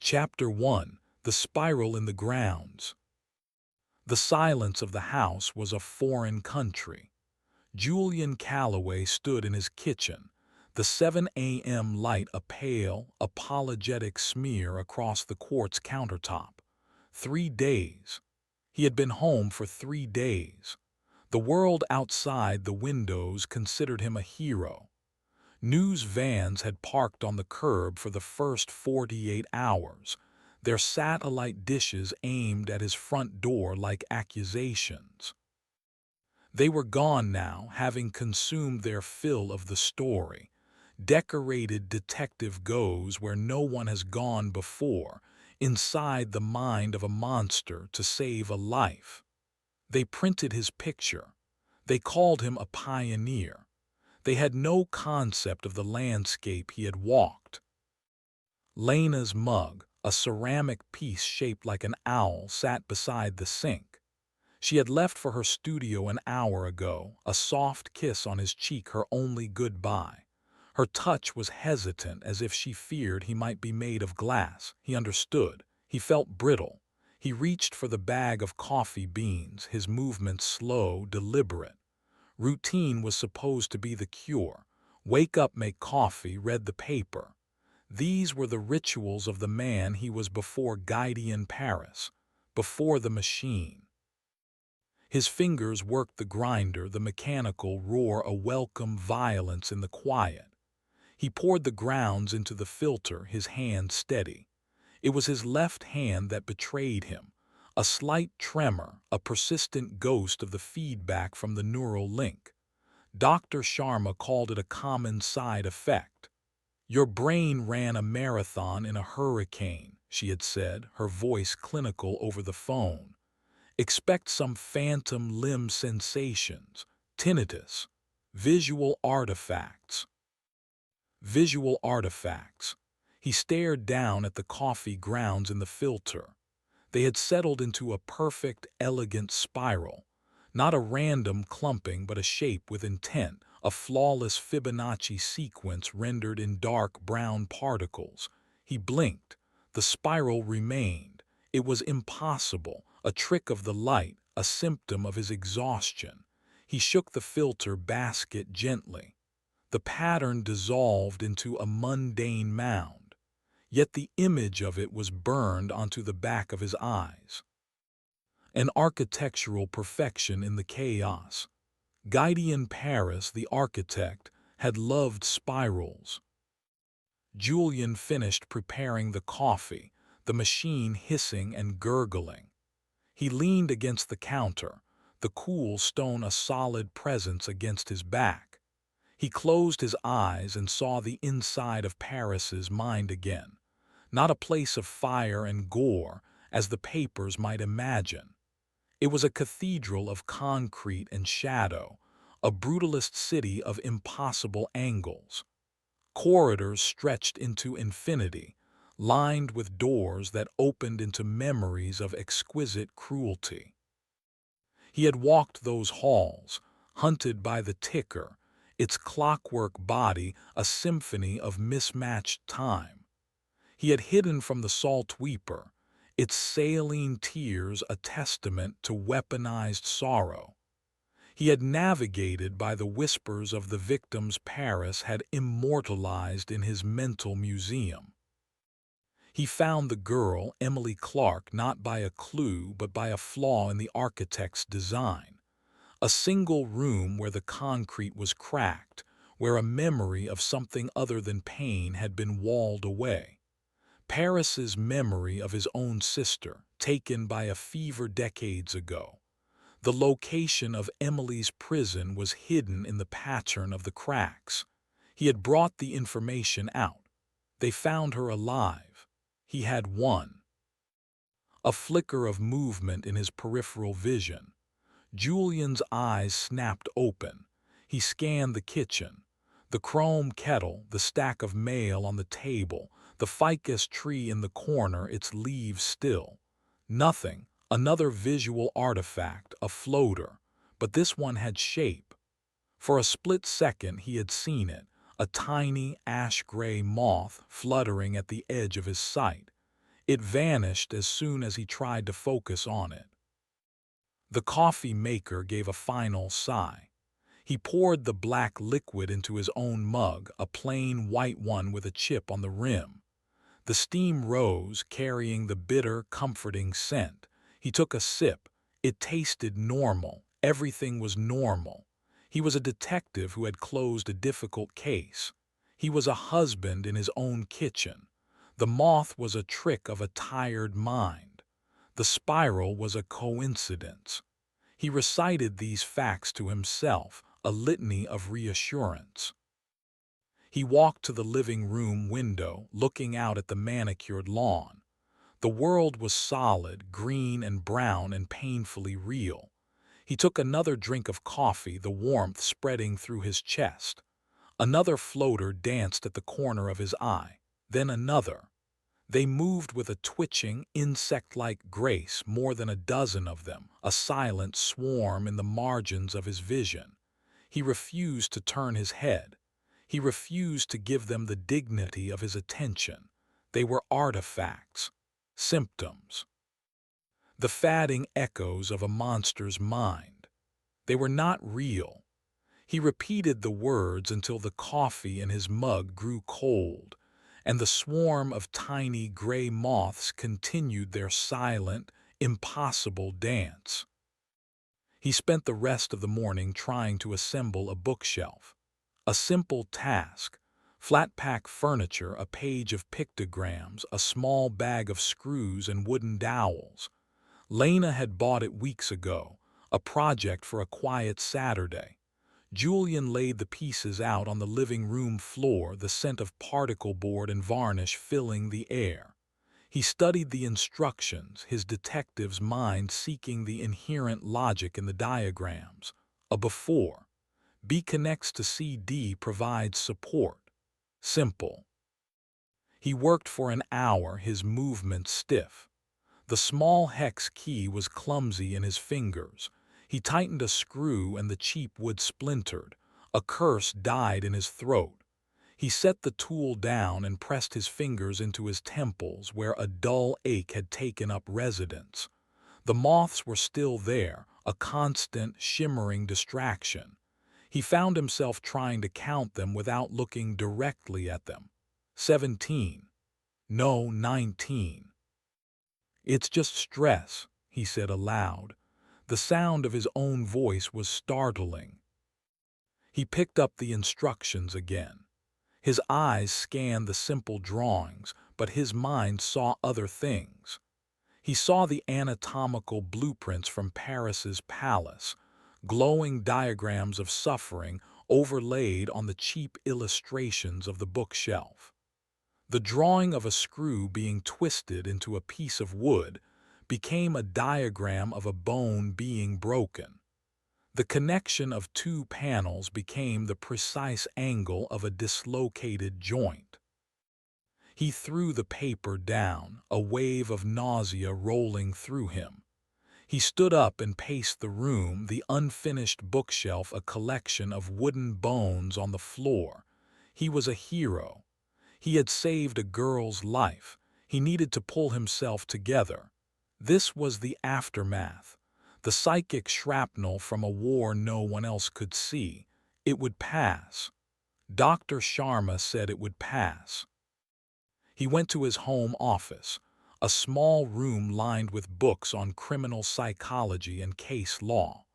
Chapter 1: The Spiral in the Grounds. The silence of the house was a foreign country. Julian Calloway stood in his kitchen, the 7 a.m. light a pale, apologetic smear across the quartz countertop. 3 days. He had been home for 3 days. The world outside the windows considered him a hero. News vans had parked on the curb for the first 48 hours, their satellite dishes aimed at his front door like accusations. They were gone now, having consumed their fill of the story. Decorated detective goes where no one has gone before, inside the mind of a monster to save a life. They printed his picture. They called him a pioneer. They had no concept of the landscape he had walked. Lena's mug, a ceramic piece shaped like an owl, sat beside the sink. She had left for her studio an hour ago, a soft kiss on his cheek her only goodbye. Her touch was hesitant, as if she feared he might be made of glass. He understood. He felt brittle. He reached for the bag of coffee beans, his movements slow, deliberate. Routine was supposed to be the cure. Wake up, make coffee, read the paper. These were the rituals of the man he was before Guidian Paris, before the machine. His fingers worked the grinder, the mechanical roar a welcome violence in the quiet. He poured the grounds into the filter, his hand steady. It was his left hand that betrayed him. A slight tremor, a persistent ghost of the feedback from the neural link. Dr. Sharma called it a common side effect. "Your brain ran a marathon in a hurricane," she had said, her voice clinical over the phone. "Expect some phantom limb sensations, tinnitus, visual artifacts." Visual artifacts. He stared down at the coffee grounds in the filter. They had settled into a perfect, elegant spiral. Not a random clumping, but a shape with intent, a flawless Fibonacci sequence rendered in dark brown particles. He blinked. The spiral remained. It was impossible, a trick of the light, a symptom of his exhaustion. He shook the filter basket gently. The pattern dissolved into a mundane mound. Yet the image of it was burned onto the back of his eyes. An architectural perfection in the chaos. Guidian Paris, the architect, had loved spirals. Julian finished preparing the coffee, the machine hissing and gurgling. He leaned against the counter, the cool stone a solid presence against his back. He closed his eyes and saw the inside of Paris's mind again. Not a place of fire and gore, as the papers might imagine. It was a cathedral of concrete and shadow, a brutalist city of impossible angles. Corridors stretched into infinity, lined with doors that opened into memories of exquisite cruelty. He had walked those halls, hunted by the ticker, its clockwork body a symphony of mismatched time. He had hidden from the salt weeper, its saline tears a testament to weaponized sorrow. He had navigated by the whispers of the victims Paris had immortalized in his mental museum. He found the girl, Emily Clark, not by a clue but by a flaw in the architect's design. A single room where the concrete was cracked, where a memory of something other than pain had been walled away. Paris's memory of his own sister, taken by a fever decades ago. The location of Emily's prison was hidden in the pattern of the cracks. He had brought the information out. They found her alive. He had won. A flicker of movement in his peripheral vision. Julian's eyes snapped open. He scanned the kitchen. The chrome kettle, the stack of mail on the table, the ficus tree in the corner, its leaves still. Nothing, another visual artifact, a floater, but this one had shape. For a split second he had seen it, a tiny ash-gray moth fluttering at the edge of his sight. It vanished as soon as he tried to focus on it. The coffee maker gave a final sigh. He poured the black liquid into his own mug, a plain white one with a chip on the rim. The steam rose, carrying the bitter, comforting scent. He took a sip. It tasted normal. Everything was normal. He was a detective who had closed a difficult case. He was a husband in his own kitchen. The moth was a trick of a tired mind. The spiral was a coincidence. He recited these facts to himself, a litany of reassurance. He walked to the living room window, looking out at the manicured lawn. The world was solid, green and brown and painfully real. He took another drink of coffee, the warmth spreading through his chest. Another floater danced at the corner of his eye, then another. They moved with a twitching, insect-like grace, more than a dozen of them, a silent swarm in the margins of his vision. He refused to turn his head. He refused to give them the dignity of his attention. They were artifacts, symptoms, the fading echoes of a monster's mind. They were not real. He repeated the words until the coffee in his mug grew cold, and the swarm of tiny gray moths continued their silent, impossible dance. He spent the rest of the morning trying to assemble a bookshelf. A simple task: flat-pack furniture, a page of pictograms, a small bag of screws and wooden dowels. Lena had bought it weeks ago, a project for a quiet Saturday. Julian laid the pieces out on the living room floor, the scent of particle board and varnish filling the air. He studied the instructions, his detective's mind seeking the inherent logic in the diagrams. A before. B connects to CD, provides support. Simple. He worked for an hour, his movements stiff. The small hex key was clumsy in his fingers. He tightened a screw and the cheap wood splintered. A curse died in his throat. He set the tool down and pressed his fingers into his temples where a dull ache had taken up residence. The moths were still there, a constant, shimmering distraction. He found himself trying to count them without looking directly at them. 17. No, 19. "It's just stress," he said aloud. The sound of his own voice was startling. He picked up the instructions again. His eyes scanned the simple drawings, but his mind saw other things. He saw the anatomical blueprints from Paris's palace, glowing diagrams of suffering overlaid on the cheap illustrations of the bookshelf. The drawing of a screw being twisted into a piece of wood became a diagram of a bone being broken. The connection of two panels became the precise angle of a dislocated joint. He threw the paper down, a wave of nausea rolling through him. He stood up and paced the room, the unfinished bookshelf a collection of wooden bones on the floor. He was a hero. He had saved a girl's life. He needed to pull himself together. This was the aftermath, the psychic shrapnel from a war no one else could see. It would pass. Dr. Sharma said it would pass. He went to his home office, a small room lined with books on criminal psychology and case law.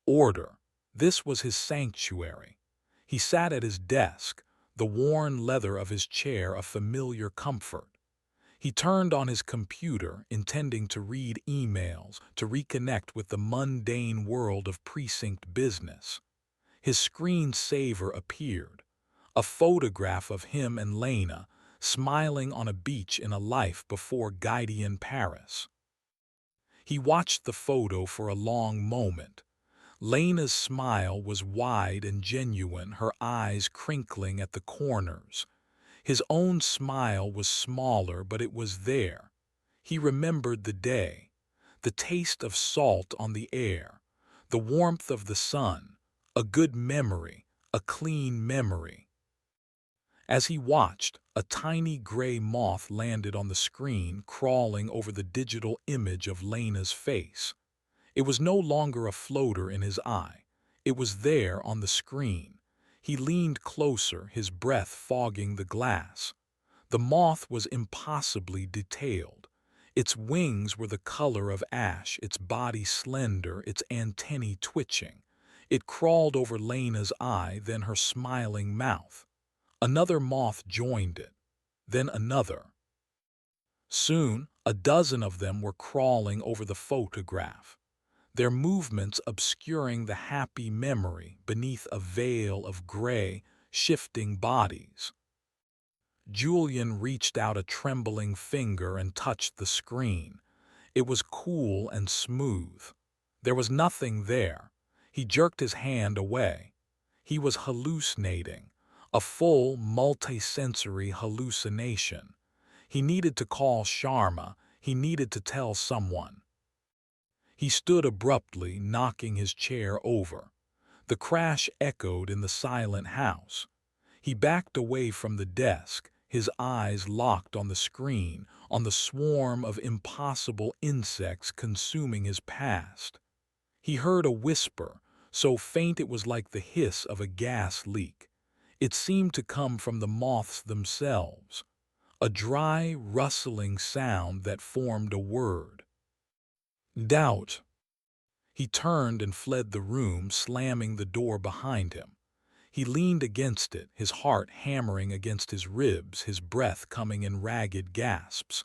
Order. This was his sanctuary. He sat at his desk, the worn leather of his chair a familiar comfort. He turned on his computer, intending to read emails, to reconnect with the mundane world of precinct business. His screensaver appeared, a photograph of him and Lena, smiling on a beach in a life before Guidian Paris. He watched the photo for a long moment. Lena's smile was wide and genuine, her eyes crinkling at the corners. His own smile was smaller, but it was there. He remembered the day, the taste of salt on the air, the warmth of the sun, a good memory, a clean memory. As he watched, a tiny gray moth landed on the screen, crawling over the digital image of Lena's face. It was no longer a floater in his eye. It was there on the screen. He leaned closer, his breath fogging the glass. The moth was impossibly detailed. Its wings were the color of ash, its body slender, its antennae twitching. It crawled over Lena's eye, then her smiling mouth. Another moth joined it, then another. Soon, a dozen of them were crawling over the photograph, their movements obscuring the happy memory beneath a veil of gray, shifting bodies. Julian reached out a trembling finger and touched the screen. It was cool and smooth. There was nothing there. He jerked his hand away. He was hallucinating, a full, multisensory hallucination. He needed to call Sharma. He needed to tell someone. He stood abruptly, knocking his chair over. The crash echoed in the silent house. He backed away from the desk, his eyes locked on the screen, on the swarm of impossible insects consuming his past. He heard a whisper, so faint it was like the hiss of a gas leak. It seemed to come from the moths themselves, a dry, rustling sound that formed a word. Doubt. He turned and fled the room, slamming the door behind him. He leaned against it, his heart hammering against his ribs, his breath coming in ragged gasps.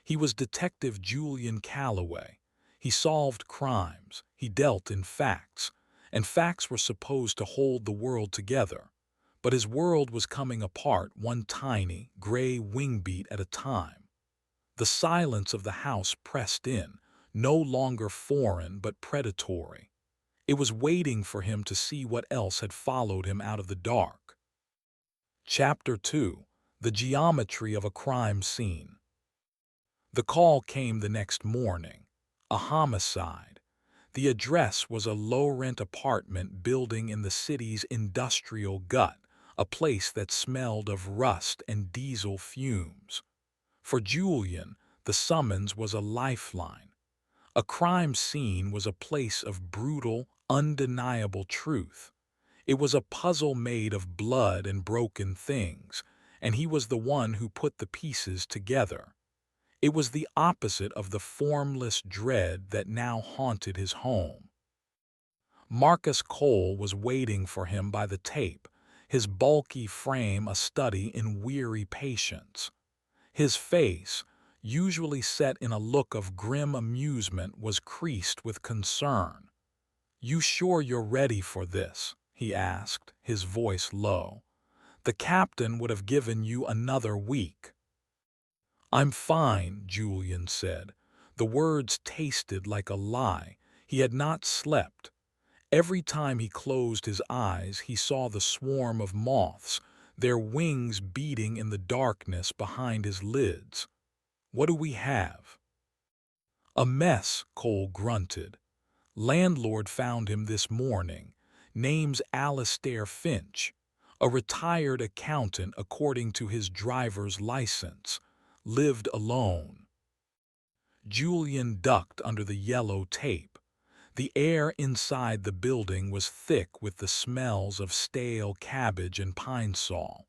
He was Detective Julian Calloway. He solved crimes. He dealt in facts. And facts were supposed to hold the world together. But his world was coming apart, one tiny, gray wingbeat at a time. The silence of the house pressed in, no longer foreign but predatory. It was waiting for him to see what else had followed him out of the dark. Chapter 2. The Geometry of a Crime Scene. The call came the next morning. A homicide. The address was a low-rent apartment building in the city's industrial gut, a place that smelled of rust and diesel fumes. For Julian, the summons was a lifeline. A crime scene was a place of brutal, undeniable truth. It was a puzzle made of blood and broken things, and he was the one who put the pieces together. It was the opposite of the formless dread that now haunted his home. Marcus Cole was waiting for him by the tape, his bulky frame a study in weary patience. His face, usually set in a look of grim amusement, was creased with concern. "You sure you're ready for this?" he asked, his voice low. "The captain would have given you another week." "I'm fine," Julian said. The words tasted like a lie. He had not slept. Every time he closed his eyes, he saw the swarm of moths, their wings beating in the darkness behind his lids. "What do we have?" "A mess," Cole grunted. "Landlord found him this morning. Name's Alistair Finch. A retired accountant according to his driver's license. Lived alone." Julian ducked under the yellow tape. The air inside the building was thick with the smells of stale cabbage and pine sol.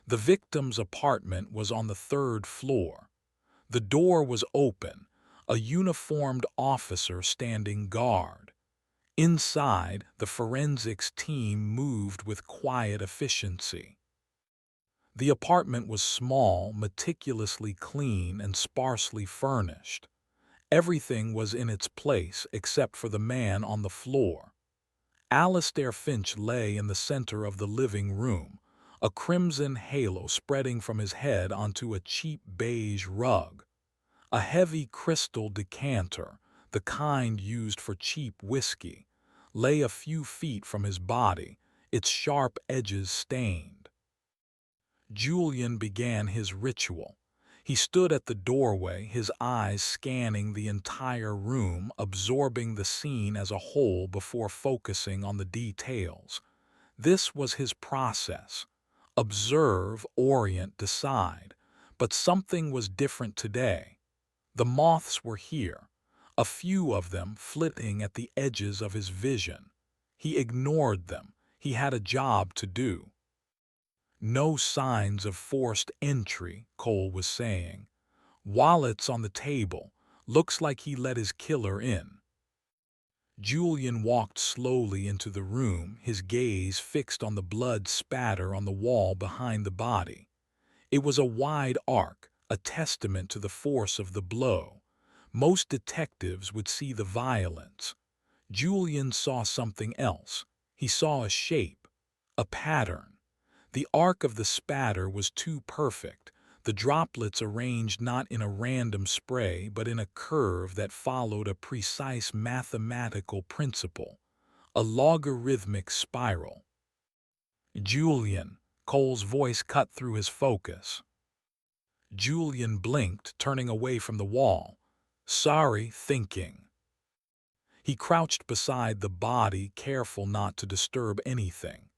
The victim's apartment was on the third floor. The door was open, a uniformed officer standing guard. Inside, the forensics team moved with quiet efficiency. The apartment was small, meticulously clean, and sparsely furnished. Everything was in its place except for the man on the floor. Alistair Finch lay in the center of the living room, a crimson halo spreading from his head onto a cheap beige rug. A heavy crystal decanter, the kind used for cheap whiskey, lay a few feet from his body, its sharp edges stained. Julian began his ritual. He stood at the doorway, his eyes scanning the entire room, absorbing the scene as a whole before focusing on the details. This was his process, Observe, orient, decide. But something was different today. The moths were here, a few of them flitting at the edges of his vision. He ignored them. He had a job to do. No signs of forced entry, Cole was saying. Wallets on the table. Looks like he let his killer in. Julian walked slowly into the room, his gaze fixed on the blood spatter on the wall behind the body. It was a wide arc, a testament to the force of the blow. Most detectives would see the violence. Julian saw something else. He saw a shape, a pattern. The arc of the spatter was too perfect, the droplets arranged not in a random spray but in a curve that followed a precise mathematical principle, a logarithmic spiral. Julian, Cole's voice cut through his focus. Julian blinked, turning away from the wall. Sorry, thinking. He crouched beside the body, careful not to disturb anything.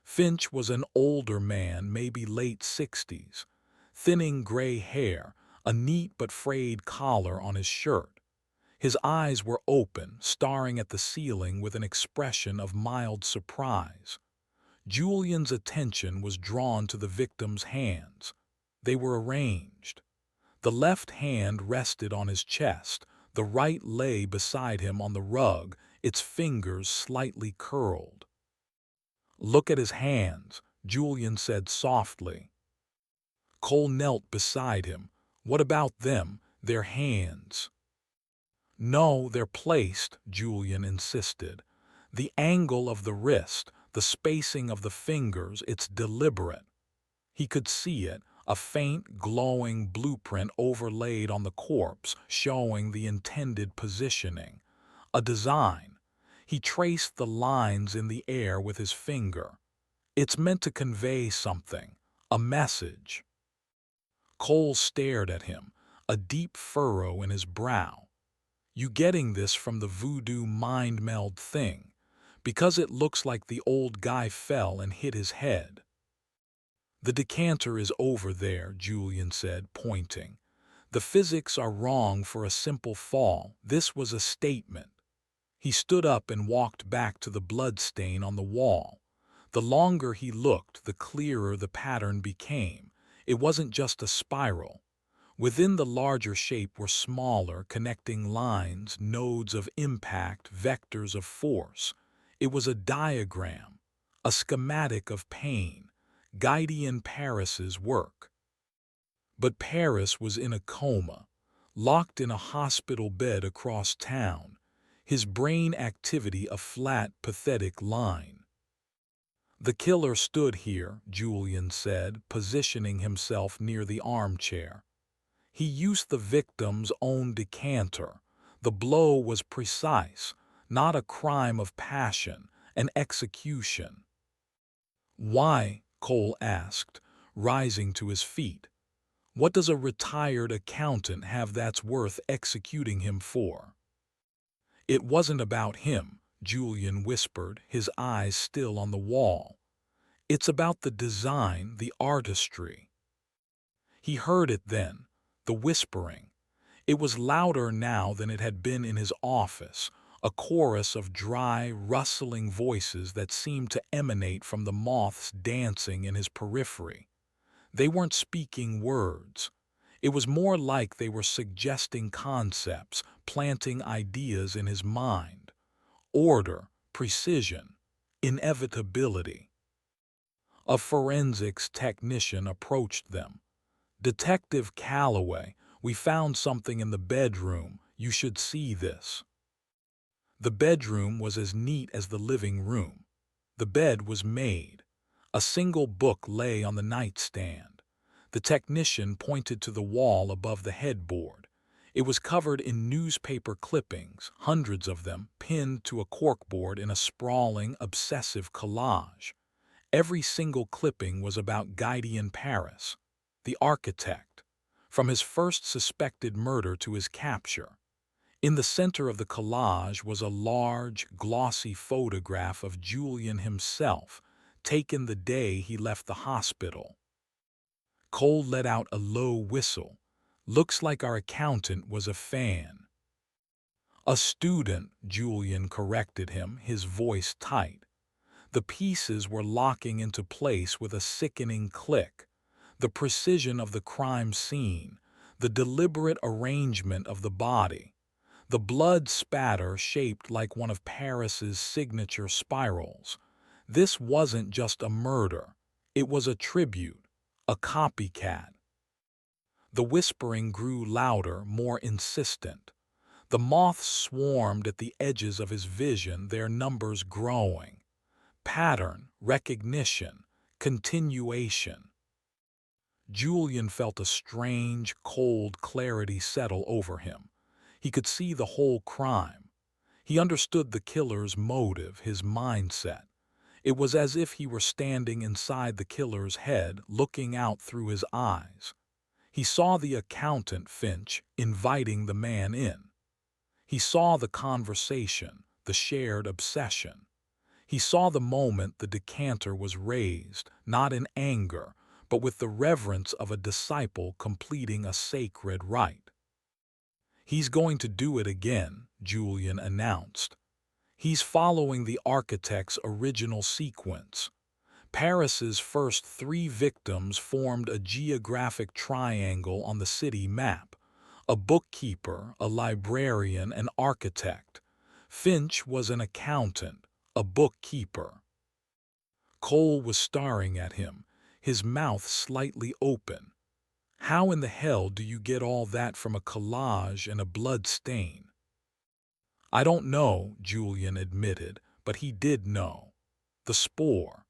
Finch was an older man, maybe late 60s. Thinning gray hair, a neat but frayed collar on his shirt. His eyes were open, staring at the ceiling with an expression of mild surprise. Julian's attention was drawn to the victim's hands. They were arranged. The left hand rested on his chest, the right lay beside him on the rug, its fingers slightly curled. Look at his hands, Julian said softly. Cole knelt beside him. What about them, their hands? No, they're placed, Julian insisted. The angle of the wrist, the spacing of the fingers, it's deliberate. He could see it, a faint, glowing blueprint overlaid on the corpse, showing the intended positioning. A design. He traced the lines in the air with his finger. It's meant to convey something, a message. Cole stared at him, a deep furrow in his brow. You getting this from the voodoo mind meld thing? Because it looks like the old guy fell and hit his head. The decanter is over there, Julian said, pointing. The physics are wrong for a simple fall. This was a statement. He stood up and walked back to the bloodstain on the wall. The longer he looked, the clearer the pattern became. It wasn't just a spiral. Within the larger shape were smaller, connecting lines, nodes of impact, vectors of force. It was a diagram, a schematic of pain, Guidian Paris's work. But Paris was in a coma, locked in a hospital bed across town, his brain activity a flat, pathetic line. The killer stood here, Julian said, positioning himself near the armchair. He used the victim's own decanter. The blow was precise, not a crime of passion, an execution. Why? Cole asked, rising to his feet. What does a retired accountant have that's worth executing him for? It wasn't about him, Julian whispered, his eyes still on the wall. It's about the design, the artistry. He heard it then, the whispering. It was louder now than it had been in his office, a chorus of dry, rustling voices that seemed to emanate from the moths dancing in his periphery. They weren't speaking words. It was more like they were suggesting concepts, planting ideas in his mind. Order, precision, inevitability. A forensics technician approached them. Detective Calloway, we found something in the bedroom. You should see this. The bedroom was as neat as the living room. The bed was made. A single book lay on the nightstand. The technician pointed to the wall above the headboard. It was covered in newspaper clippings, hundreds of them, pinned to a corkboard in a sprawling, obsessive collage. Every single clipping was about Guidian Paris, the architect, from his first suspected murder to his capture. In the center of the collage was a large, glossy photograph of Julian himself, taken the day he left the hospital. Cole let out a low whistle. Looks like our accountant was a fan. A student, Julian corrected him, his voice tight. The pieces were locking into place with a sickening click. The precision of the crime scene, the deliberate arrangement of the body, the blood spatter shaped like one of Paris's signature spirals. This wasn't just a murder. It was a tribute, a copycat. The whispering grew louder, more insistent. The moths swarmed at the edges of his vision, their numbers growing. Pattern, recognition, continuation. Julian felt a strange, cold clarity settle over him. He could see the whole crime. He understood the killer's motive, his mindset. It was as if he were standing inside the killer's head, looking out through his eyes. He saw the accountant, Finch, inviting the man in. He saw the conversation, the shared obsession. He saw the moment the decanter was raised, not in anger, but with the reverence of a disciple completing a sacred rite. "He's going to do it again," Julian announced. "He's following the architect's original sequence." Paris's first 3 victims formed a geographic triangle on the city map: a bookkeeper, a librarian, an architect. Finch was an accountant, a bookkeeper. Cole was staring at him, his mouth slightly open. "How in the hell do you get all that from a collage and a blood stain?" "I don't know," Julian admitted, but he did know. The spore.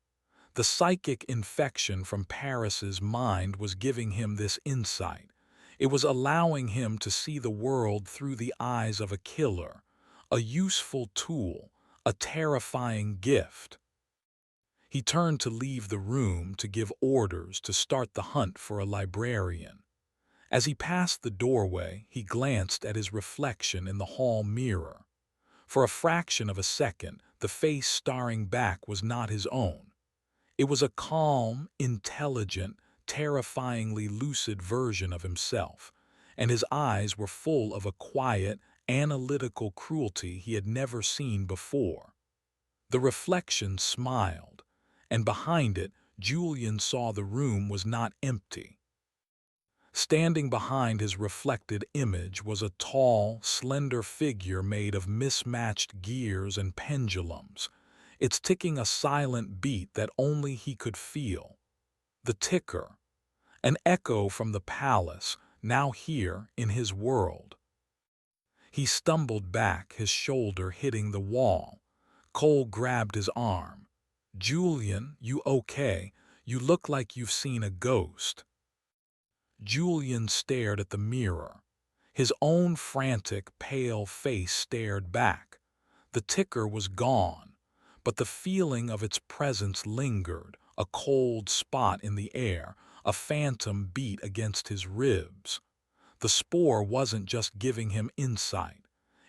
The psychic infection from Paris's mind was giving him this insight. It was allowing him to see the world through the eyes of a killer, a useful tool, a terrifying gift. He turned to leave the room, to give orders, to start the hunt for a librarian. As he passed the doorway, he glanced at his reflection in the hall mirror. For a fraction of a second, the face staring back was not his own. It was a calm, intelligent, terrifyingly lucid version of himself, and his eyes were full of a quiet, analytical cruelty he had never seen before. The reflection smiled, and behind it, Julian saw the room was not empty. Standing behind his reflected image was a tall, slender figure made of mismatched gears and pendulums. It's ticking a silent beat that only he could feel. The ticker, an echo from the palace, now here in his world. He stumbled back, his shoulder hitting the wall. Cole grabbed his arm. "Julian, you okay? You look like you've seen a ghost." Julian stared at the mirror. His own frantic, pale face stared back. The ticker was gone, but the feeling of its presence lingered, a cold spot in the air, a phantom beat against his ribs. The spore wasn't just giving him insight.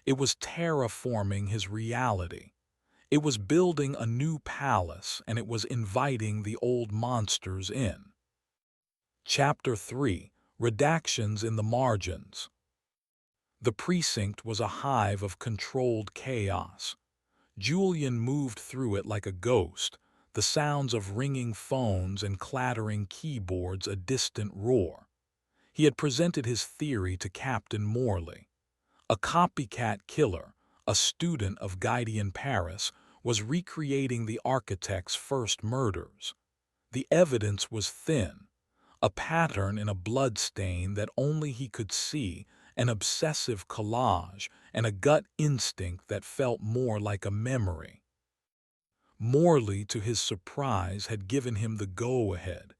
It was terraforming his reality. It was building a new palace, and it was inviting the old monsters in. Chapter 3: Redactions in the Margins. The precinct was a hive of controlled chaos. Julian moved through it like a ghost, the sounds of ringing phones and clattering keyboards a distant roar. He had presented his theory to Captain Morley. A copycat killer, a student of Guidian Paris, was recreating the architect's first murders. The evidence was thin. A pattern in a blood stain that only he could see, an obsessive collage, and a gut instinct that felt more like a memory. Morley, to his surprise, had given him the go-ahead.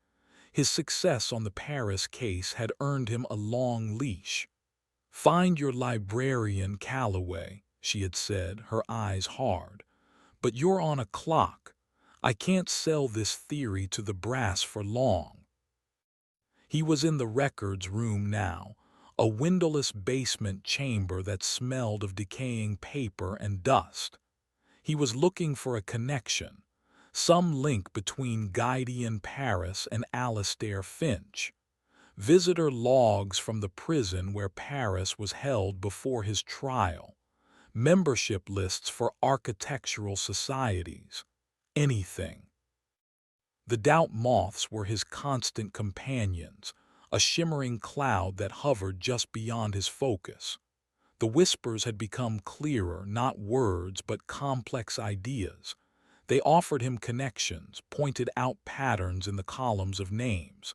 His success on the Paris case had earned him a long leash. "Find your librarian, Calloway," she had said, her eyes hard. "But you're on a clock. I can't sell this theory to the brass for long." He was in the records room now, a windowless basement chamber that smelled of decaying paper and dust. He was looking for a connection, some link between Gideon Paris and Alastair Finch. Visitor logs from the prison where Paris was held before his trial. Membership lists for architectural societies. Anything. The doubt moths were his constant companions, a shimmering cloud that hovered just beyond his focus. The whispers had become clearer, not words, but complex ideas. They offered him connections, pointed out patterns in the columns of names.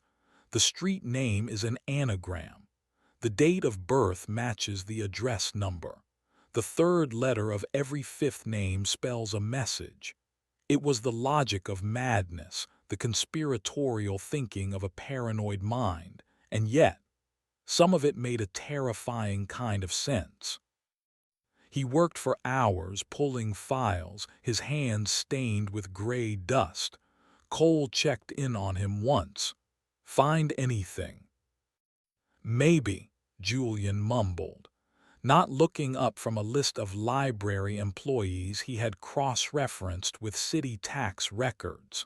The street name is an anagram. The date of birth matches the address number. The third letter of every fifth name spells a message. It was the logic of madness, the conspiratorial thinking of a paranoid mind, and yet, some of it made a terrifying kind of sense. He worked for hours pulling files, his hands stained with gray dust. Cole checked in on him once. "Find anything?" "Maybe," Julian mumbled, not looking up from a list of library employees he had cross-referenced with city tax records.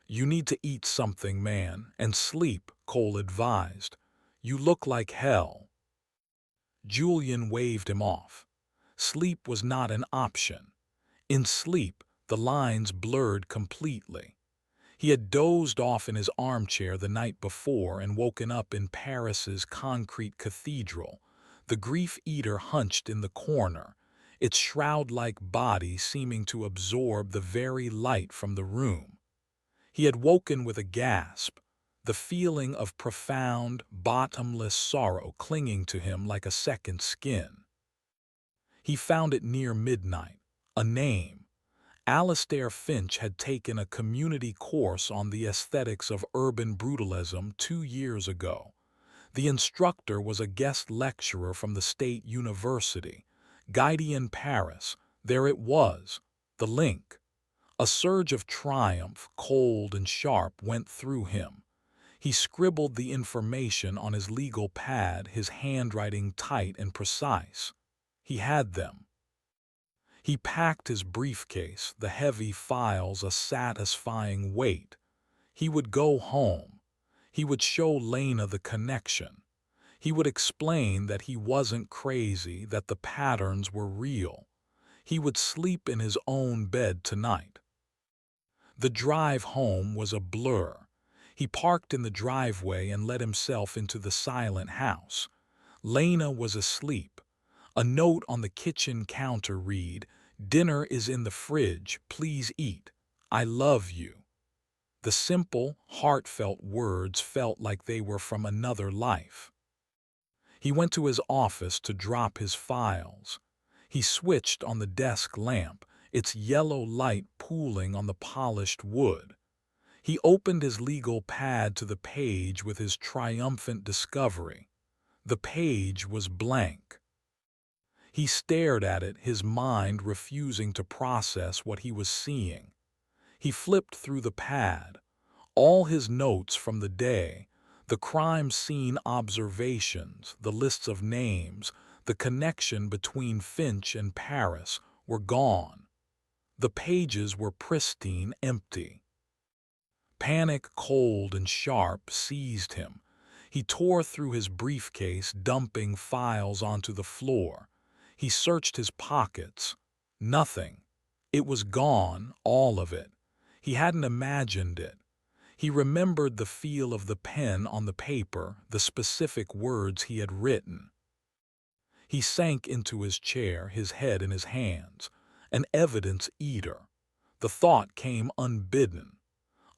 "You need to eat something, man, and sleep," Cole advised. "You look like hell." Julian waved him off. Sleep was not an option. In sleep, the lines blurred completely. He had dozed off in his armchair the night before and woken up in Paris's concrete cathedral, the grief-eater hunched in the corner, its shroud-like body seeming to absorb the very light from the room. He had woken with a gasp, the feeling of profound, bottomless sorrow clinging to him like a second skin. He found it near midnight, a name. Alastair Finch had taken a community course on the aesthetics of urban brutalism 2 years ago. The instructor was a guest lecturer from the State University. Gideon Paris, there it was, the link. A surge of triumph, cold and sharp, went through him. He scribbled the information on his legal pad, his handwriting tight and precise. He had them. He packed his briefcase, the heavy files a satisfying weight. He would go home. He would show Lena the connection. He would explain that he wasn't crazy, that the patterns were real. He would sleep in his own bed tonight. The drive home was a blur. He parked in the driveway and let himself into the silent house. Lena was asleep. A note on the kitchen counter read, "Dinner is in the fridge, please eat. I love you." The simple, heartfelt words felt like they were from another life. He went to his office to drop his files. He switched on the desk lamp, its yellow light pooling on the polished wood. He opened his legal pad to the page with his triumphant discovery. The page was blank. He stared at it, his mind refusing to process what he was seeing. He flipped through the pad. All his notes from the day, the crime scene observations, the lists of names, the connection between Finch and Paris, were gone. The pages were pristine, empty. Panic, cold and sharp, seized him. He tore through his briefcase, dumping files onto the floor. He searched his pockets. Nothing. It was gone, all of it. He hadn't imagined it. He remembered the feel of the pen on the paper, the specific words he had written. He sank into his chair, his head in his hands. An evidence eater. The thought came unbidden.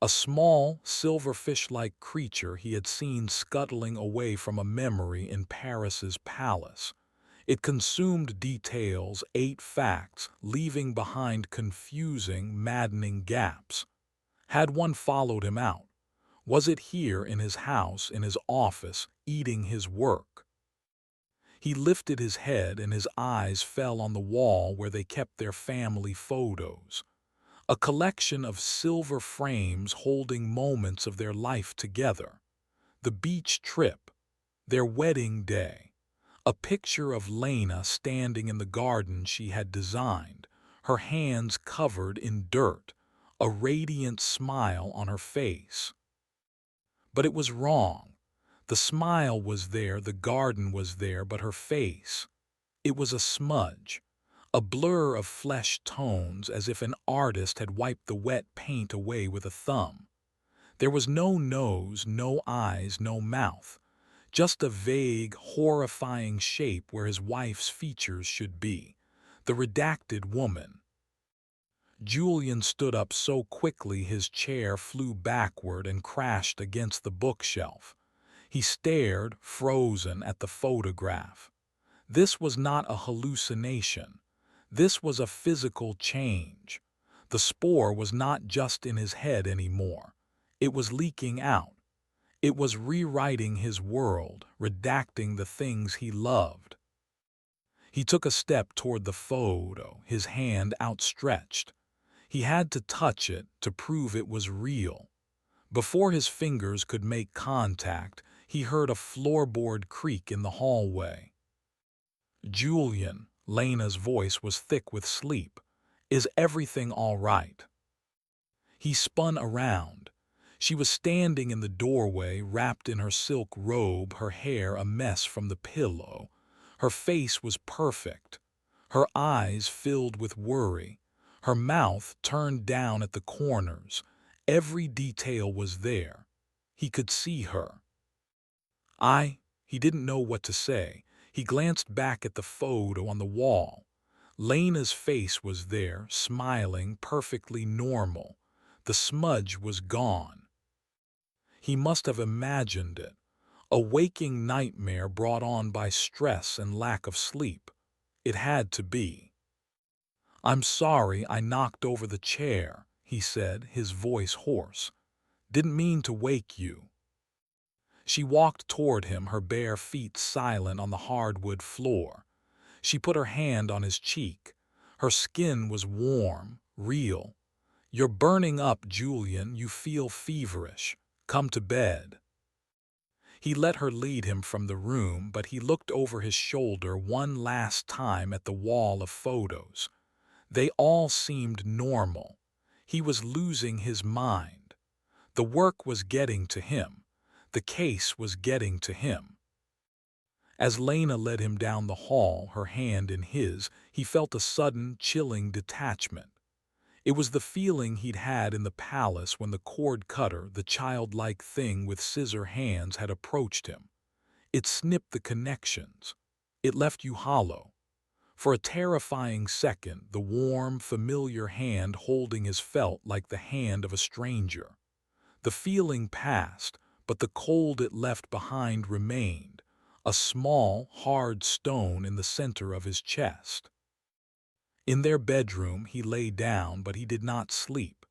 A small, silverfish-like creature he had seen scuttling away from a memory in Paris's palace. It consumed details, ate facts, leaving behind confusing, maddening gaps. Had one followed him out? Was it here in his house, in his office, eating his work? He lifted his head and his eyes fell on the wall where they kept their family photos. A collection of silver frames holding moments of their life together. The beach trip, their wedding day. A picture of Lena standing in the garden she had designed, her hands covered in dirt. a radiant smile on her face. But it was wrong. The smile was there, the garden was there, but her face, it was a smudge, a blur of flesh tones as if an artist had wiped the wet paint away with a thumb. There was no nose, no eyes, no mouth, just a vague, horrifying shape where his wife's features should be, the redacted woman. Julian stood up so quickly his chair flew backward and crashed against the bookshelf. He stared, frozen, at the photograph. This was not a hallucination. This was a physical change. The spore was not just in his head anymore. It was leaking out. It was rewriting his world, redacting the things he loved. He took a step toward the photo, his hand outstretched. He had to touch it to prove it was real. Before his fingers could make contact, he heard a floorboard creak in the hallway. Julian, Lena's voice was thick with sleep. Is everything all right? He spun around. She was standing in the doorway, wrapped in her silk robe, her hair a mess from the pillow. Her face was perfect, her eyes filled with worry, her mouth turned down at the corners. Every detail was there. He could see her. He didn't know what to say. He glanced back at the photo on the wall. Lena's face was there, smiling, perfectly normal. The smudge was gone. He must have imagined it, a waking nightmare brought on by stress and lack of sleep. It had to be. "I'm sorry I knocked over the chair," he said, his voice hoarse. "Didn't mean to wake you." She walked toward him, her bare feet silent on the hardwood floor. She put her hand on his cheek. Her skin was warm, real. "You're burning up, Julian. You feel feverish. Come to bed." He let her lead him from the room, but he looked over his shoulder one last time at the wall of photos. They all seemed normal. He was losing his mind. The work was getting to him. The case was getting to him. As Lena led him down the hall, her hand in his, he felt a sudden, chilling detachment. It was the feeling he'd had in the palace when the cord cutter, the childlike thing with scissor hands, had approached him. It snipped the connections. It left you hollow. For a terrifying second, the warm, familiar hand holding his felt like the hand of a stranger. The feeling passed, but the cold it left behind remained, a small, hard stone in the center of his chest. In their bedroom, he lay down, but he did not sleep.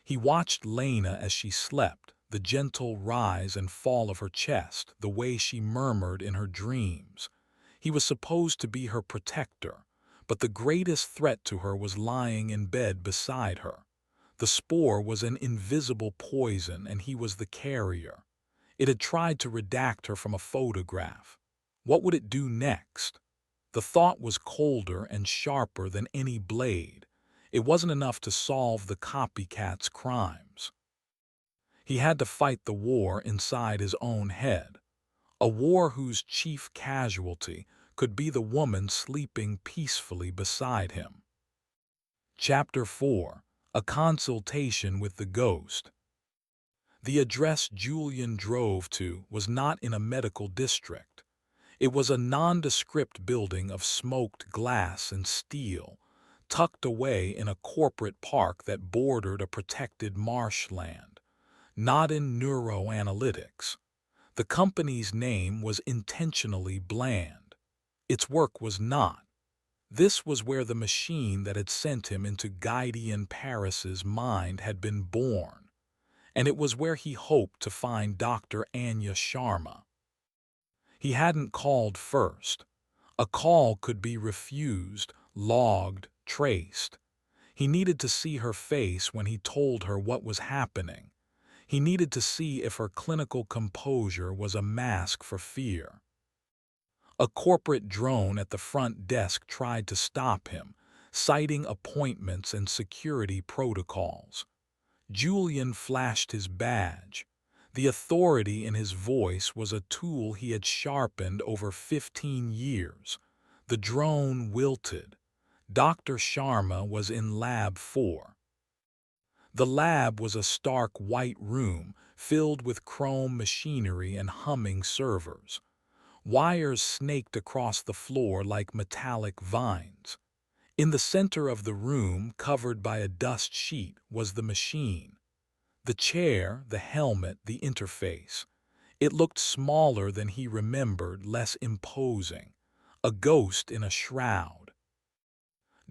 He watched Lena as she slept, the gentle rise and fall of her chest, the way she murmured in her dreams. He was supposed to be her protector, but the greatest threat to her was lying in bed beside her. The spore was an invisible poison, and he was the carrier. It had tried to redact her from a photograph. What would it do next? The thought was colder and sharper than any blade. It wasn't enough to solve the copycat's crimes. He had to fight the war inside his own head, a war whose chief casualty could be the woman sleeping peacefully beside him. Chapter 4: A Consultation with the Ghost. The address Julian drove to was not in a medical district. It was a nondescript building of smoked glass and steel, tucked away in a corporate park that bordered a protected marshland. Not in neuroanalytics. The company's name was intentionally bland. Its work was not. This was where the machine that had sent him into Guidian Paris's mind had been born, and it was where he hoped to find Dr. Anya Sharma. He hadn't called first. A call could be refused, logged, traced. He needed to see her face when he told her what was happening. He needed to see if her clinical composure was a mask for fear. A corporate drone at the front desk tried to stop him, citing appointments and security protocols. Julian flashed his badge. The authority in his voice was a tool he had sharpened over 15 years. The drone wilted. Dr. Sharma was in Lab 4. The lab was a stark white room filled with chrome machinery and humming servers. Wires snaked across the floor like metallic vines. In the center of the room, covered by a dust sheet, was the machine. The chair, the helmet, the interface. It looked smaller than he remembered, less imposing. A ghost in a shroud.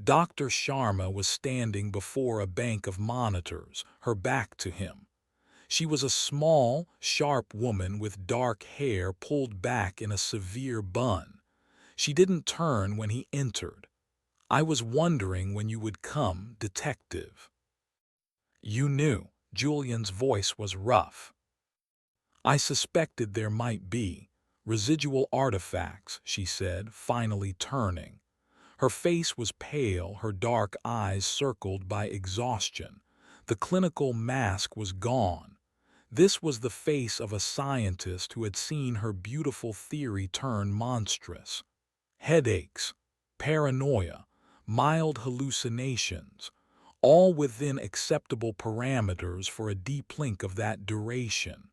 Dr. Sharma was standing before a bank of monitors, her back to him. She was a small, sharp woman with dark hair pulled back in a severe bun. She didn't turn when he entered. "I was wondering when you would come, detective." "You knew." Julian's voice was rough. "I suspected there might be residual artifacts," she said, finally turning. Her face was pale, her dark eyes circled by exhaustion. The clinical mask was gone. This was the face of a scientist who had seen her beautiful theory turn monstrous. Headaches, paranoia, mild hallucinations, all within acceptable parameters for a deep link of that duration.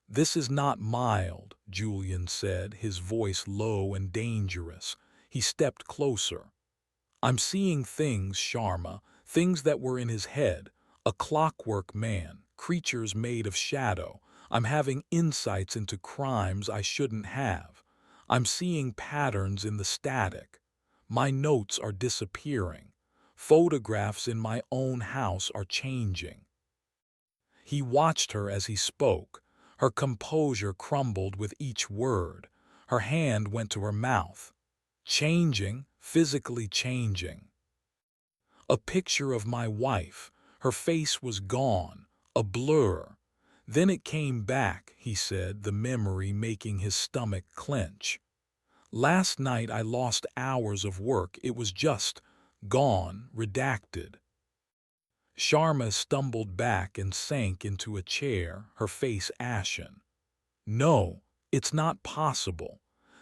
"This is not mild," Julian said, his voice low and dangerous. He stepped closer. "I'm seeing things, Sharma, things that were in his head, a clockwork man, creatures made of shadow. I'm having insights into crimes I shouldn't have. I'm seeing patterns in the static. My notes are disappearing. Photographs in my own house are changing." He watched her as he spoke. Her composure crumbled with each word. Her hand went to her mouth. "Changing, physically changing." A picture of my wife. Her face was gone, a blur. Then it came back, he said, the memory making his stomach clench. "Last night I lost hours of work. It was just gone, redacted." Sharma stumbled back and sank into a chair, her face ashen. "No, it's not possible.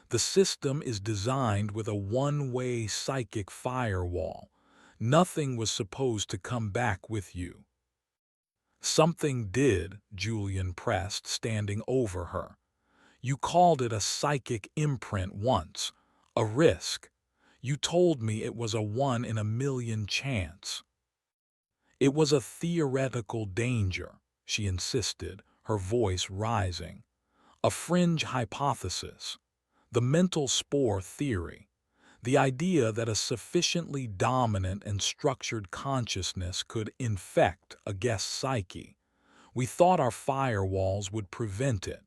The system is designed with a one-way psychic firewall. Nothing was supposed to come back with you." "Something did," Julian pressed, standing over her. "You called it a psychic imprint once, a risk. You told me it was a 1 in a million chance." "It was a theoretical danger," she insisted, her voice rising. "A fringe hypothesis. The mental spore theory. The idea that a sufficiently dominant and structured consciousness could infect a guest psyche. We thought our firewalls would prevent it.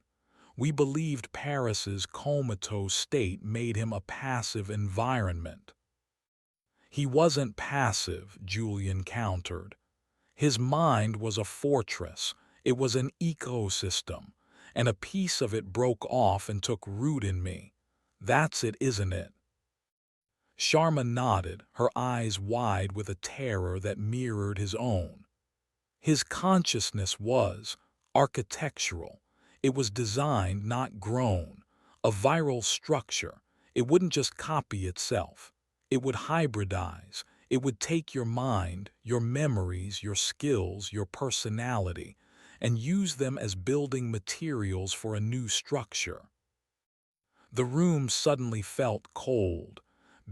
We believed Paris's comatose state made him a passive environment." "He wasn't passive," Julian countered. "His mind was a fortress. It was an ecosystem, and a piece of it broke off and took root in me. That's it, isn't it?" Sharma nodded, her eyes wide with a terror that mirrored his own. "His consciousness was architectural. It was designed, not grown. A viral structure. It wouldn't just copy itself. It would hybridize. It would take your mind, your memories, your skills, your personality, and use them as building materials for a new structure." The room suddenly felt cold.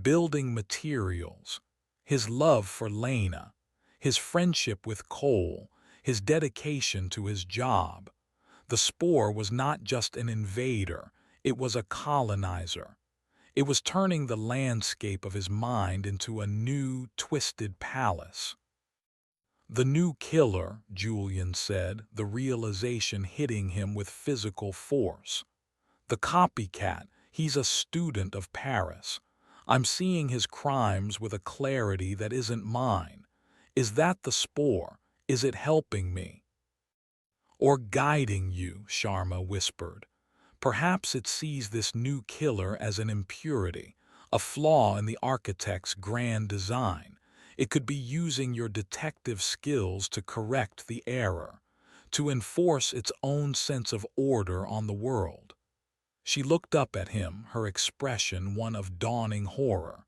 Building materials. His love for Lena, his friendship with Cole, his dedication to his job. The spore was not just an invader, it was a colonizer. It was turning the landscape of his mind into a new, twisted palace. "The new killer," Julian said, the realization hitting him with physical force. "The copycat, he's a student of Paris. I'm seeing his crimes with a clarity that isn't mine. Is that the spore? Is it helping me?" "Or guiding you," Sharma whispered. "Perhaps it sees this new killer as an impurity, a flaw in the architect's grand design. It could be using your detective skills to correct the error, to enforce its own sense of order on the world. She looked up at him, her expression one of dawning horror.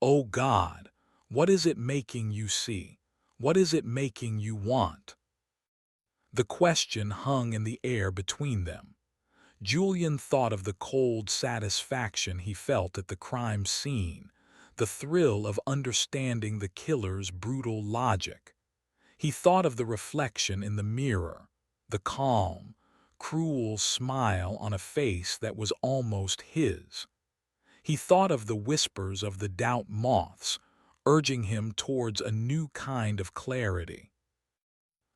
Oh God, what is it making you see? What is it making you want? The question hung in the air between them. Julian thought of the cold satisfaction he felt at the crime scene, the thrill of understanding the killer's brutal logic. He thought of the reflection in the mirror, the calm, cruel smile on a face that was almost his. He thought of the whispers of the doubt moths, urging him towards a new kind of clarity.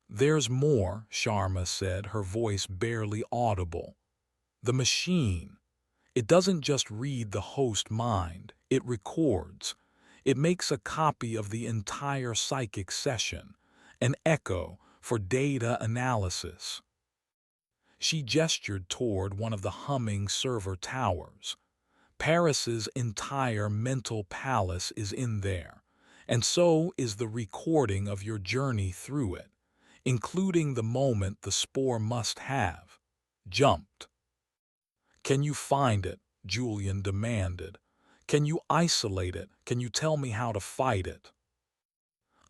"There's more," Sharma said, her voice barely audible. "The machine. It doesn't just read the host mind, it records. It makes a copy of the entire psychic session, an echo for data analysis." She gestured toward one of the humming server towers. "Paris's entire mental palace is in there, and so is the recording of your journey through it, including the moment the spore must have jumped." "Can you find it?" Julian demanded. "Can you isolate it? Can you tell me how to fight it?"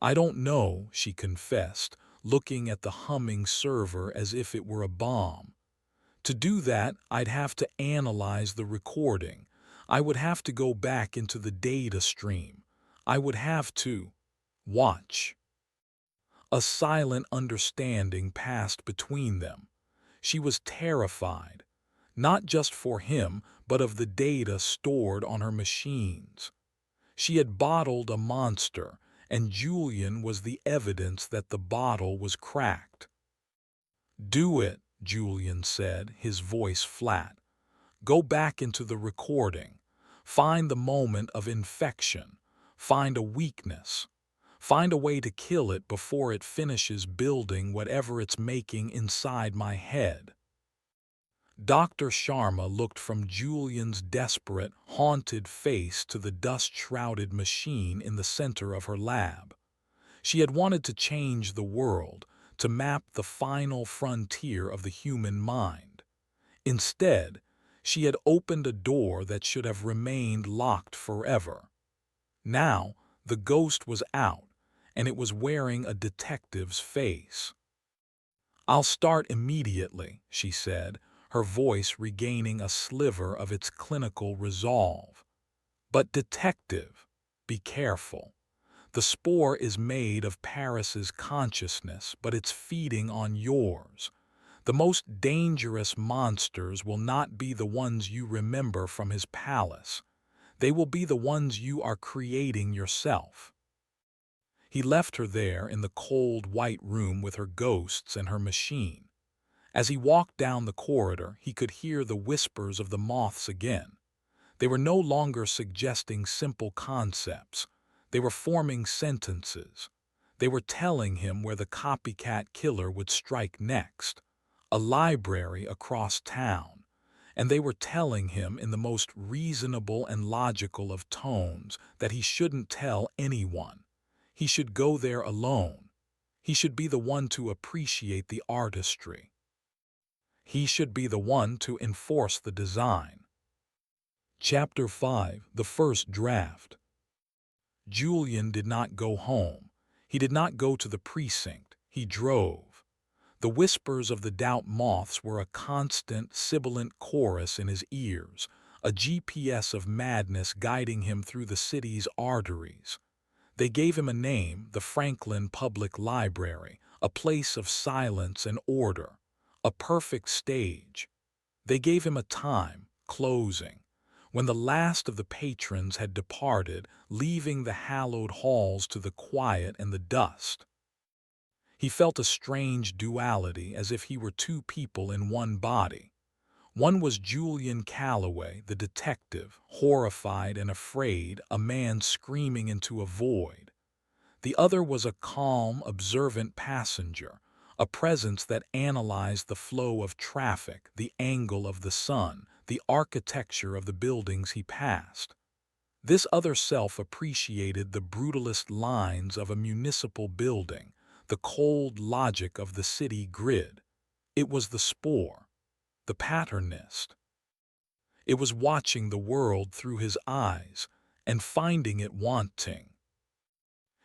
"I don't know," she confessed, looking at the humming server as if it were a bomb. "To do that, I'd have to analyze the recording. I would have to go back into the data stream. I would have to watch." A silent understanding passed between them. She was terrified, not just for him, but of the data stored on her machines. She had bottled a monster, and Julian was the evidence that the bottle was cracked. "Do it," Julian said, his voice flat. "Go back into the recording. Find the moment of infection. Find a weakness. Find a way to kill it before it finishes building whatever it's making inside my head." Dr. Sharma looked from Julian's desperate, haunted face to the dust-shrouded machine in the center of her lab. She had wanted to change the world, to map the final frontier of the human mind. Instead, she had opened a door that should have remained locked forever. Now, the ghost was out, and it was wearing a detective's face. "I'll start immediately," she said, her voice regaining a sliver of its clinical resolve. "But detective, be careful. The spore is made of Paris's consciousness, but it's feeding on yours. The most dangerous monsters will not be the ones you remember from his palace. They will be the ones you are creating yourself." He left her there in the cold white room with her ghosts and her machine. As he walked down the corridor, he could hear the whispers of the moths again. They were no longer suggesting simple concepts. They were forming sentences. They were telling him where the copycat killer would strike next, a library across town. And they were telling him in the most reasonable and logical of tones that he shouldn't tell anyone. He should go there alone. He should be the one to appreciate the artistry. He should be the one to enforce the design. Chapter 5: The First Draft. Julian did not go home. He did not go to the precinct. He drove. The whispers of the doubt moths were a constant, sibilant chorus in his ears, a GPS of madness guiding him through the city's arteries. They gave him a name, the Franklin Public Library, a place of silence and order, a perfect stage. They gave him a time, closing, when the last of the patrons had departed, leaving the hallowed halls to the quiet and the dust. He felt a strange duality, as if he were two people in one body. One was Julian Calloway, the detective, horrified and afraid, a man screaming into a void. The other was a calm, observant passenger, a presence that analyzed the flow of traffic, the angle of the sun, the architecture of the buildings he passed. This other self appreciated the brutalist lines of a municipal building, the cold logic of the city grid. It was the spore, the patternist. It was watching the world through his eyes and finding it wanting.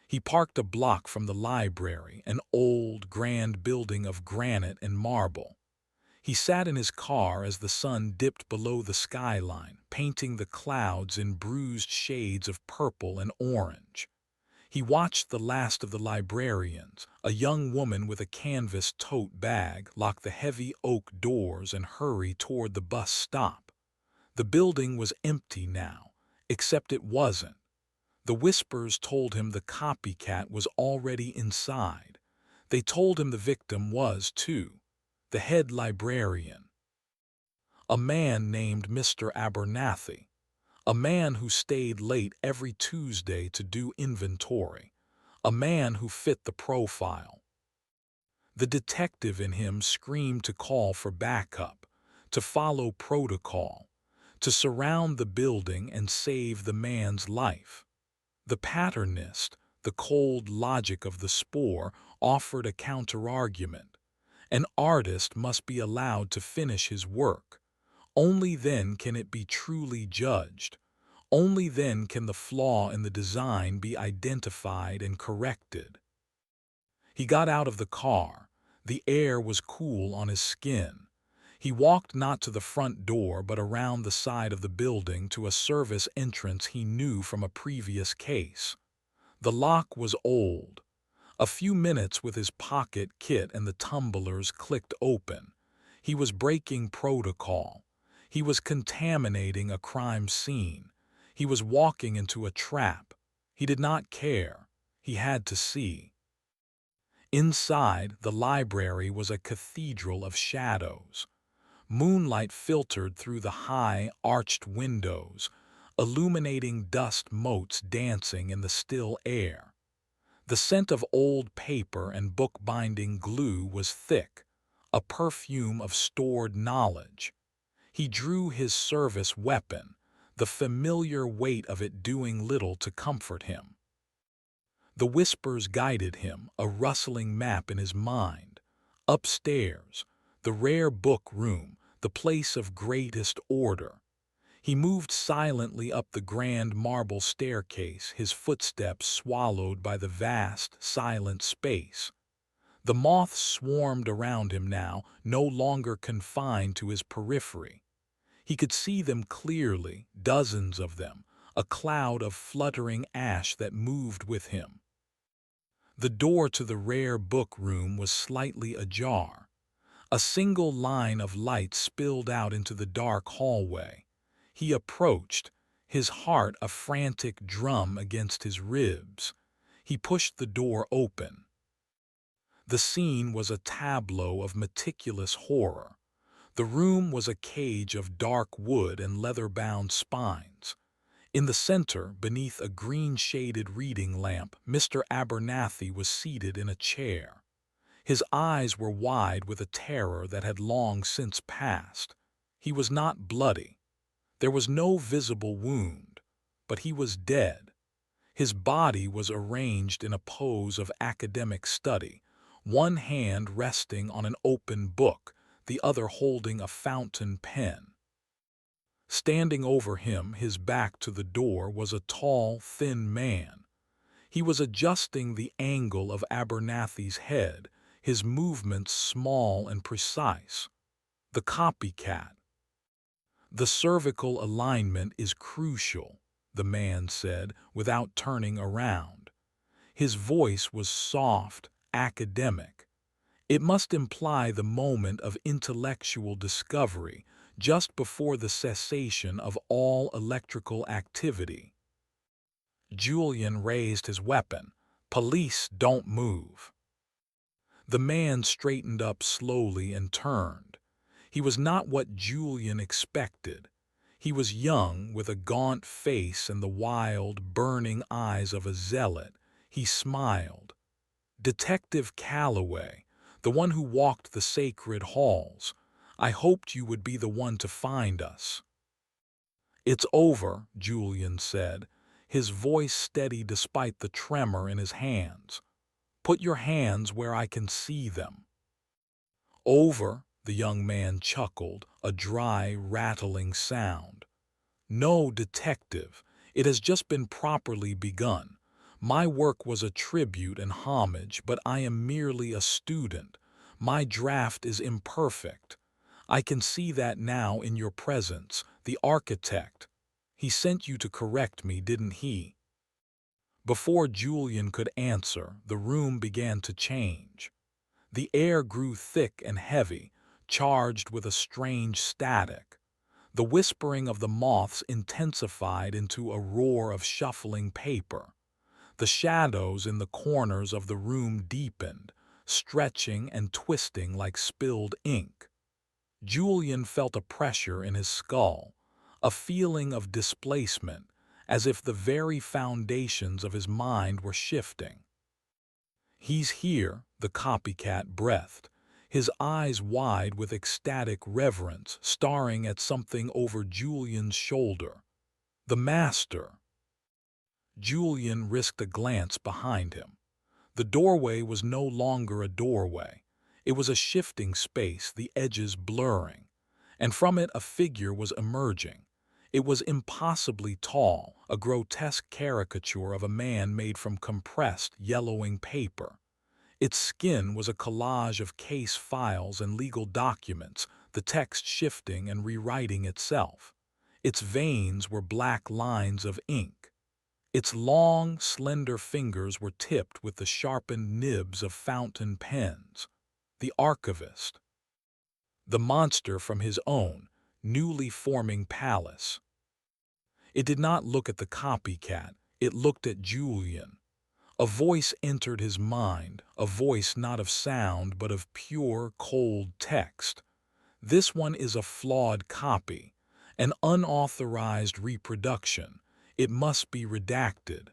He parked a block from the library, an old, grand building of granite and marble. He sat in his car as the sun dipped below the skyline, painting the clouds in bruised shades of purple and orange. He watched the last of the librarians, a young woman with a canvas tote bag, lock the heavy oak doors and hurry toward the bus stop. The building was empty now, except it wasn't. The whispers told him the copycat was already inside. They told him the victim was, too, the head librarian. A man named Mr. Abernathy. A man who stayed late every Tuesday to do inventory. A man who fit the profile. The detective in him screamed to call for backup, to follow protocol, to surround the building and save the man's life. The patternist, the cold logic of the spore, offered a counterargument. An artist must be allowed to finish his work. Only then can it be truly judged. Only then can the flaw in the design be identified and corrected. He got out of the car. The air was cool on his skin. He walked not to the front door but around the side of the building to a service entrance he knew from a previous case. The lock was old. A few minutes with his pocket kit and the tumblers clicked open. He was breaking protocol. He was contaminating a crime scene. He was walking into a trap. He did not care. He had to see. Inside, the library was a cathedral of shadows. Moonlight filtered through the high, arched windows, illuminating dust motes dancing in the still air. The scent of old paper and bookbinding glue was thick, a perfume of stored knowledge. He drew his service weapon, the familiar weight of it doing little to comfort him. The whispers guided him, a rustling map in his mind. Upstairs, the rare book room, the place of greatest order. He moved silently up the grand marble staircase, his footsteps swallowed by the vast, silent space. The moths swarmed around him now, no longer confined to his periphery. He could see them clearly, dozens of them, a cloud of fluttering ash that moved with him. The door to the rare book room was slightly ajar. A single line of light spilled out into the dark hallway. He approached, his heart a frantic drum against his ribs. He pushed the door open. The scene was a tableau of meticulous horror. The room was a cage of dark wood and leather-bound spines. In the center, beneath a green-shaded reading lamp, Mr. Abernathy was seated in a chair. His eyes were wide with a terror that had long since passed. He was not bloody. There was no visible wound, but he was dead. His body was arranged in a pose of academic study, one hand resting on an open book, the other holding a fountain pen. Standing over him, his back to the door, was a tall, thin man. He was adjusting the angle of Abernathy's head, his movements small and precise. The copycat. The cervical alignment is crucial, the man said, without turning around. His voice was soft, academic. It must imply the moment of intellectual discovery, just before the cessation of all electrical activity. Julian raised his weapon. "Police, don't move." The man straightened up slowly and turned. He was not what Julian expected. He was young, with a gaunt face and the wild, burning eyes of a zealot. He smiled. "Detective Calloway, the one who walked the sacred halls. I hoped you would be the one to find us." "It's over," Julian said, his voice steady despite the tremor in his hands. "Put your hands where I can see them." "Over," the young man chuckled, a dry, rattling sound. "No, detective, it has just been properly begun. My work was a tribute and homage, but I am merely a student. My draft is imperfect. I can see that now in your presence, the architect. He sent you to correct me, didn't he?" Before Julian could answer, the room began to change. The air grew thick and heavy, charged with a strange static. The whispering of the moths intensified into a roar of shuffling paper. The shadows in the corners of the room deepened, stretching and twisting like spilled ink. Julian felt a pressure in his skull, a feeling of displacement, as if the very foundations of his mind were shifting. "He's here," the copycat breathed, his eyes wide with ecstatic reverence, staring at something over Julian's shoulder. "The master." Julian risked a glance behind him. The doorway was no longer a doorway. It was a shifting space, the edges blurring, and from it a figure was emerging. It was impossibly tall, a grotesque caricature of a man made from compressed, yellowing paper. Its skin was a collage of case files and legal documents, the text shifting and rewriting itself. Its veins were black lines of ink. Its long, slender fingers were tipped with the sharpened nibs of fountain pens. The archivist. The monster from his own, newly forming palace. It did not look at the copycat, it looked at Julian. A voice entered his mind, a voice not of sound but of pure, cold text. "This one is a flawed copy, an unauthorized reproduction. It must be redacted."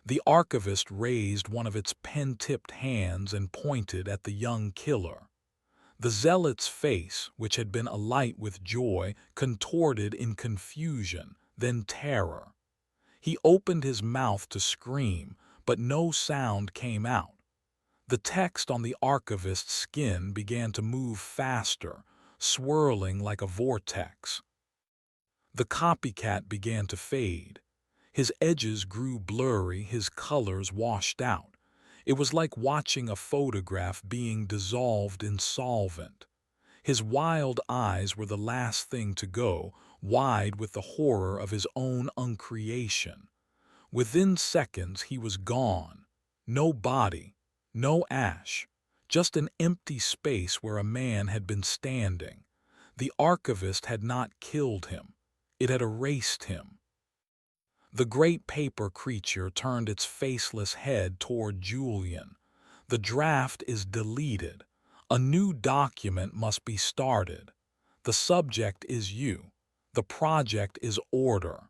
The archivist raised one of its pen-tipped hands and pointed at the young killer. The zealot's face, which had been alight with joy, contorted in confusion, then terror. He opened his mouth to scream, but no sound came out. The text on the archivist's skin began to move faster, swirling like a vortex. The copycat began to fade. His edges grew blurry, his colors washed out. It was like watching a photograph being dissolved in solvent. His wild eyes were the last thing to go, wide with the horror of his own uncreation. Within seconds he was gone. No body, no ash, just an empty space where a man had been standing. The archivist had not killed him. It had erased him. The great paper creature turned its faceless head toward Julian. "The draft is deleted. A new document must be started. The subject is you. The project is order."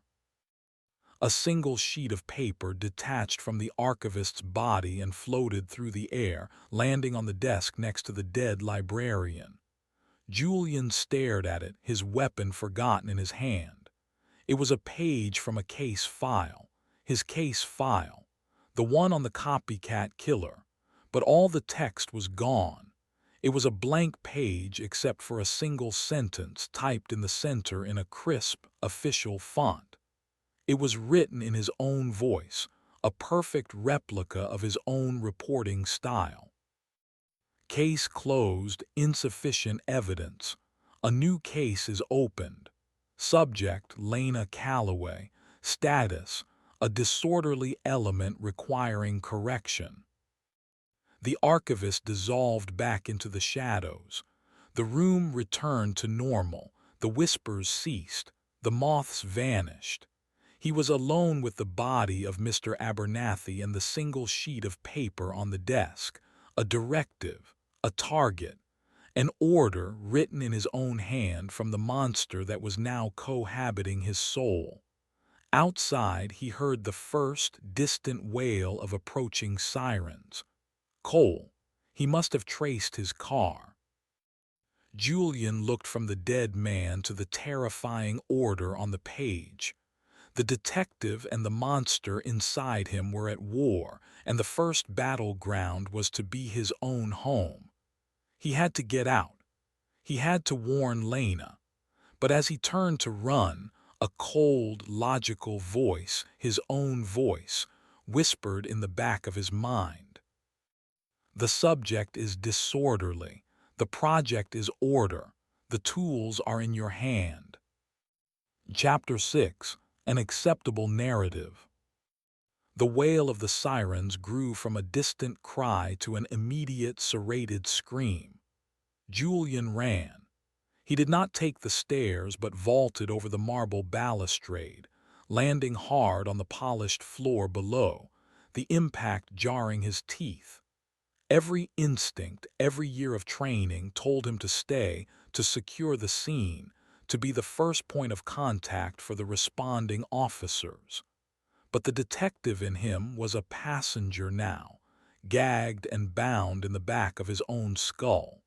A single sheet of paper detached from the archivist's body and floated through the air, landing on the desk next to the dead librarian. Julian stared at it, his weapon forgotten in his hand. It was a page from a case file, his case file, the one on the copycat killer, but all the text was gone. It was a blank page except for a single sentence typed in the center in a crisp, official font. It was written in his own voice, a perfect replica of his own reporting style. "Case closed, insufficient evidence. A new case is opened. Subject, Lena Calloway. Status, a disorderly element requiring correction." The archivist dissolved back into the shadows. The room returned to normal. The whispers ceased. The moths vanished. He was alone with the body of Mr. Abernathy and the single sheet of paper on the desk, a directive, a target, an order written in his own hand from the monster that was now cohabiting his soul. Outside, he heard the first distant wail of approaching sirens. Cole. He must have traced his car. Julian looked from the dead man to the terrifying order on the page. The detective and the monster inside him were at war, and the first battleground was to be his own home. He had to get out. He had to warn Lena. But as he turned to run, a cold, logical voice, his own voice, whispered in the back of his mind. The subject is disorderly. The project is order. The tools are in your hand. Chapter 6. An acceptable narrative. The wail of the sirens grew from a distant cry to an immediate, serrated scream. Julian ran. He did not take the stairs but vaulted over the marble balustrade, landing hard on the polished floor below, the impact jarring his teeth. Every instinct, every year of training told him to stay, to secure the scene, to be the first point of contact for the responding officers. But the detective in him was a passenger now, gagged and bound in the back of his own skull.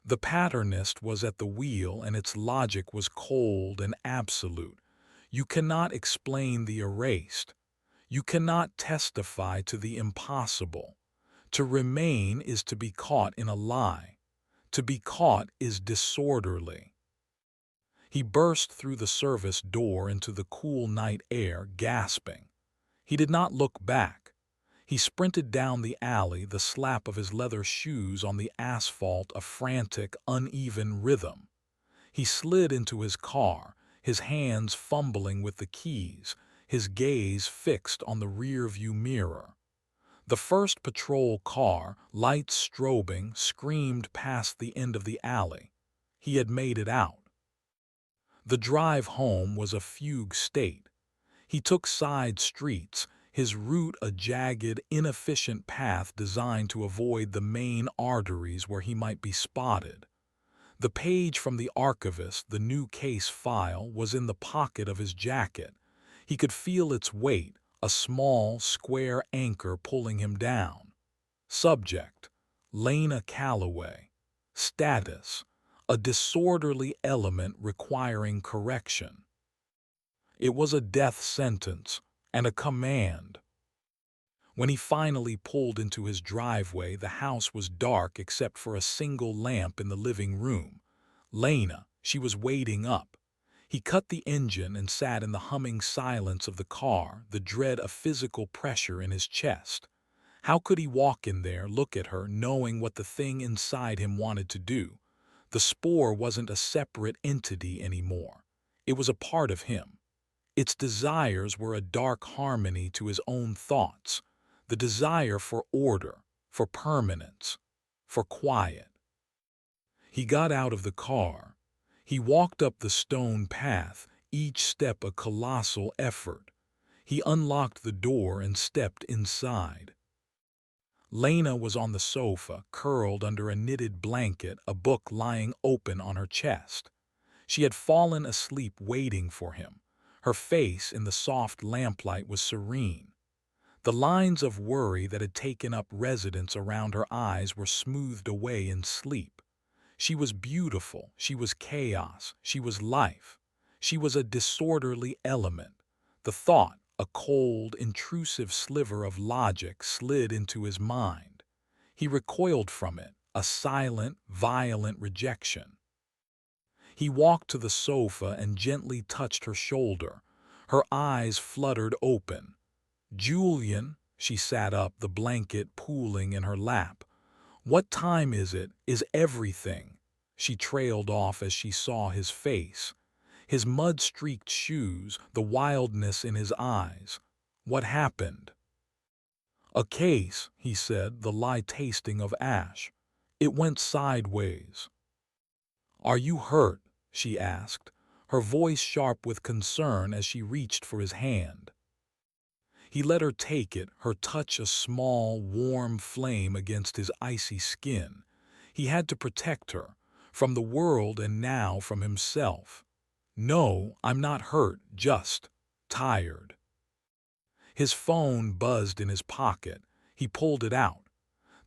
The patternist was at the wheel, and its logic was cold and absolute. You cannot explain the erased. You cannot testify to the impossible. To remain is to be caught in a lie. To be caught is disorderly. He burst through the service door into the cool night air, gasping. He did not look back. He sprinted down the alley, the slap of his leather shoes on the asphalt a frantic, uneven rhythm. He slid into his car, his hands fumbling with the keys, his gaze fixed on the rearview mirror. The first patrol car, lights strobing, screamed past the end of the alley. He had made it out. The drive home was a fugue state. He took side streets, his route a jagged, inefficient path designed to avoid the main arteries where he might be spotted. The page from the archivist, the new case file, was in the pocket of his jacket. He could feel its weight, a small, square anchor pulling him down. Subject: Lena Calloway. Status: a disorderly element requiring correction. It was a death sentence and a command. When he finally pulled into his driveway, the house was dark except for a single lamp in the living room. Lena, she was waiting up. He cut the engine and sat in the humming silence of the car, the dread of physical pressure in his chest. How could he walk in there, look at her, knowing what the thing inside him wanted to do? The spore wasn't a separate entity anymore. It was a part of him. Its desires were a dark harmony to his own thoughts, the desire for order, for permanence, for quiet. He got out of the car. He walked up the stone path, each step a colossal effort. He unlocked the door and stepped inside. Lena was on the sofa, curled under a knitted blanket, a book lying open on her chest. She had fallen asleep waiting for him. Her face in the soft lamplight was serene. The lines of worry that had taken up residence around her eyes were smoothed away in sleep. She was beautiful, she was chaos, she was life. She was a disorderly element. The thought, a cold, intrusive sliver of logic, slid into his mind. He recoiled from it, a silent, violent rejection. He walked to the sofa and gently touched her shoulder. Her eyes fluttered open. "Julian," she sat up, the blanket pooling in her lap. "What time is it? Is everything?" She trailed off as she saw his face. His mud-streaked shoes, the wildness in his eyes. What happened? "A case," he said, the lie tasting of ash. "It went sideways." "Are you hurt?" she asked, her voice sharp with concern as she reached for his hand. He let her take it, her touch a small, warm flame against his icy skin. He had to protect her, from the world and now from himself. "No, I'm not hurt, just tired." His phone buzzed in his pocket. He pulled it out.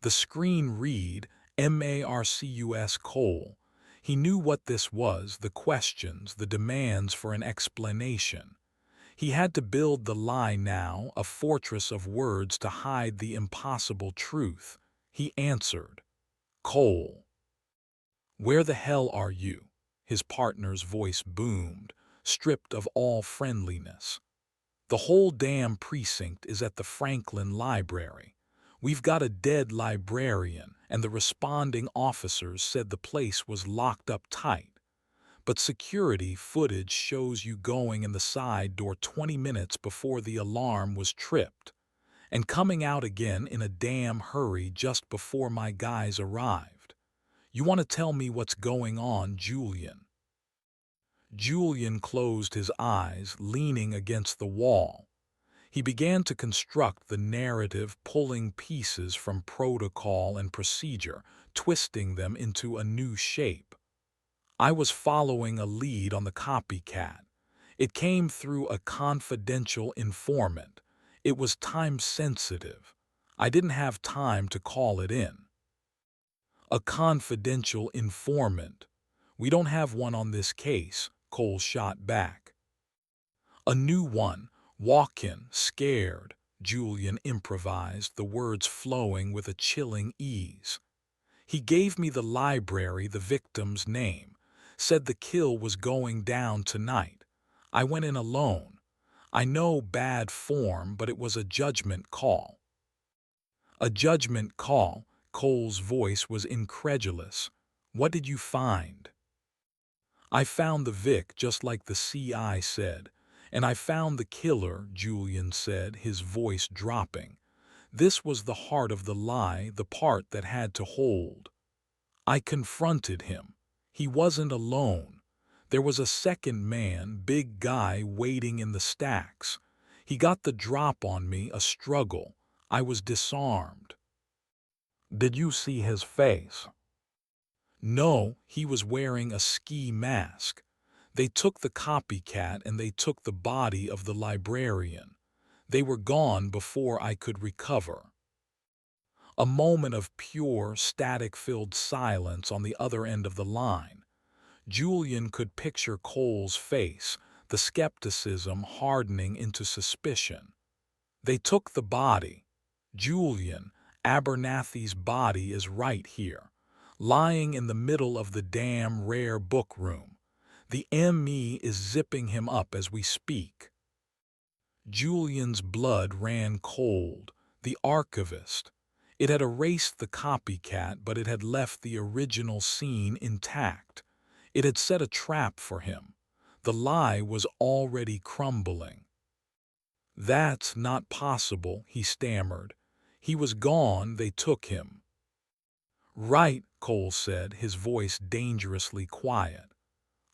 The screen read, "Marcus Cole, He knew what this was, the questions, the demands for an explanation. He had to build the lie now, a fortress of words to hide the impossible truth. He answered, "Cole." "Where the hell are you?" His partner's voice boomed, stripped of all friendliness. "The whole damn precinct is at the Franklin Library. We've got a dead librarian, and the responding officers said the place was locked up tight. But security footage shows you going in the side door 20 minutes before the alarm was tripped, and coming out again in a damn hurry just before my guys arrived. You want to tell me what's going on, Julian?" Julian closed his eyes, leaning against the wall. He began to construct the narrative, pulling pieces from protocol and procedure, twisting them into a new shape. "I was following a lead on the copycat. It came through a confidential informant. It was time-sensitive. I didn't have time to call it in." "A confidential informant? We don't have one on this case," Cole shot back. "A new one. Walk in, scared," Julian improvised, the words flowing with a chilling ease. "He gave me the library, the victim's name, said the kill was going down tonight. I went in alone. I know bad form, but it was a judgment call." "A judgment call?" Cole's voice was incredulous. "What did you find?" "I found the Vic, just like the CI said. And I found the killer," Julian said, his voice dropping. This was the heart of the lie, the part that had to hold. "I confronted him. He wasn't alone. There was a second man, big guy, waiting in the stacks. He got the drop on me, a struggle. I was disarmed." "Did you see his face?" "No, he was wearing a ski mask. They took the copycat and they took the body of the librarian. They were gone before I could recover." A moment of pure, static-filled silence on the other end of the line. Julian could picture Cole's face, the skepticism hardening into suspicion. "They took the body. Julian, Abernathy's body is right here, lying in the middle of the damn rare book room. The ME is zipping him up as we speak." Julian's blood ran cold. The archivist. It had erased the copycat, but it had left the original scene intact. It had set a trap for him. The lie was already crumbling. "That's not possible," he stammered. "He was gone, they took him." "Right," Cole said, his voice dangerously quiet.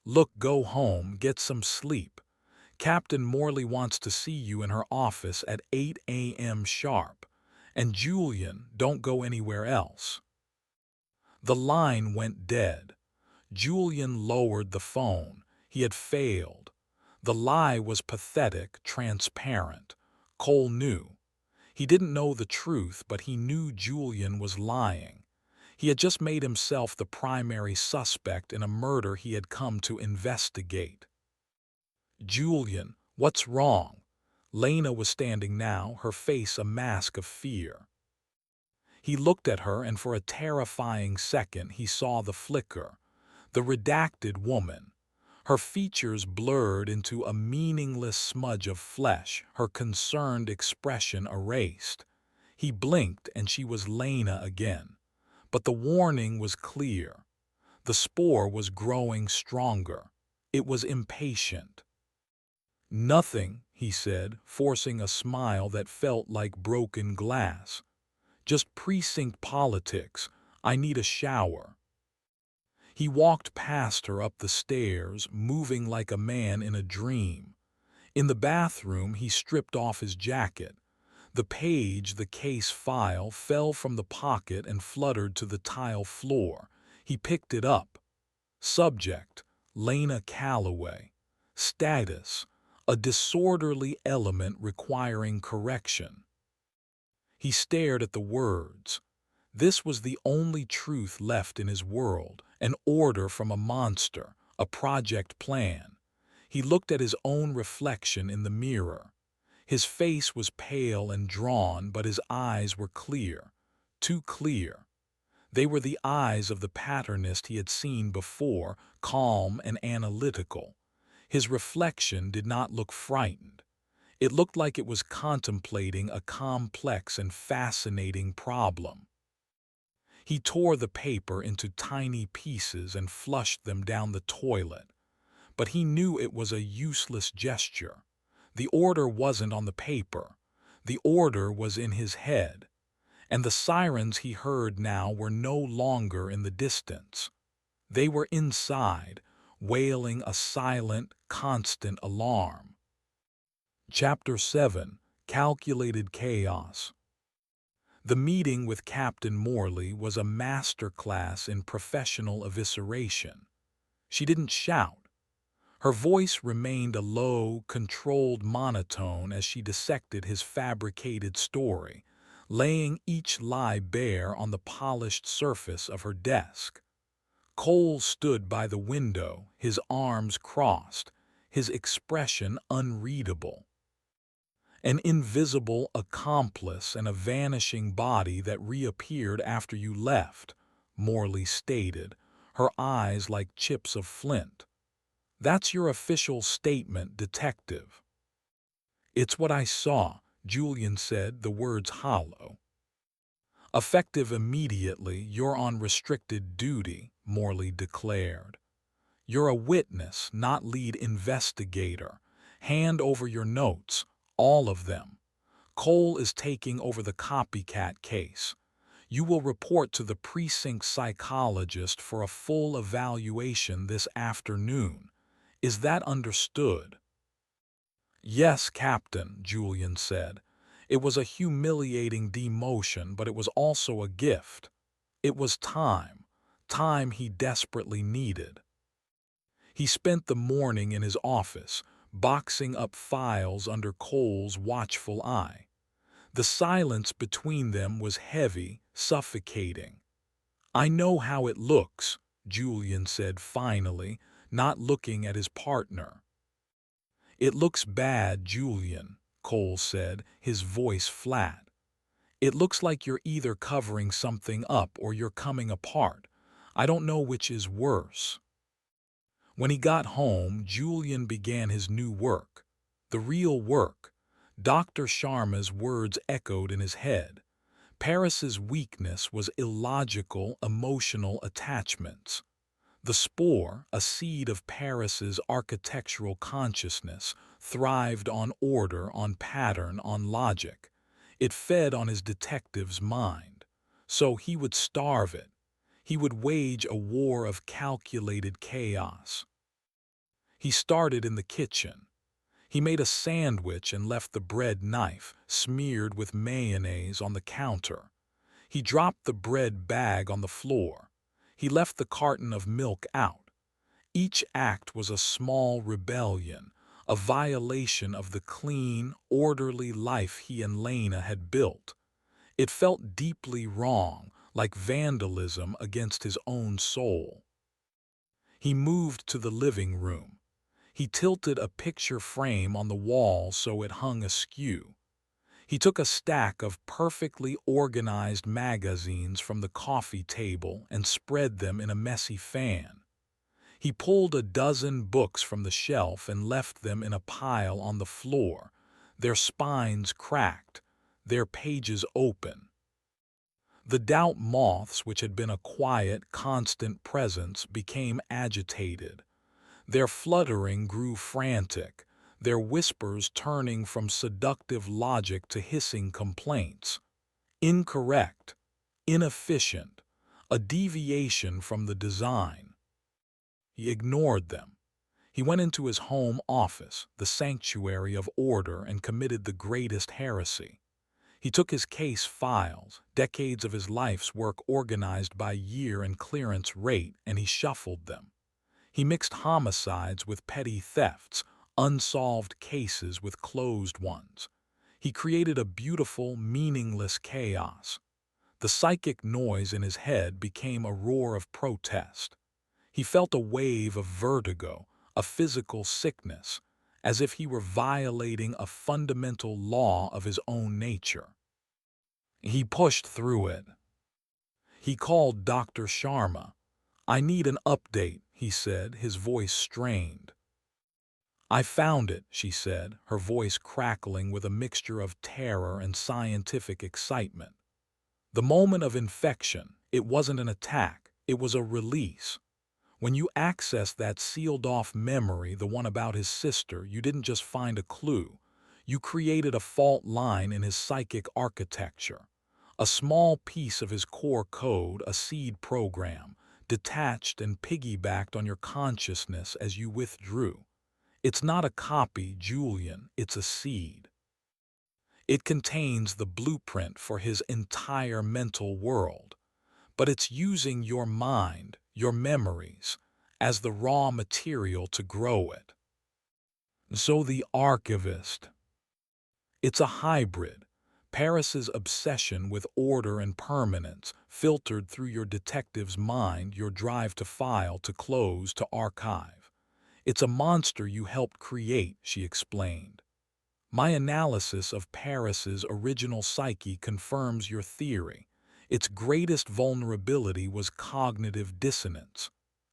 "Look, go home, get some sleep. Captain Morley wants to see you in her office at 8 a.m. sharp. And Julian, don't go anywhere else." The line went dead. Julian lowered the phone. He had failed. The lie was pathetic, transparent. Cole knew. He didn't know the truth, but he knew Julian was lying. He had just made himself the primary suspect in a murder he had come to investigate. "Julian, what's wrong?" Lena was standing now, her face a mask of fear. He looked at her, and for a terrifying second he saw the flicker. The redacted woman. Her features blurred into a meaningless smudge of flesh, her concerned expression erased. He blinked, and she was Lena again. But the warning was clear. The spore was growing stronger. It was impatient. "Nothing," he said, forcing a smile that felt like broken glass. "Just precinct politics. I need a shower." He walked past her up the stairs, moving like a man in a dream. In the bathroom, he stripped off his jacket. The page, the case file, fell from the pocket and fluttered to the tile floor. He picked it up. Subject: Lena Calloway. Status: a disorderly element requiring correction. He stared at the words. This was the only truth left in his world, an order from a monster, a project plan. He looked at his own reflection in the mirror. His face was pale and drawn, but his eyes were clear, too clear. They were the eyes of the patternist he had seen before, calm and analytical. His reflection did not look frightened. It looked like it was contemplating a complex and fascinating problem. He tore the paper into tiny pieces and flushed them down the toilet. But he knew it was a useless gesture. The order wasn't on the paper. The order was in his head. And the sirens he heard now were no longer in the distance. They were inside, wailing a silent, constant alarm. Chapter 7. Calculated Chaos. The meeting with Captain Morley was a master class in professional evisceration. She didn't shout. Her voice remained a low, controlled monotone as she dissected his fabricated story, laying each lie bare on the polished surface of her desk. Cole stood by the window, his arms crossed, his expression unreadable. An invisible accomplice and a vanishing body that reappeared after you left, Morley stated, her eyes like chips of flint. That's your official statement, detective. It's what I saw, Julian said, the words hollow. Effective immediately, you're on restricted duty, Morley declared. You're a witness, not lead investigator. Hand over your notes, all of them. Cole is taking over the copycat case. You will report to the precinct psychologist for a full evaluation this afternoon. Is that understood? Yes, Captain, Julian said. It was a humiliating demotion, but it was also a gift. It was time he desperately needed. He spent the morning in his office, boxing up files under Cole's watchful eye. The silence between them was heavy, suffocating. I know how it looks, Julian said finally, not looking at his partner. It looks bad, Julian, Cole said, his voice flat. It looks like you're either covering something up or you're coming apart. I don't know which is worse. When he got home, Julian began his new work. The real work. Dr. Sharma's words echoed in his head. Paris's weakness was illogical, emotional attachments. The spore, a seed of Paris's architectural consciousness, thrived on order, on pattern, on logic. It fed on his detective's mind. So he would starve it. He would wage a war of calculated chaos. He started in the kitchen. He made a sandwich and left the bread knife, smeared with mayonnaise, on the counter. He dropped the bread bag on the floor. He left the carton of milk out. Each act was a small rebellion, a violation of the clean, orderly life he and Lena had built. It felt deeply wrong, like vandalism against his own soul. He moved to the living room. He tilted a picture frame on the wall so it hung askew. He took a stack of perfectly organized magazines from the coffee table and spread them in a messy fan. He pulled a dozen books from the shelf and left them in a pile on the floor, their spines cracked, their pages open. The doubt moths, which had been a quiet, constant presence, became agitated. Their fluttering grew frantic, their whispers turning from seductive logic to hissing complaints. Incorrect, inefficient, a deviation from the design. He ignored them. He went into his home office, the sanctuary of order, and committed the greatest heresy. He took his case files, decades of his life's work organized by year and clearance rate, and he shuffled them. He mixed homicides with petty thefts, unsolved cases with closed ones. He created a beautiful, meaningless chaos. The psychic noise in his head became a roar of protest. He felt a wave of vertigo, a physical sickness, as if he were violating a fundamental law of his own nature. He pushed through it. He called Dr. Sharma. "I need an update," he said, his voice strained. "I found it," she said, her voice crackling with a mixture of terror and scientific excitement. The moment of infection, it wasn't an attack, it was a release. When you accessed that sealed-off memory, the one about his sister, you didn't just find a clue. You created a fault line in his psychic architecture. A small piece of his core code, a seed program, detached and piggybacked on your consciousness as you withdrew. It's not a copy, Julian, it's a seed. It contains the blueprint for his entire mental world. But it's using your mind, your memories, as the raw material to grow it. So the archivist. It's a hybrid. Paris's obsession with order and permanence, filtered through your detective's mind, your drive to file, to close, to archive. It's a monster you helped create, she explained. My analysis of Paris's original psyche confirms your theory. Its greatest vulnerability was cognitive dissonance,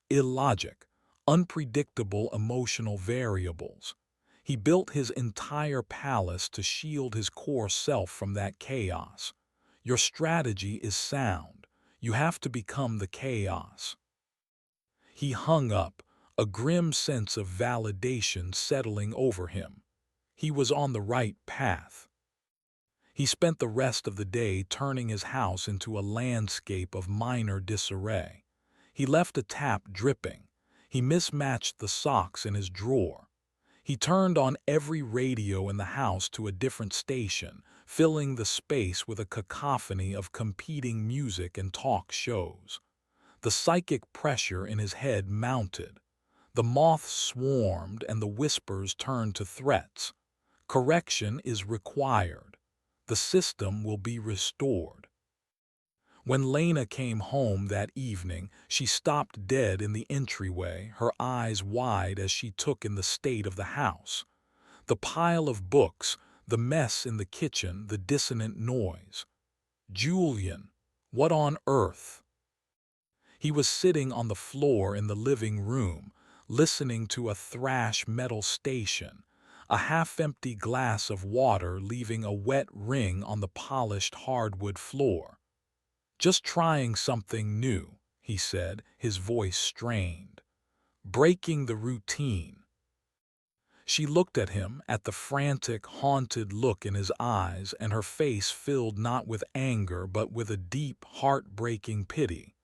illogic, unpredictable emotional variables. He built his entire palace to shield his core self from that chaos. Your strategy is sound. You have to become the chaos. He hung up, a grim sense of validation settling over him. He was on the right path. He spent the rest of the day turning his house into a landscape of minor disarray. He left a tap dripping. He mismatched the socks in his drawer. He turned on every radio in the house to a different station, filling the space with a cacophony of competing music and talk shows. The psychic pressure in his head mounted. The moths swarmed and the whispers turned to threats. Correction is required. The system will be restored. When Lena came home that evening, she stopped dead in the entryway, her eyes wide as she took in the state of the house. The pile of books, the mess in the kitchen, the dissonant noise. Julian, what on earth? He was sitting on the floor in the living room, listening to a thrash metal station, a half-empty glass of water leaving a wet ring on the polished hardwood floor. "Just trying something new," he said, his voice strained. "Breaking the routine." She looked at him, at the frantic, haunted look in his eyes, and her face filled not with anger but with a deep, heartbreaking pity.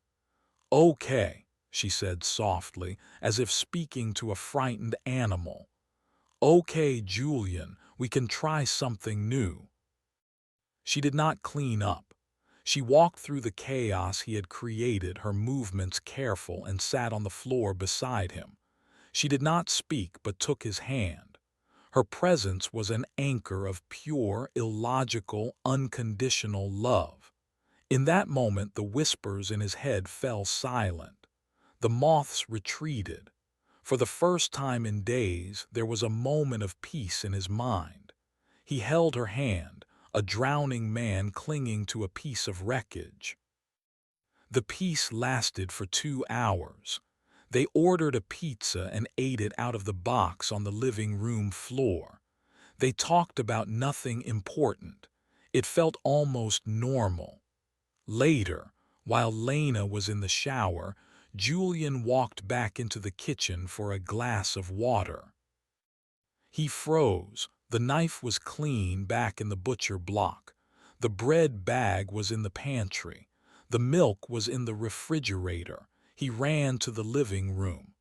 "Okay," she said softly, as if speaking to a frightened animal. "Okay, Julian, we can try something new." She did not clean up. She walked through the chaos he had created, her movements careful, and sat on the floor beside him. She did not speak but took his hand. Her presence was an anchor of pure, illogical, unconditional love. In that moment the whispers in his head fell silent. The moths retreated. For the first time in days, there was a moment of peace in his mind. He held her hand, a drowning man clinging to a piece of wreckage. The peace lasted for 2 hours. They ordered a pizza and ate it out of the box on the living room floor. They talked about nothing important. It felt almost normal. Later, while Lena was in the shower, Julian walked back into the kitchen for a glass of water. He froze. The knife was clean back in the butcher block. The bread bag was in the pantry. The milk was in the refrigerator. He ran to the living room.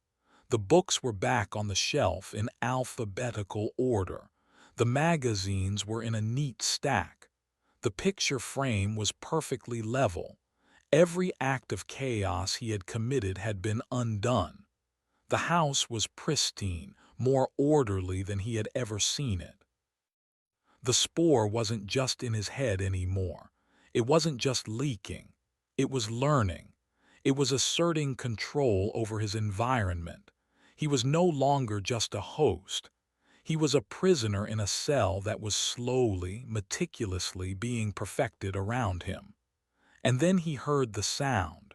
The books were back on the shelf in alphabetical order. The magazines were in a neat stack. The picture frame was perfectly level. Every act of chaos he had committed had been undone. The house was pristine, more orderly than he had ever seen it. The spore wasn't just in his head anymore. It wasn't just leaking. It was learning. It was asserting control over his environment. He was no longer just a host. He was a prisoner in a cell that was slowly, meticulously being perfected around him. And then he heard the sound,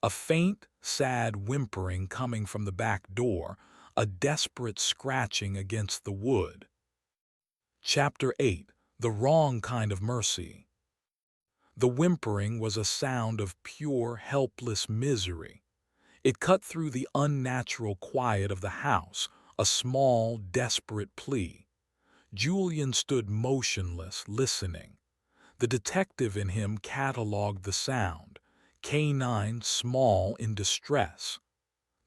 a faint, sad whimpering coming from the back door, a desperate scratching against the wood. Chapter 8: The Wrong Kind of Mercy. The whimpering was a sound of pure, helpless misery. It cut through the unnatural quiet of the house, a small, desperate plea. Julian stood motionless, listening. The detective in him catalogued the sound, canine, small, in distress.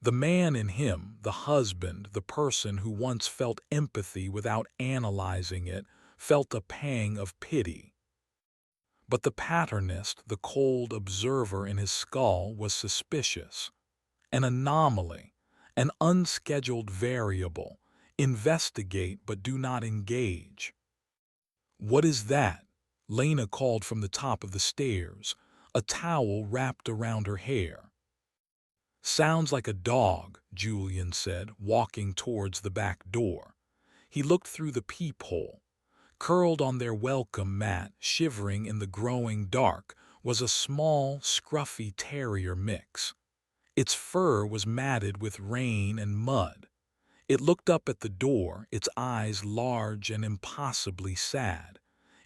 The man in him, the husband, the person who once felt empathy without analyzing it, felt a pang of pity. But the patternist, the cold observer in his skull, was suspicious. An anomaly, an unscheduled variable. Investigate but do not engage. "What is that?" Lena called from the top of the stairs, a towel wrapped around her hair. "Sounds like a dog," Julian said, walking towards the back door. He looked through the peephole. Curled on their welcome mat, shivering in the growing dark, was a small, scruffy terrier mix. Its fur was matted with rain and mud. It looked up at the door, its eyes large and impossibly sad.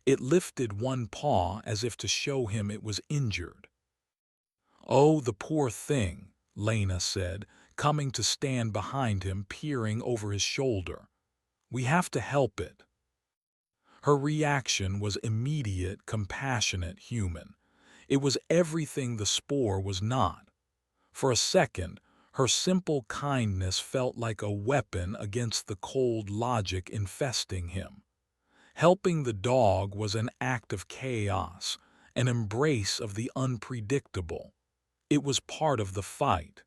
It lifted one paw as if to show him it was injured. "Oh, the poor thing," Lena said, coming to stand behind him, peering over his shoulder. "We have to help it." Her reaction was immediate, compassionate, human. It was everything the spore was not. For a second, her simple kindness felt like a weapon against the cold logic infesting him. Helping the dog was an act of chaos, an embrace of the unpredictable. It was part of the fight.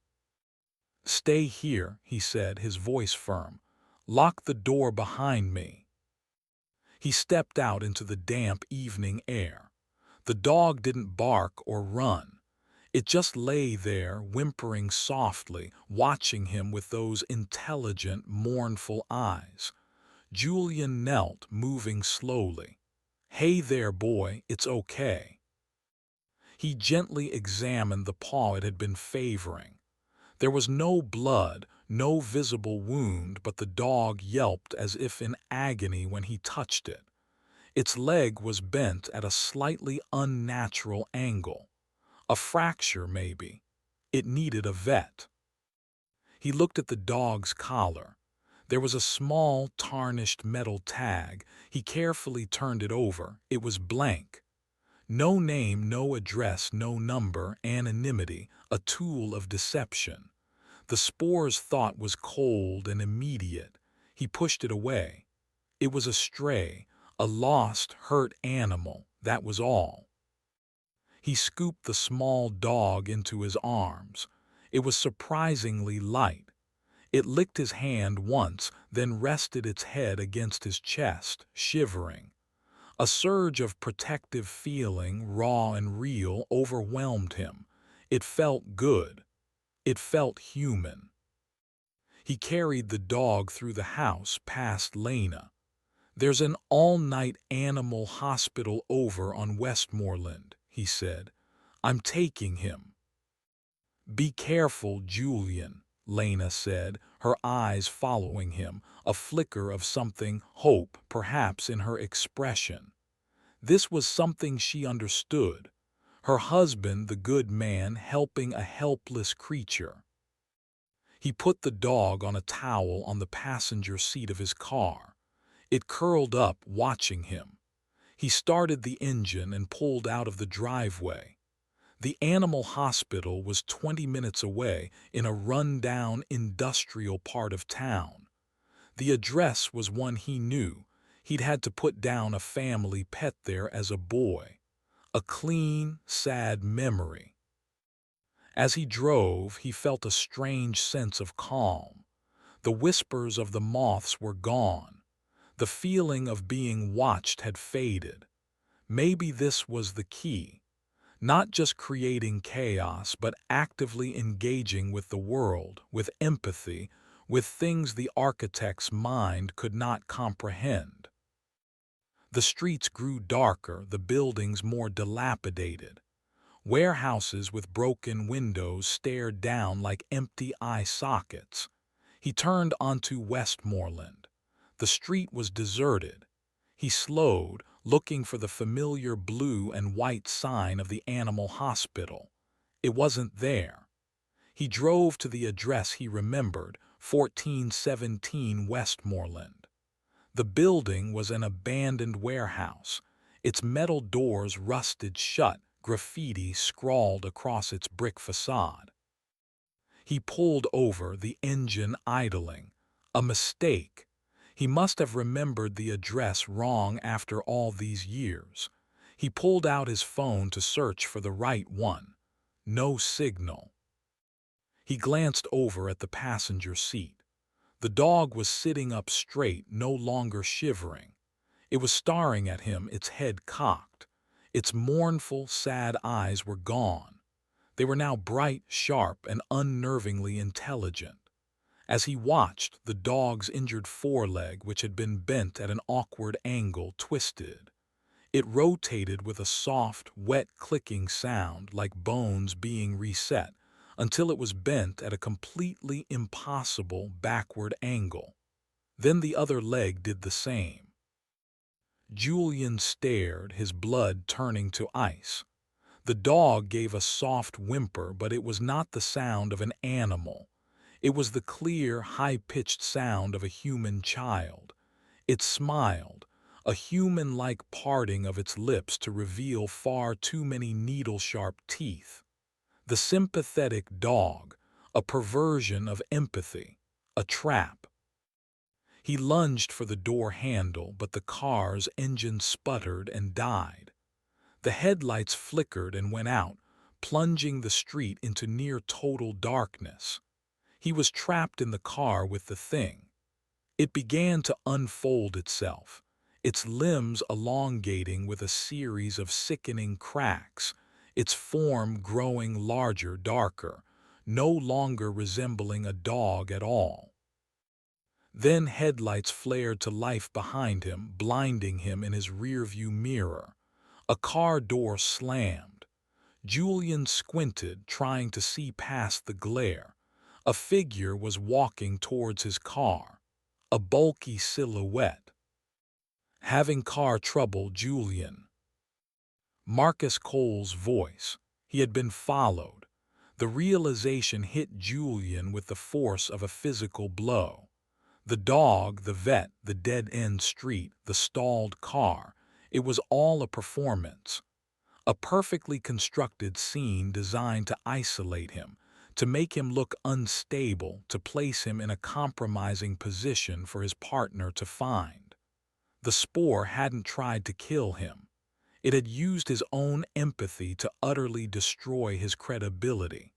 "Stay here," he said, his voice firm. "Lock the door behind me." He stepped out into the damp evening air. The dog didn't bark or run. It just lay there, whimpering softly, watching him with those intelligent, mournful eyes. Julian knelt, moving slowly. "Hey there, boy, it's okay." He gently examined the paw it had been favoring. There was no blood, no visible wound, but the dog yelped as if in agony when he touched it. Its leg was bent at a slightly unnatural angle. A fracture, maybe. It needed a vet. He looked at the dog's collar. There was a small, tarnished metal tag. He carefully turned it over. It was blank. No name, no address, no number, anonymity, a tool of deception. The spore's thought was cold and immediate. He pushed it away. It was a stray, a lost, hurt animal, that was all. He scooped the small dog into his arms. It was surprisingly light. It licked his hand once, then rested its head against his chest, shivering. A surge of protective feeling, raw and real, overwhelmed him. It felt good. It felt human. He carried the dog through the house past Lena. "There's an all-night animal hospital over on Westmoreland," he said. "I'm taking him." "Be careful, Julian," Lena said, her eyes following him, a flicker of something, hope perhaps, in her expression. This was something she understood. Her husband, the good man, helping a helpless creature. He put the dog on a towel on the passenger seat of his car. It curled up, watching him. He started the engine and pulled out of the driveway. The animal hospital was 20 minutes away in a run-down industrial part of town. The address was one he knew. He'd had to put down a family pet there as a boy. A clean, sad memory. As he drove, he felt a strange sense of calm. The whispers of the moths were gone. The feeling of being watched had faded. Maybe this was the key. Not just creating chaos, but actively engaging with the world, with empathy, with things the architect's mind could not comprehend. The streets grew darker, the buildings more dilapidated. Warehouses with broken windows stared down like empty eye sockets. He turned onto Westmoreland. The street was deserted. He slowed, looking for the familiar blue and white sign of the animal hospital. It wasn't there. He drove to the address he remembered, 1417 Westmoreland. The building was an abandoned warehouse. Its metal doors rusted shut, graffiti scrawled across its brick facade. He pulled over, the engine idling. A mistake. He must have remembered the address wrong after all these years. He pulled out his phone to search for the right one. No signal. He glanced over at the passenger seat. The dog was sitting up straight, no longer shivering. It was staring at him, its head cocked. Its mournful, sad eyes were gone. They were now bright, sharp, and unnervingly intelligent. As he watched, the dog's injured foreleg, which had been bent at an awkward angle, twisted. It rotated with a soft, wet clicking sound like bones being reset, until it was bent at a completely impossible backward angle. Then the other leg did the same. Julian stared, his blood turning to ice. The dog gave a soft whimper, but it was not the sound of an animal. It was the clear, high-pitched sound of a human child. It smiled, a human-like parting of its lips to reveal far too many needle-sharp teeth. The sympathetic dog, a perversion of empathy, a trap. He lunged for the door handle, but the car's engine sputtered and died. The headlights flickered and went out, plunging the street into near-total darkness. He was trapped in the car with the thing. It began to unfold itself, its limbs elongating with a series of sickening cracks, its form growing larger, darker, no longer resembling a dog at all. Then headlights flared to life behind him, blinding him in his rearview mirror. A car door slammed. Julian squinted, trying to see past the glare. A figure was walking towards his car, a bulky silhouette. Having car trouble, Julian. Marcus Cole's voice. He had been followed. The realization hit Julian with the force of a physical blow. The dog, the vet, the dead-end street, the stalled car, it was all a performance. A perfectly constructed scene designed to isolate him, to make him look unstable, to place him in a compromising position for his partner to find. The spore hadn't tried to kill him. It had used his own empathy to utterly destroy his credibility.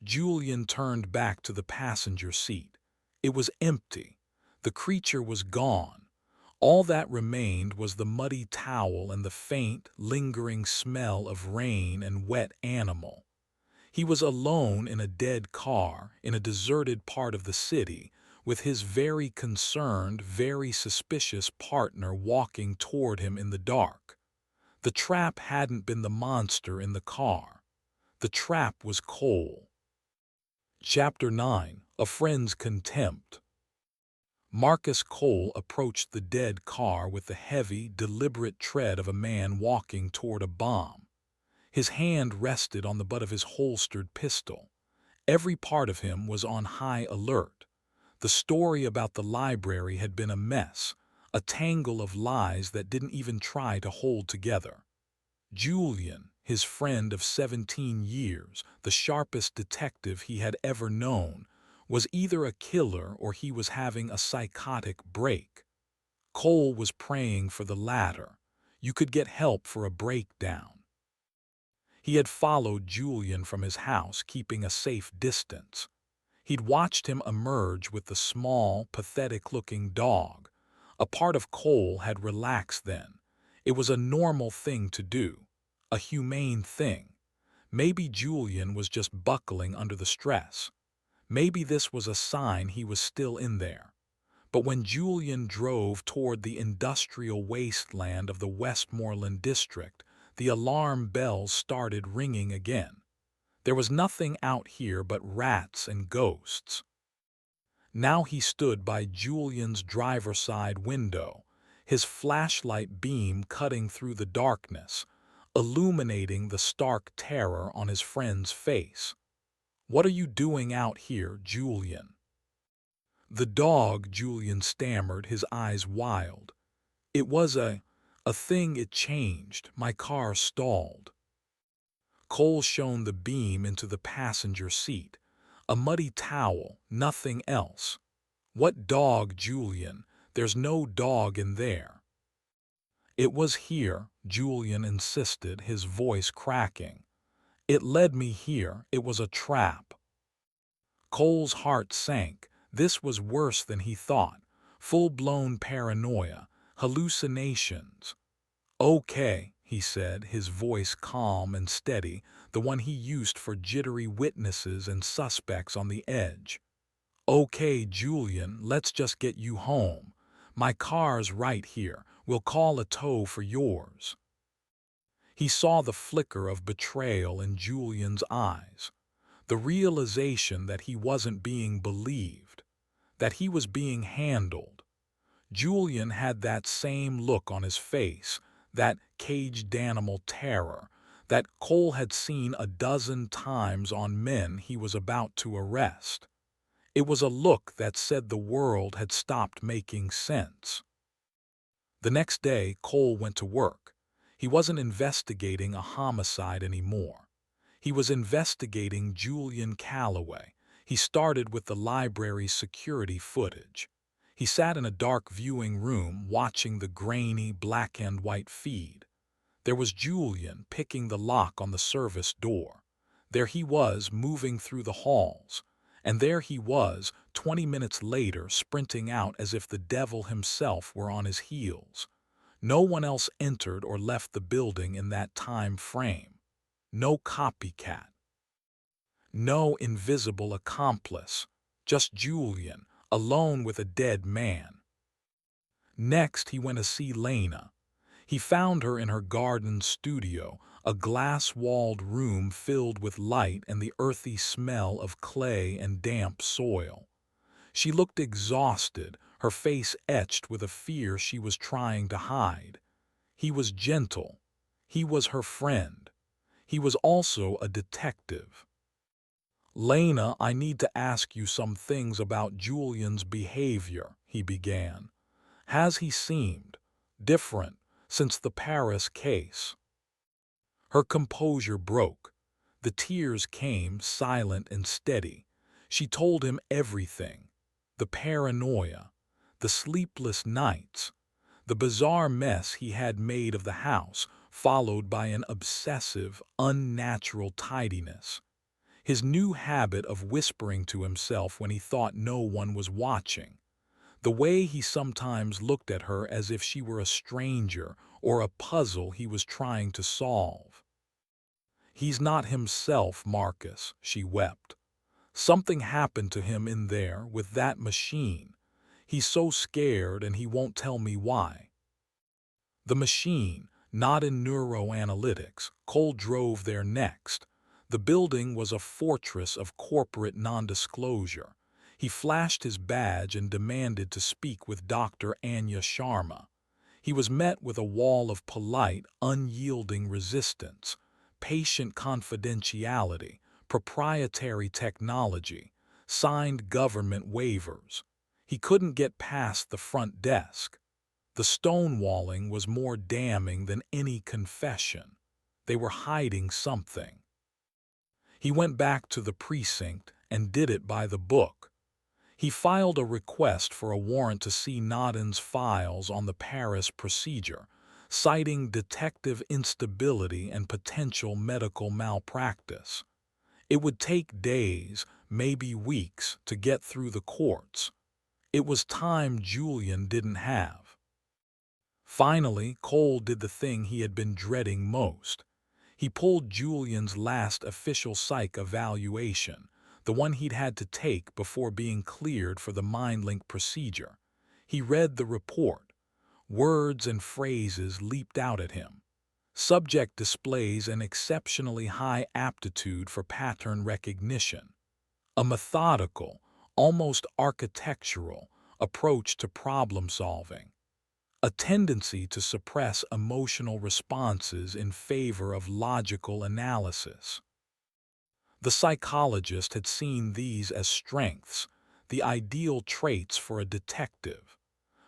Julian turned back to the passenger seat. It was empty. The creature was gone. All that remained was the muddy towel and the faint, lingering smell of rain and wet animal. He was alone in a dead car, in a deserted part of the city, with his very concerned, very suspicious partner walking toward him in the dark. The trap hadn't been the monster in the car. The trap was Cole. Chapter 9. A Friend's Contempt. Marcus Cole approached the dead car with the heavy, deliberate tread of a man walking toward a bomb. His hand rested on the butt of his holstered pistol. Every part of him was on high alert. The story about the library had been a mess, a tangle of lies that didn't even try to hold together. Julian, his friend of 17 years, the sharpest detective he had ever known, was either a killer or he was having a psychotic break. Cole was praying for the latter. You could get help for a breakdown. He had followed Julian from his house, keeping a safe distance. He'd watched him emerge with the small, pathetic-looking dog. A part of Cole had relaxed then. It was a normal thing to do, a humane thing. Maybe Julian was just buckling under the stress. Maybe this was a sign he was still in there. But when Julian drove toward the industrial wasteland of the Westmoreland district, the alarm bells started ringing again. There was nothing out here but rats and ghosts. Now he stood by Julian's driver's side window, his flashlight beam cutting through the darkness, illuminating the stark terror on his friend's face. "What are you doing out here, Julian?" "The dog," Julian stammered, his eyes wild. "It was a thing, it changed. My car stalled." Cole shone the beam into the passenger seat. A muddy towel, nothing else. "What dog, Julian? There's no dog in there." "It was here," Julian insisted, his voice cracking. "It led me here. It was a trap." Cole's heart sank. This was worse than he thought. Full-blown paranoia, hallucinations. "Okay," he said, his voice calm and steady, the one he used for jittery witnesses and suspects on the edge. "Okay, Julian, let's just get you home. My car's right here. We'll call a tow for yours." He saw the flicker of betrayal in Julian's eyes, the realization that he wasn't being believed, that he was being handled. Julian had that same look on his face, that caged animal terror, that Cole had seen a dozen times on men he was about to arrest. It was a look that said the world had stopped making sense. The next day, Cole went to work. He wasn't investigating a homicide anymore. He was investigating Julian Calloway. He started with the library's security footage. He sat in a dark viewing room watching the grainy black and white feed. There was Julian picking the lock on the service door. There he was moving through the halls. And there he was, 20 minutes later, sprinting out as if the devil himself were on his heels. No one else entered or left the building in that time frame. No copycat. No invisible accomplice. Just Julian, alone with a dead man. Next, he went to see Lena. He found her in her garden studio, a glass-walled room filled with light and the earthy smell of clay and damp soil. She looked exhausted, her face etched with a fear she was trying to hide. He was gentle. He was her friend. He was also a detective. "Lena, I need to ask you some things about Julian's behavior," he began. "Has he seemed different since the Paris case?" Her composure broke. The tears came, silent and steady. She told him everything. The paranoia, the sleepless nights, the bizarre mess he had made of the house, followed by an obsessive, unnatural tidiness. His new habit of whispering to himself when he thought no one was watching. The way he sometimes looked at her as if she were a stranger or a puzzle he was trying to solve. "He's not himself, Marcus," she wept. "Something happened to him in there with that machine. He's so scared and he won't tell me why." The machine, not in neuroanalytics. Cole drove there next. The building was a fortress of corporate nondisclosure. He flashed his badge and demanded to speak with Dr. Anya Sharma. He was met with a wall of polite, unyielding resistance, patient confidentiality, proprietary technology, signed government waivers. He couldn't get past the front desk. The stonewalling was more damning than any confession. They were hiding something. He went back to the precinct and did it by the book. He filed a request for a warrant to see Nodden's files on the Paris procedure, citing detective instability and potential medical malpractice. It would take days, maybe weeks, to get through the courts. It was time Julian didn't have. Finally, Cole did the thing he had been dreading most. He pulled Julian's last official psych evaluation, the one he'd had to take before being cleared for the MindLink procedure. He read the report. Words and phrases leaped out at him. Subject displays an exceptionally high aptitude for pattern recognition, a methodical, almost architectural, approach to problem solving, a tendency to suppress emotional responses in favor of logical analysis. The psychologist had seen these as strengths, the ideal traits for a detective.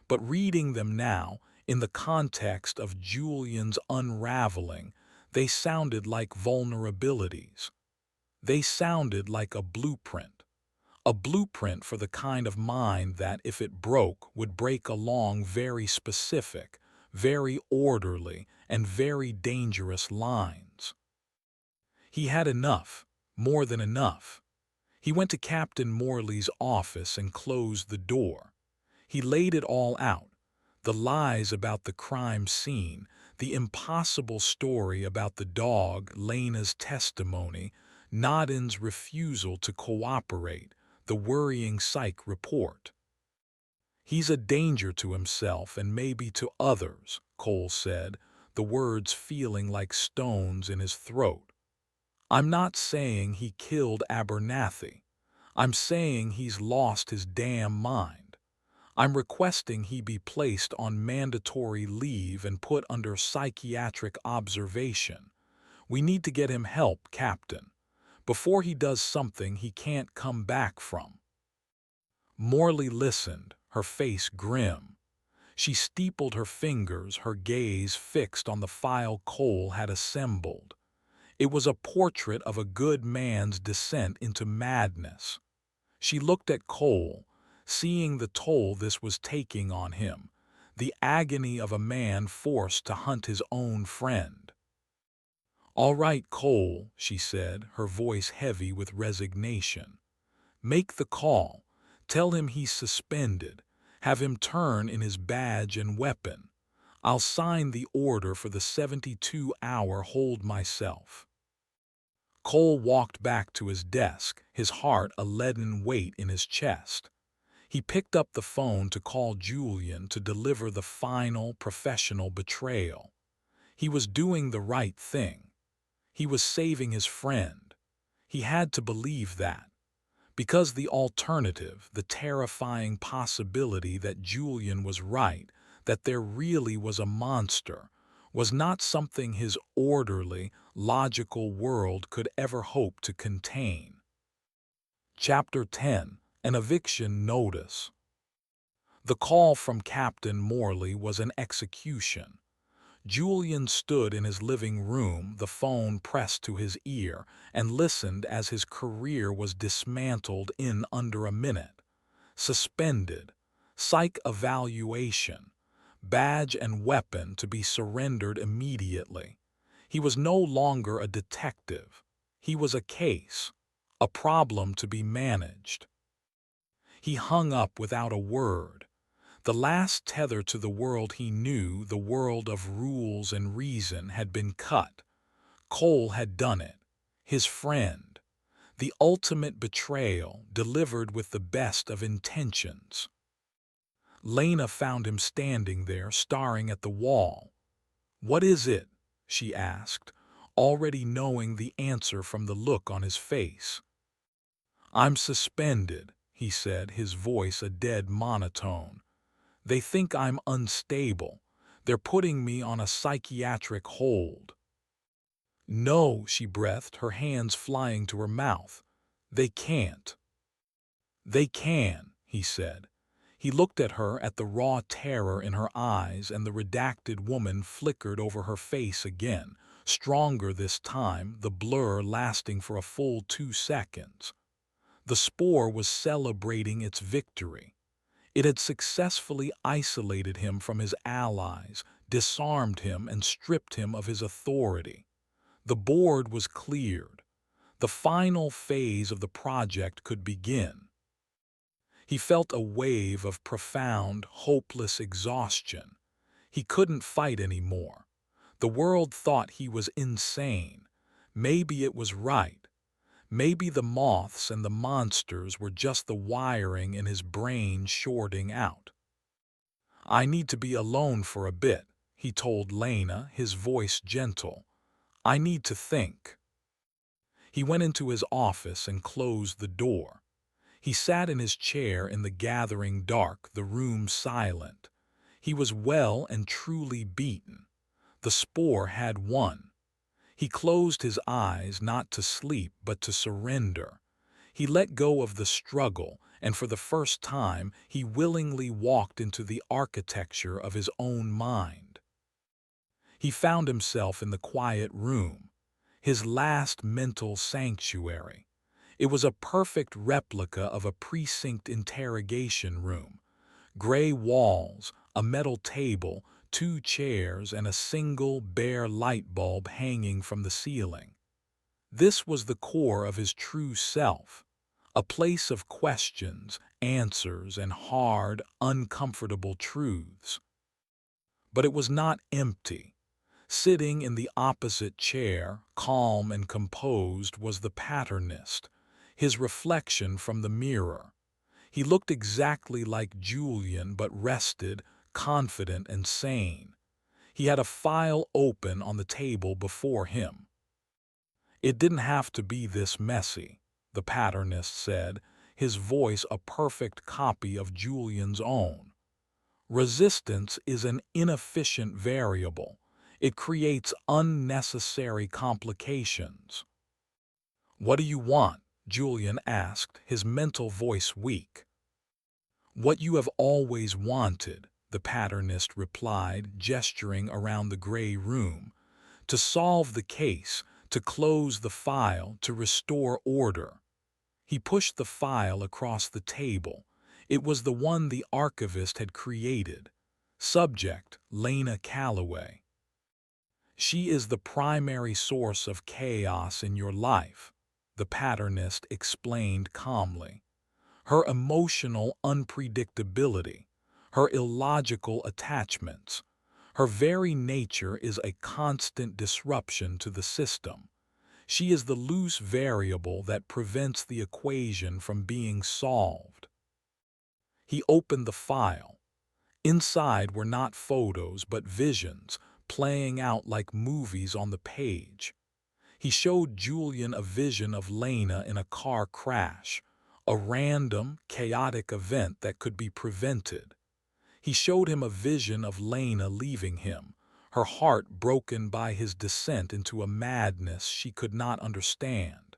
But reading them now, in the context of Julian's unraveling, they sounded like vulnerabilities. They sounded like a blueprint for the kind of mind that, if it broke, would break along very specific, very orderly, and very dangerous lines. He had enough, more than enough. He went to Captain Morley's office and closed the door. He laid it all out. The lies about the crime scene, the impossible story about the dog, Lena's testimony, Nodin's refusal to cooperate, the worrying psych report. "He's a danger to himself and maybe to others," Cole said, the words feeling like stones in his throat. "I'm not saying he killed Abernathy. I'm saying he's lost his damn mind. I'm requesting he be placed on mandatory leave and put under psychiatric observation. We need to get him help, Captain, before he does something he can't come back from." Morley listened, her face grim. She steepled her fingers, her gaze fixed on the file Cole had assembled. It was a portrait of a good man's descent into madness. She looked at Cole, seeing the toll this was taking on him, the agony of a man forced to hunt his own friend. "All right, Cole," she said, her voice heavy with resignation. "Make the call. Tell him he's suspended. Have him turn in his badge and weapon. I'll sign the order for the 72-hour hold myself." Cole walked back to his desk, his heart a leaden weight in his chest. He picked up the phone to call Julian to deliver the final professional betrayal. He was doing the right thing. He was saving his friend. He had to believe that. Because the alternative, the terrifying possibility that Julian was right, that there really was a monster, was not something his orderly, logical world could ever hope to contain. Chapter 10: An Eviction Notice. The call from Captain Morley was an execution. Julian stood in his living room, the phone pressed to his ear, and listened as his career was dismantled in under a minute. Suspended. Psych evaluation. Badge and weapon to be surrendered immediately. He was no longer a detective. He was a case. A problem to be managed. He hung up without a word. The last tether to the world he knew, the world of rules and reason, had been cut. Cole had done it. His friend. The ultimate betrayal, delivered with the best of intentions. Lena found him standing there, staring at the wall. "What is it?" she asked, already knowing the answer from the look on his face. "I'm suspended," he said, his voice a dead monotone. "They think I'm unstable. They're putting me on a psychiatric hold." "No," she breathed, her hands flying to her mouth. "They can't." "They can," he said. He looked at her, at the raw terror in her eyes, and the redacted woman flickered over her face again, stronger this time, the blur lasting for a full 2 seconds. The spore was celebrating its victory. It had successfully isolated him from his allies, disarmed him, and stripped him of his authority. The board was cleared. The final phase of the project could begin. He felt a wave of profound, hopeless exhaustion. He couldn't fight anymore. The world thought he was insane. Maybe it was right. Maybe the moths and the monsters were just the wiring in his brain shorting out. "I need to be alone for a bit," he told Lena, his voice gentle. "I need to think." He went into his office and closed the door. He sat in his chair in the gathering dark, the room silent. He was well and truly beaten. The spore had won. He closed his eyes not to sleep but to surrender. He let go of the struggle, and for the first time he willingly walked into the architecture of his own mind. He found himself in the quiet room, his last mental sanctuary. It was a perfect replica of a precinct interrogation room. Gray walls, a metal table, 2 chairs, and a single bare light bulb hanging from the ceiling. This was the core of his true self, a place of questions, answers, and hard, uncomfortable truths. But it was not empty. Sitting in the opposite chair, calm and composed, was the patternist, his reflection from the mirror. He looked exactly like Julian, but rested, confident, and sane. He had a file open on the table before him. "It didn't have to be this messy," the patternist said, his voice a perfect copy of Julian's own. "Resistance is an inefficient variable. It creates unnecessary complications." "What do you want?" Julian asked, his mental voice weak. "What you have always wanted," the patternist replied, gesturing around the gray room. "To solve the case, to close the file, to restore order." He pushed the file across the table. It was the one the archivist had created. Subject: Lena Calloway. "She is the primary source of chaos in your life," the patternist explained calmly. "Her emotional unpredictability, her illogical attachments, her very nature is a constant disruption to the system. She is the loose variable that prevents the equation from being solved." He opened the file. Inside were not photos but visions, playing out like movies on the page. He showed Julian a vision of Lena in a car crash, a random, chaotic event that could be prevented. He showed him a vision of Lena leaving him, her heart broken by his descent into a madness she could not understand.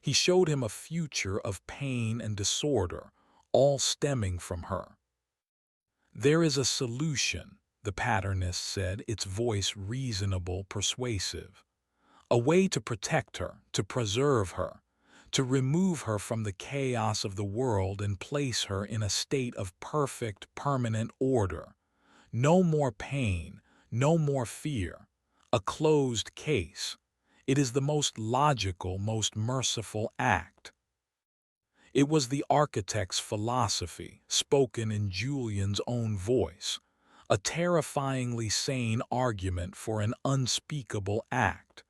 He showed him a future of pain and disorder, all stemming from her. "There is a solution," the patternist said, its voice reasonable, persuasive. "A way to protect her, to preserve her, to remove her from the chaos of the world and place her in a state of perfect, permanent order. No more pain, no more fear. A closed case. It is the most logical, most merciful act." It was the architect's philosophy, spoken in Julian's own voice, a terrifyingly sane argument for an unspeakable act.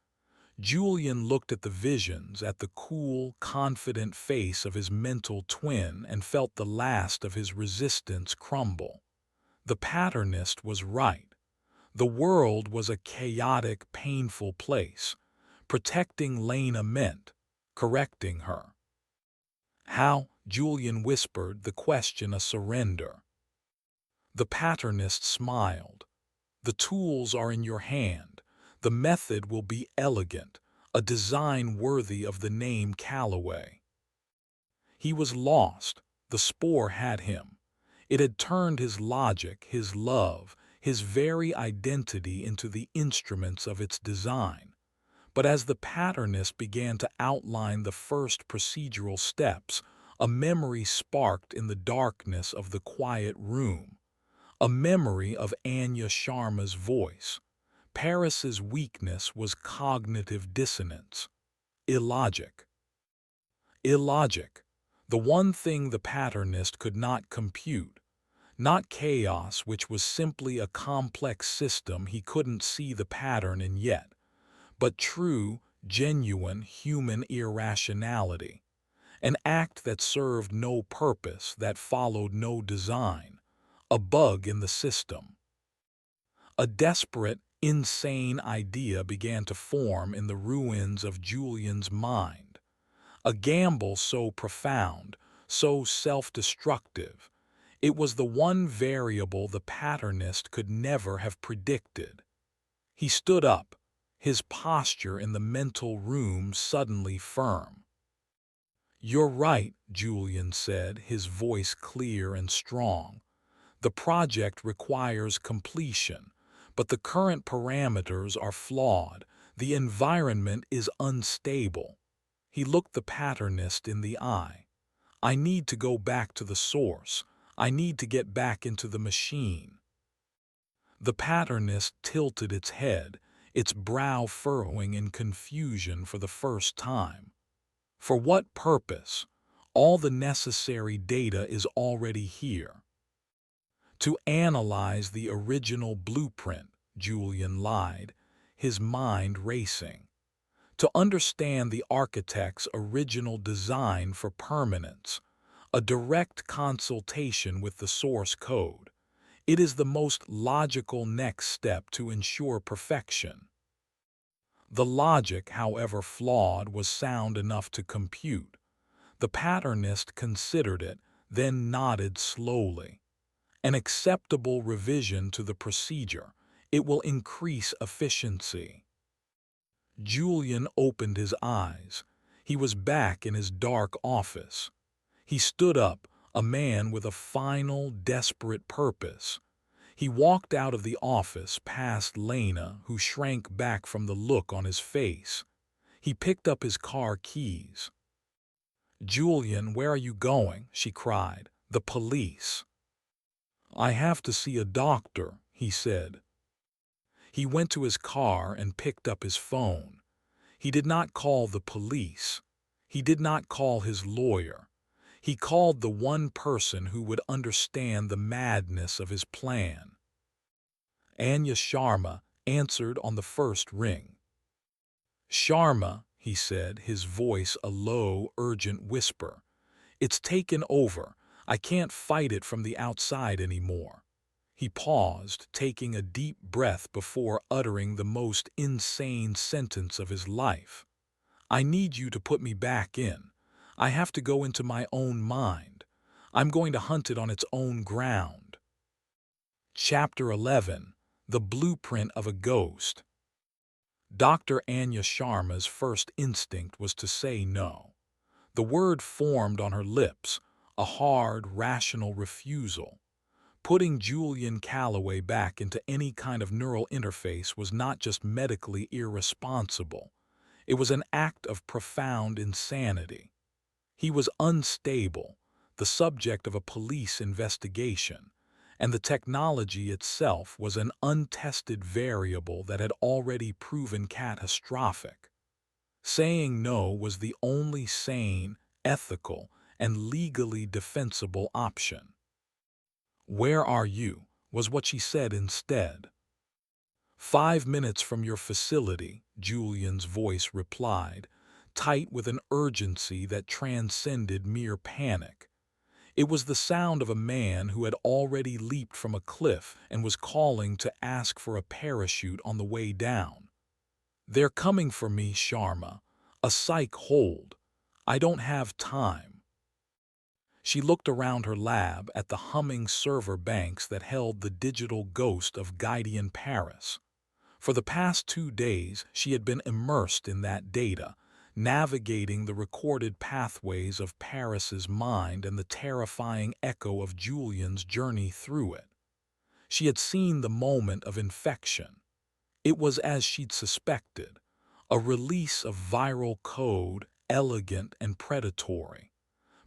Julian looked at the visions, at the cool, confident face of his mental twin, and felt the last of his resistance crumble. The patternist was right. The world was a chaotic, painful place. Protecting Lena meant correcting her. "How?" Julian whispered, the question a surrender. The patternist smiled. "The tools are in your hand. The method will be elegant, a design worthy of the name Calloway." He was lost. The spore had him. It had turned his logic, his love, his very identity into the instruments of its design. But as the patternist began to outline the first procedural steps, a memory sparked in the darkness of the quiet room. A memory of Anya Sharma's voice. Paris's weakness was cognitive dissonance. Illogic. Illogic. The one thing the patternist could not compute. Not chaos, which was simply a complex system he couldn't see the pattern in yet, but true, genuine human irrationality, an act that served no purpose, that followed no design, a bug in the system. A desperate, insane idea began to form in the ruins of Julian's mind, a gamble so profound, so self-destructive. It was the one variable the patternist could never have predicted. He stood up, his posture in the mental room suddenly firm. "You're right," Julian said, his voice clear and strong. "The project requires completion, but the current parameters are flawed. The environment is unstable." He looked the patternist in the eye. "I need to go back to the source. I need to get back into the machine." The patternist tilted its head, its brow furrowing in confusion for the first time. "For what purpose? All the necessary data is already here." "To analyze the original blueprint," Julian lied, his mind racing. "To understand the architect's original design for permanence, a direct consultation with the source code. It is the most logical next step to ensure perfection." The logic, however flawed, was sound enough to compute. The patternist considered it, then nodded slowly. "An acceptable revision to the procedure. It will increase efficiency." Julian opened his eyes. He was back in his dark office. He stood up, a man with a final, desperate purpose. He walked out of the office past Lena, who shrank back from the look on his face. He picked up his car keys. "Julian, where are you going?" she cried. "The police." "I have to see a doctor," he said. He went to his car and picked up his phone. He did not call the police. He did not call his lawyer. He called the one person who would understand the madness of his plan. Anya Sharma answered on the first ring. "Sharma," he said, his voice a low, urgent whisper. "It's taken over. I can't fight it from the outside anymore." He paused, taking a deep breath before uttering the most insane sentence of his life. "I need you to put me back in. I have to go into my own mind. I'm going to hunt it on its own ground." Chapter 11. The Blueprint of a Ghost. Dr. Anya Sharma's first instinct was to say no. The word formed on her lips, a hard, rational refusal. Putting Julian Calloway back into any kind of neural interface was not just medically irresponsible. It was an act of profound insanity. He was unstable, the subject of a police investigation, and the technology itself was an untested variable that had already proven catastrophic. Saying no was the only sane, ethical, and legally defensible option. "Where are you?" was what she said instead. "5 minutes from your facility," Julian's voice replied, tight with an urgency that transcended mere panic. It was the sound of a man who had already leaped from a cliff and was calling to ask for a parachute on the way down. "They're coming for me, Sharma. A psych hold. I don't have time." She looked around her lab at the humming server banks that held the digital ghost of Guidian Paris. For the past 2 days, she had been immersed in that data, navigating the recorded pathways of Paris's mind and the terrifying echo of Julian's journey through it. She had seen the moment of infection. It was as she'd suspected, a release of viral code, elegant and predatory.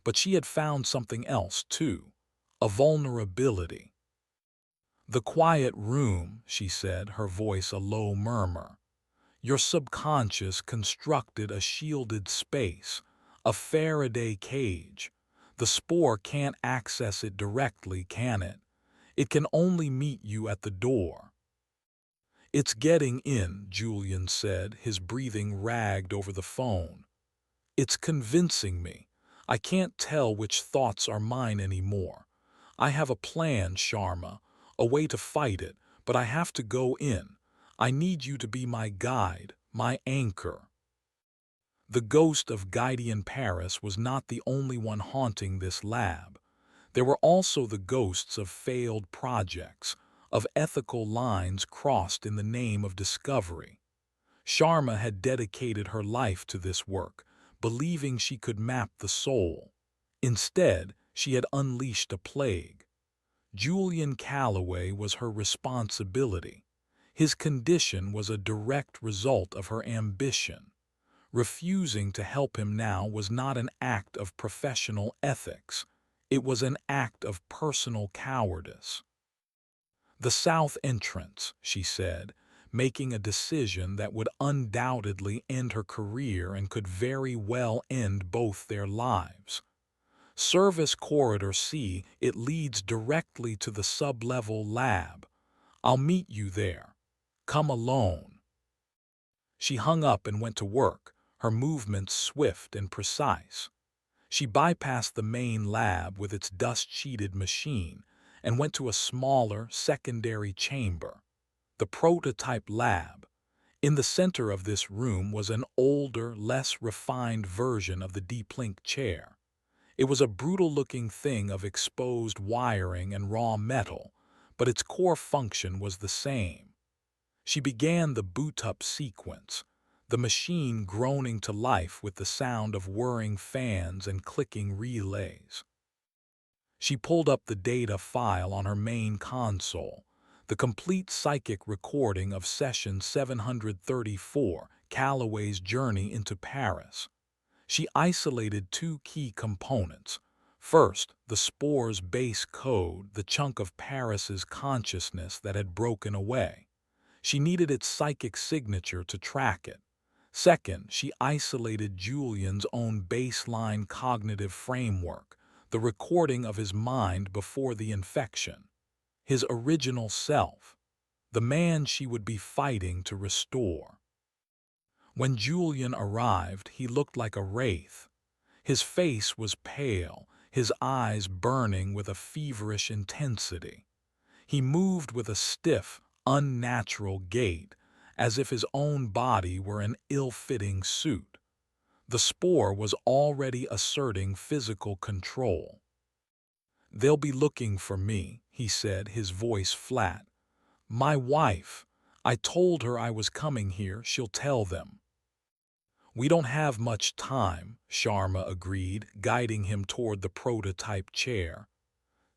But she had found something else, too, a vulnerability. "The quiet room," she said, her voice a low murmur. "Your subconscious constructed a shielded space, a Faraday cage. The spore can't access it directly, can it? It can only meet you at the door. It's getting in, Julian said, his breathing ragged over the phone. It's convincing me. I can't tell which thoughts are mine anymore. I have a plan, Sharma, a way to fight it, but I have to go in. I need you to be my guide, my anchor. The ghost of Guidian Paris was not the only one haunting this lab. There were also the ghosts of failed projects, of ethical lines crossed in the name of discovery. Sharma had dedicated her life to this work, believing she could map the soul. Instead, she had unleashed a plague. Julian Calloway was her responsibility. His condition was a direct result of her ambition. Refusing to help him now was not an act of professional ethics. It was an act of personal cowardice. The south entrance, she said, making a decision that would undoubtedly end her career and could very well end both their lives. Service Corridor C, it leads directly to the sub-level lab. I'll meet you there. Come alone. She hung up and went to work, her movements swift and precise. She bypassed the main lab with its dust-sheeted machine and went to a smaller, secondary chamber, the prototype lab. In the center of this room was an older, less refined version of the Deep Link chair. It was a brutal-looking thing of exposed wiring and raw metal, but its core function was the same. She began the boot-up sequence, the machine groaning to life with the sound of whirring fans and clicking relays. She pulled up the data file on her main console, the complete psychic recording of session 734, Calloway's journey into Paris. She isolated two key components. First, the spore's base code, the chunk of Paris's consciousness that had broken away. She needed its psychic signature to track it. Second, she isolated Julian's own baseline cognitive framework, the recording of his mind before the infection. His original self, the man she would be fighting to restore. When Julian arrived, he looked like a wraith. His face was pale, his eyes burning with a feverish intensity. He moved with a stiff, unnatural gait, as if his own body were an ill-fitting suit. The spore was already asserting physical control. "They'll be looking for me," he said, his voice flat. "My wife. I told her I was coming here, she'll tell them." "We don't have much time," Sharma agreed, guiding him toward the prototype chair.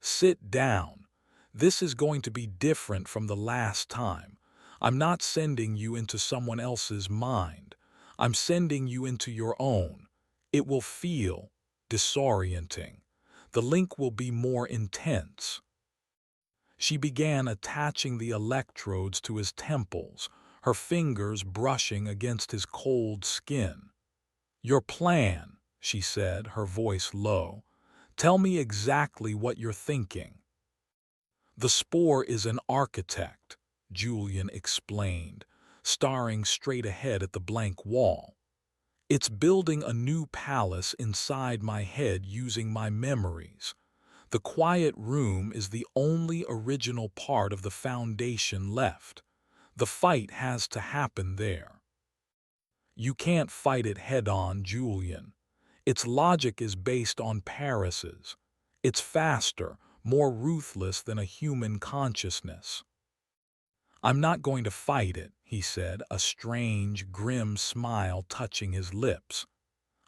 "Sit down. This is going to be different from the last time. I'm not sending you into someone else's mind. I'm sending you into your own. It will feel disorienting. The link will be more intense." She began attaching the electrodes to his temples, her fingers brushing against his cold skin. "Your plan," she said, her voice low. "Tell me exactly what you're thinking." "The spore is an architect," Julian explained, staring straight ahead at the blank wall. "It's building a new palace inside my head using my memories. The quiet room is the only original part of the foundation left. The fight has to happen there." "You can't fight it head-on, Julian. Its logic is based on Paris's. It's faster, more ruthless than a human consciousness." "I'm not going to fight it," he said, a strange, grim smile touching his lips.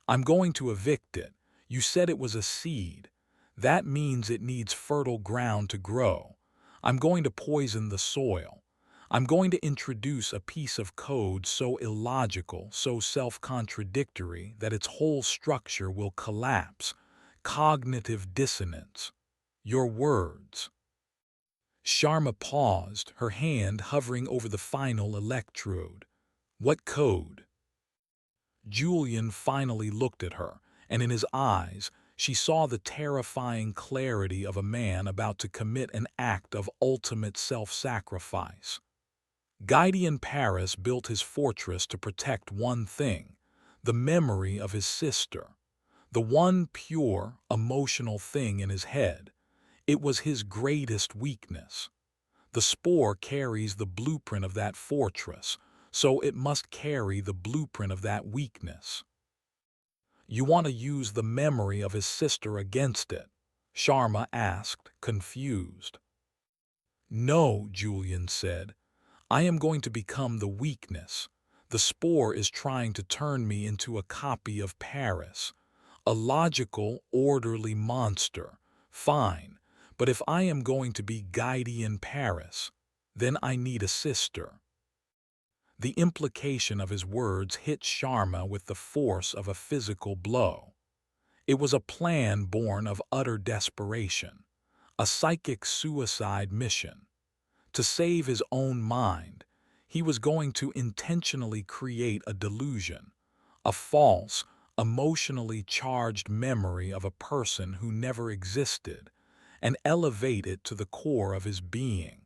"I'm going to evict it. You said it was a seed. That means it needs fertile ground to grow. I'm going to poison the soil. I'm going to introduce a piece of code so illogical, so self-contradictory that its whole structure will collapse. Cognitive dissonance. Your words." Sharma paused, her hand hovering over the final electrode. "What code?" Julian finally looked at her, and in his eyes, She saw the terrifying clarity of a man about to commit an act of ultimate self-sacrifice. Gideon Paris built his fortress to protect one thing, the memory of his sister, the one pure, emotional thing in his head. It was his greatest weakness. The spore carries the blueprint of that fortress, so it must carry the blueprint of that weakness. You want to use the memory of his sister against it? Sharma asked, confused. No, Julian said. I am going to become the weakness. The spore is trying to turn me into a copy of Paris. A logical, orderly monster. Fine, but if I am going to be Gideon Paris, then I need a sister. The implication of his words hit Sharma with the force of a physical blow. It was a plan born of utter desperation, a psychic suicide mission. To save his own mind, he was going to intentionally create a delusion, a false, emotionally charged memory of a person who never existed, and elevate it to the core of his being.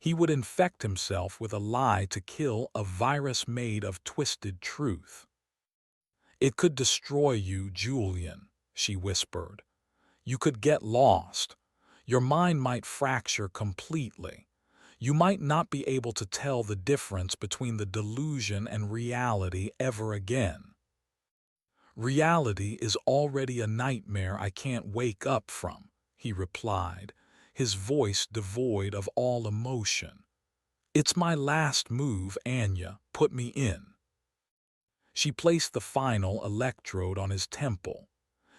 He would infect himself with a lie to kill a virus made of twisted truth. It could destroy you, Julian, she whispered. You could get lost. Your mind might fracture completely. You might not be able to tell the difference between the delusion and reality ever again. Reality is already a nightmare I can't wake up from, he replied, his voice devoid of all emotion. It's my last move, Anya. Put me in. She placed the final electrode on his temple.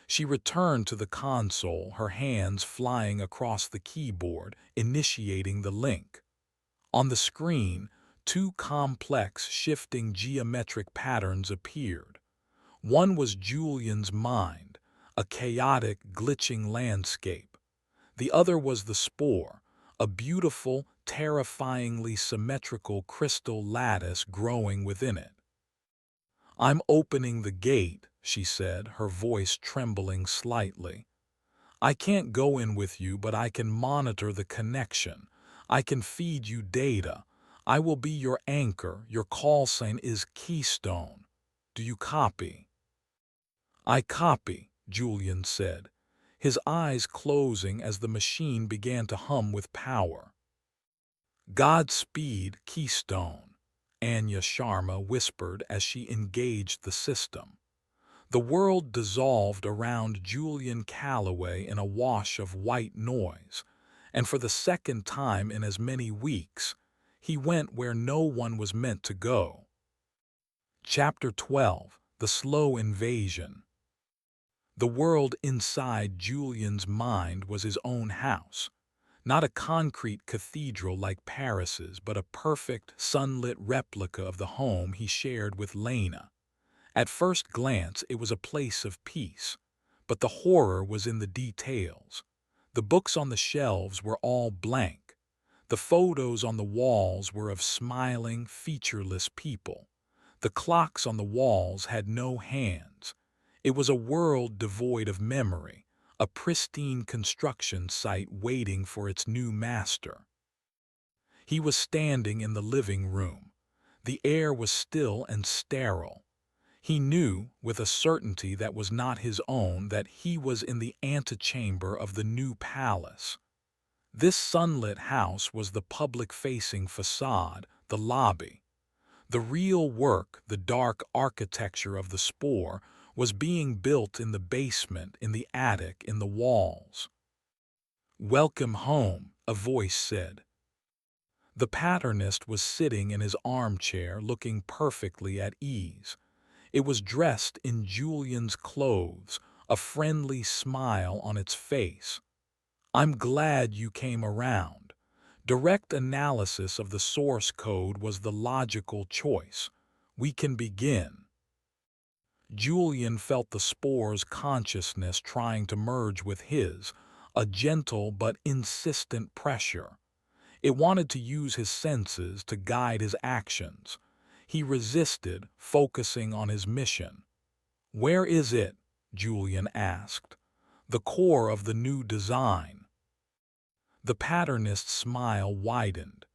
She returned to the console, her hands flying across the keyboard, initiating the link. On the screen, two complex, shifting geometric patterns appeared. One was Julian's mind, a chaotic, glitching landscape. The other was the spore, a beautiful, terrifyingly symmetrical crystal lattice growing within it. I'm opening the gate, she said, her voice trembling slightly. I can't go in with you, but I can monitor the connection. I can feed you data. I will be your anchor. Your call sign is Keystone. Do you copy? I copy, Julian said, his eyes closing as the machine began to hum with power. Godspeed, Keystone, Anya Sharma whispered as she engaged the system. The world dissolved around Julian Calloway in a wash of white noise, and for the second time in as many weeks, he went where no one was meant to go. Chapter 12: The Slow Invasion. The world inside Julian's mind was his own house, not a concrete cathedral like Paris's, but a perfect, sunlit replica of the home he shared with Lena. At first glance, it was a place of peace, but the horror was in the details. The books on the shelves were all blank. The photos on the walls were of smiling, featureless people. The clocks on the walls had no hands. It was a world devoid of memory, a pristine construction site waiting for its new master. He was standing in the living room. The air was still and sterile. He knew, with a certainty that was not his own, that he was in the antechamber of the new palace. This sunlit house was the public-facing facade, the lobby. The real work, the dark architecture of the spore, was being built in the basement, in the attic, in the walls. "Welcome home," a voice said. The patternist was sitting in his armchair, looking perfectly at ease. It was dressed in Julian's clothes, a friendly smile on its face. "I'm glad you came around." Direct analysis of the source code was the logical choice. We can begin. Julian felt the spore's consciousness trying to merge with his, a gentle but insistent pressure. It wanted to use his senses to guide his actions. He resisted, focusing on his mission. "Where is it?" Julian asked. the core of the new design. The patternist's smile widened.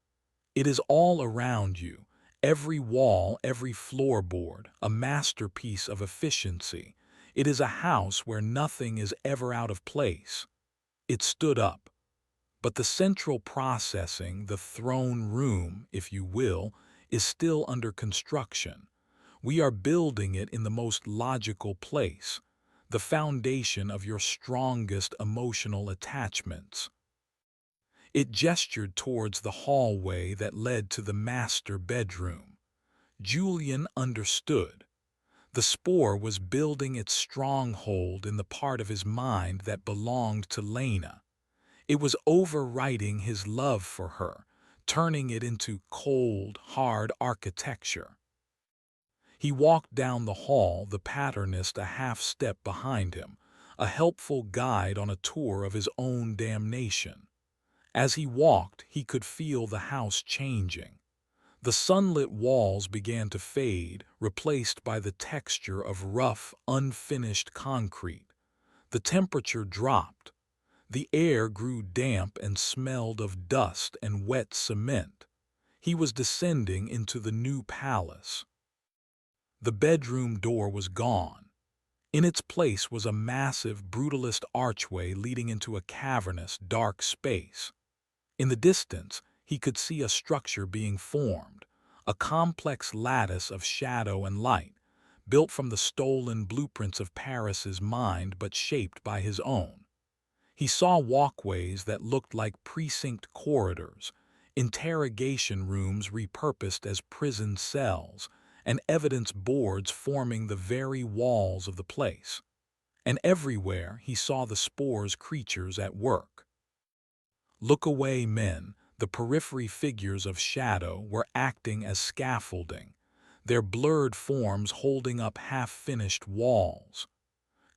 It is all around you, every wall, every floorboard, a masterpiece of efficiency. It is a house where nothing is ever out of place. It stood up. But the central processing, the throne room, if you will, is still under construction. We are building it in the most logical place, the foundation of your strongest emotional attachments. It gestured towards the hallway that led to the master bedroom. Julian understood. The spore was building its stronghold in the part of his mind that belonged to Lena. It was overwriting his love for her, turning it into cold, hard architecture. He walked down the hall, the patternist a half step behind him, a helpful guide on a tour of his own damnation. As he walked, he could feel the house changing. The sunlit walls began to fade, replaced by the texture of rough, unfinished concrete. The temperature dropped. The air grew damp and smelled of dust and wet cement. He was descending into the new palace. The bedroom door was gone. In its place was a massive, brutalist archway leading into a cavernous, dark space. In the distance, he could see a structure being formed, a complex lattice of shadow and light, built from the stolen blueprints of Paris's mind but shaped by his own. He saw walkways that looked like precinct corridors, interrogation rooms repurposed as prison cells, and evidence boards forming the very walls of the place. And everywhere he saw the spore's creatures at work. Look away, men. The periphery figures of shadow were acting as scaffolding, their blurred forms holding up half-finished walls.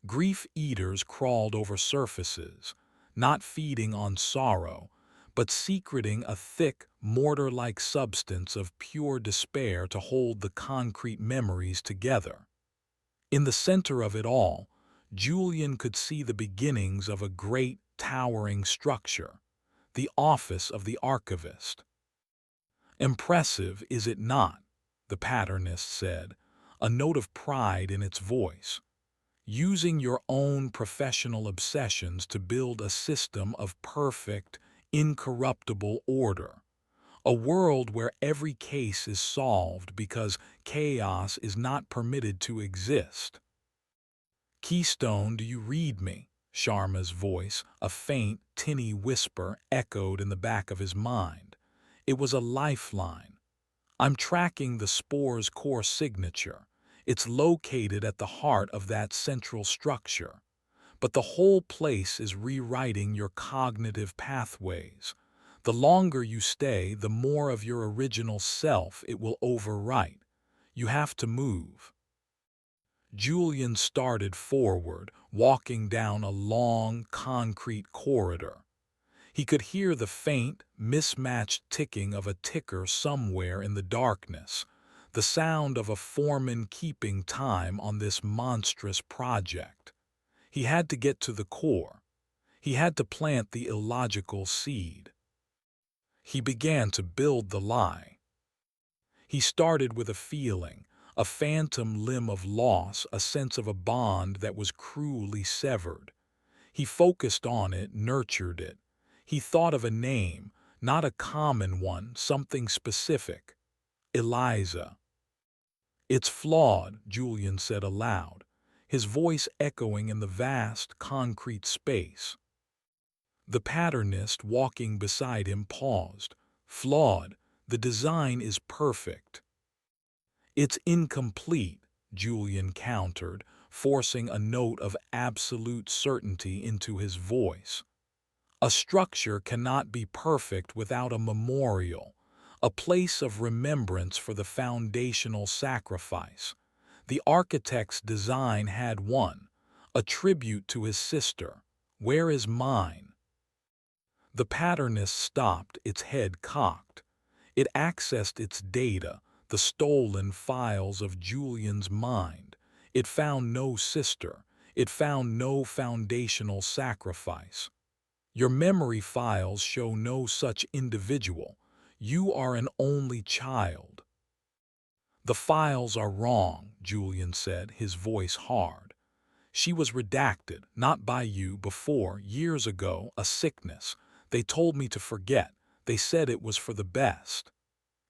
Grief eaters crawled over surfaces, not feeding on sorrow, but secreting a thick, mortar-like substance of pure despair to hold the concrete memories together. In the center of it all, Julian could see the beginnings of a great, towering structure, the office of the archivist. "Impressive, is it not?" the patternist said, a note of pride in its voice. "Using your own professional obsessions to build a system of perfect, incorruptible order. A world where every case is solved because chaos is not permitted to exist." "Keystone, do you read me?" Sharma's voice, a faint, tinny whisper, echoed in the back of his mind. It was a lifeline. "I'm tracking the spore's core signature. It's located at the heart of that central structure. But the whole place is rewriting your cognitive pathways. The longer you stay, the more of your original self it will overwrite. You have to move." Julian started forward, walking down a long, concrete corridor. He could hear the faint, mismatched ticking of a ticker somewhere in the darkness, the sound of a foreman keeping time on this monstrous project. He had to get to the core. He had to plant the illogical seed. He began to build the lie. He started with a feeling, a phantom limb of loss, a sense of a bond that was cruelly severed. He focused on it, nurtured it. He thought of a name, not a common one, something specific. Eliza. "It's flawed," Julian said aloud, his voice echoing in the vast, concrete space. The patternist walking beside him paused. "Flawed. The design is perfect." "It's incomplete," Julian countered, forcing a note of absolute certainty into his voice. "A structure cannot be perfect without a memorial, a place of remembrance for the foundational sacrifice. The architect's design had one, a tribute to his sister. Where is mine?" The patternist stopped, its head cocked. It accessed its data, the stolen files of Julian's mind. It found no sister. It found no foundational sacrifice. Your memory files show no such individual. You are an only child. The files are wrong, Julian said, his voice hard. She was redacted, not by you, before, years ago, a sickness. They told me to forget. They said it was for the best.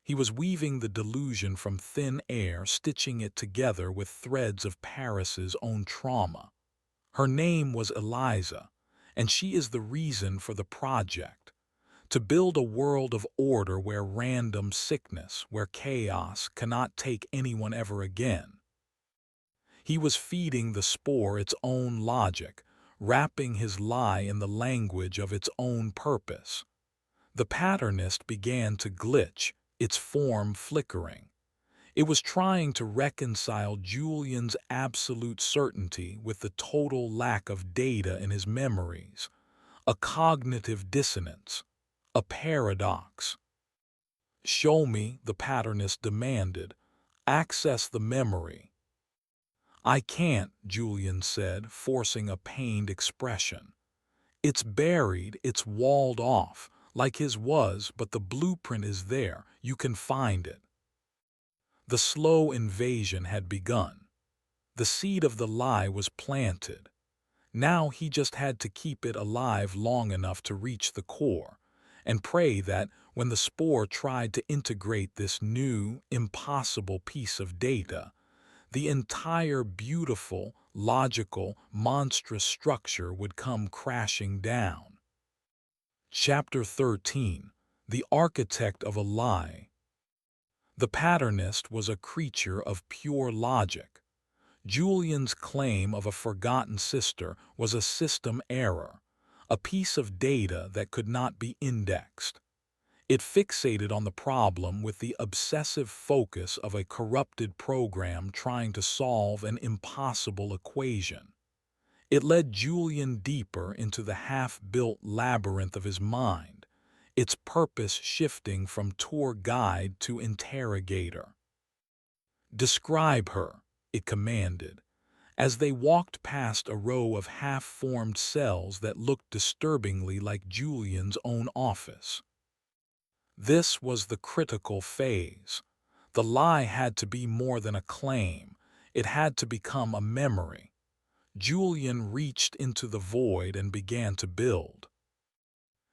He was weaving the delusion from thin air, stitching it together with threads of Paris's own trauma. Her name was Eliza, and she is the reason for the project. To build a world of order where random sickness, where chaos cannot take anyone ever again. He was feeding the spore its own logic, wrapping his lie in the language of its own purpose. The patternist began to glitch, its form flickering. It was trying to reconcile Julian's absolute certainty with the total lack of data in his memories, a cognitive dissonance, a paradox. "Show me," the patternist demanded. "Access the memory." "I can't," Julian said, forcing a pained expression. "It's buried, it's walled off, like his was, but the blueprint is there. You can find it." The slow invasion had begun. The seed of the lie was planted. Now he just had to keep it alive long enough to reach the core, and pray that, when the spore tried to integrate this new, impossible piece of data, the entire beautiful, logical, monstrous structure would come crashing down. Chapter 13. The Architect of a Lie. The patternist was a creature of pure logic. Julian's claim of a forgotten sister was a system error, a piece of data that could not be indexed. It fixated on the problem with the obsessive focus of a corrupted program trying to solve an impossible equation. It led Julian deeper into the half-built labyrinth of his mind, its purpose shifting from tour guide to interrogator. "Describe her," it commanded, as they walked past a row of half-formed cells that looked disturbingly like Julian's own office. This was the critical phase. The lie had to be more than a claim. It had to become a memory. Julian reached into the void and began to build.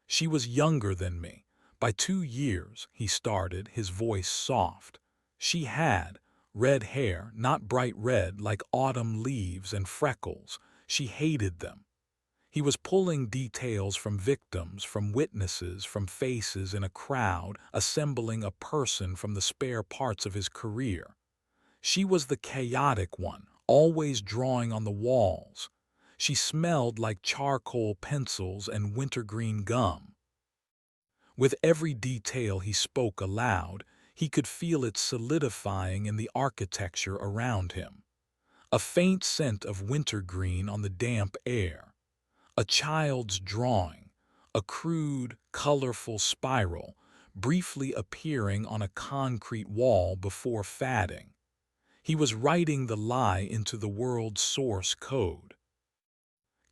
"She was younger than me. By 2 years," he started, his voice soft. "She had red hair, not bright red like autumn leaves, and freckles. She hated them." He was pulling details from victims, from witnesses, from faces in a crowd, assembling a person from the spare parts of his career. She was the chaotic one, always drawing on the walls. She smelled like charcoal pencils and wintergreen gum. With every detail he spoke aloud, he could feel it solidifying in the architecture around him. A faint scent of wintergreen on the damp air. A child's drawing, a crude, colorful spiral, briefly appearing on a concrete wall before fading. He was writing the lie into the world's source code.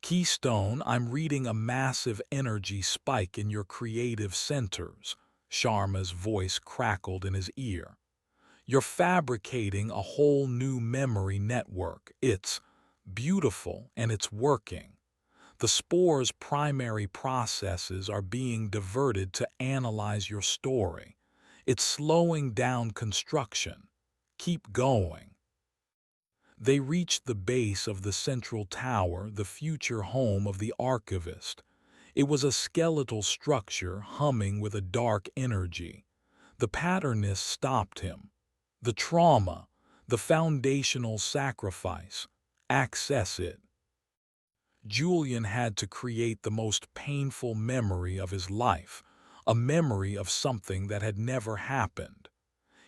"Keystone, I'm reading a massive energy spike in your creative centers," Sharma's voice crackled in his ear. "You're fabricating a whole new memory network. It's beautiful and it's working. The spore's primary processes are being diverted to analyze your story. It's slowing down construction. Keep going." They reached the base of the central tower, the future home of the archivist. It was a skeletal structure humming with a dark energy. The patternist stopped him. "The trauma, the foundational sacrifice. Access it." Julian had to create the most painful memory of his life, a memory of something that had never happened.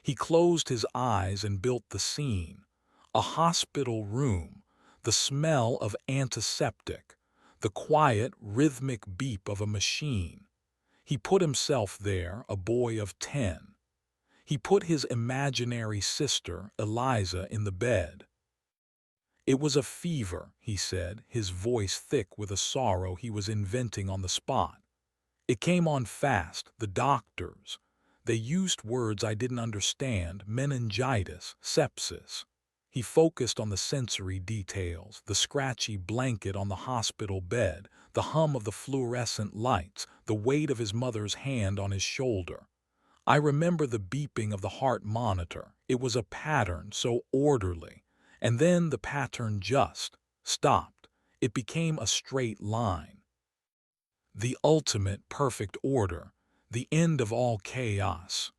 He closed his eyes and built the scene. A hospital room, the smell of antiseptic, the quiet, rhythmic beep of a machine. He put himself there, a boy of 10. He put his imaginary sister, Eliza, in the bed. It was a fever, he said, his voice thick with a sorrow he was inventing on the spot. It came on fast, the doctors. They used words I didn't understand, meningitis, sepsis. He focused on the sensory details, the scratchy blanket on the hospital bed, the hum of the fluorescent lights, the weight of his mother's hand on his shoulder. I remember the beeping of the heart monitor. It was a pattern, so orderly. And then the pattern just stopped. It became a straight line. The ultimate perfect order, the end of all chaos.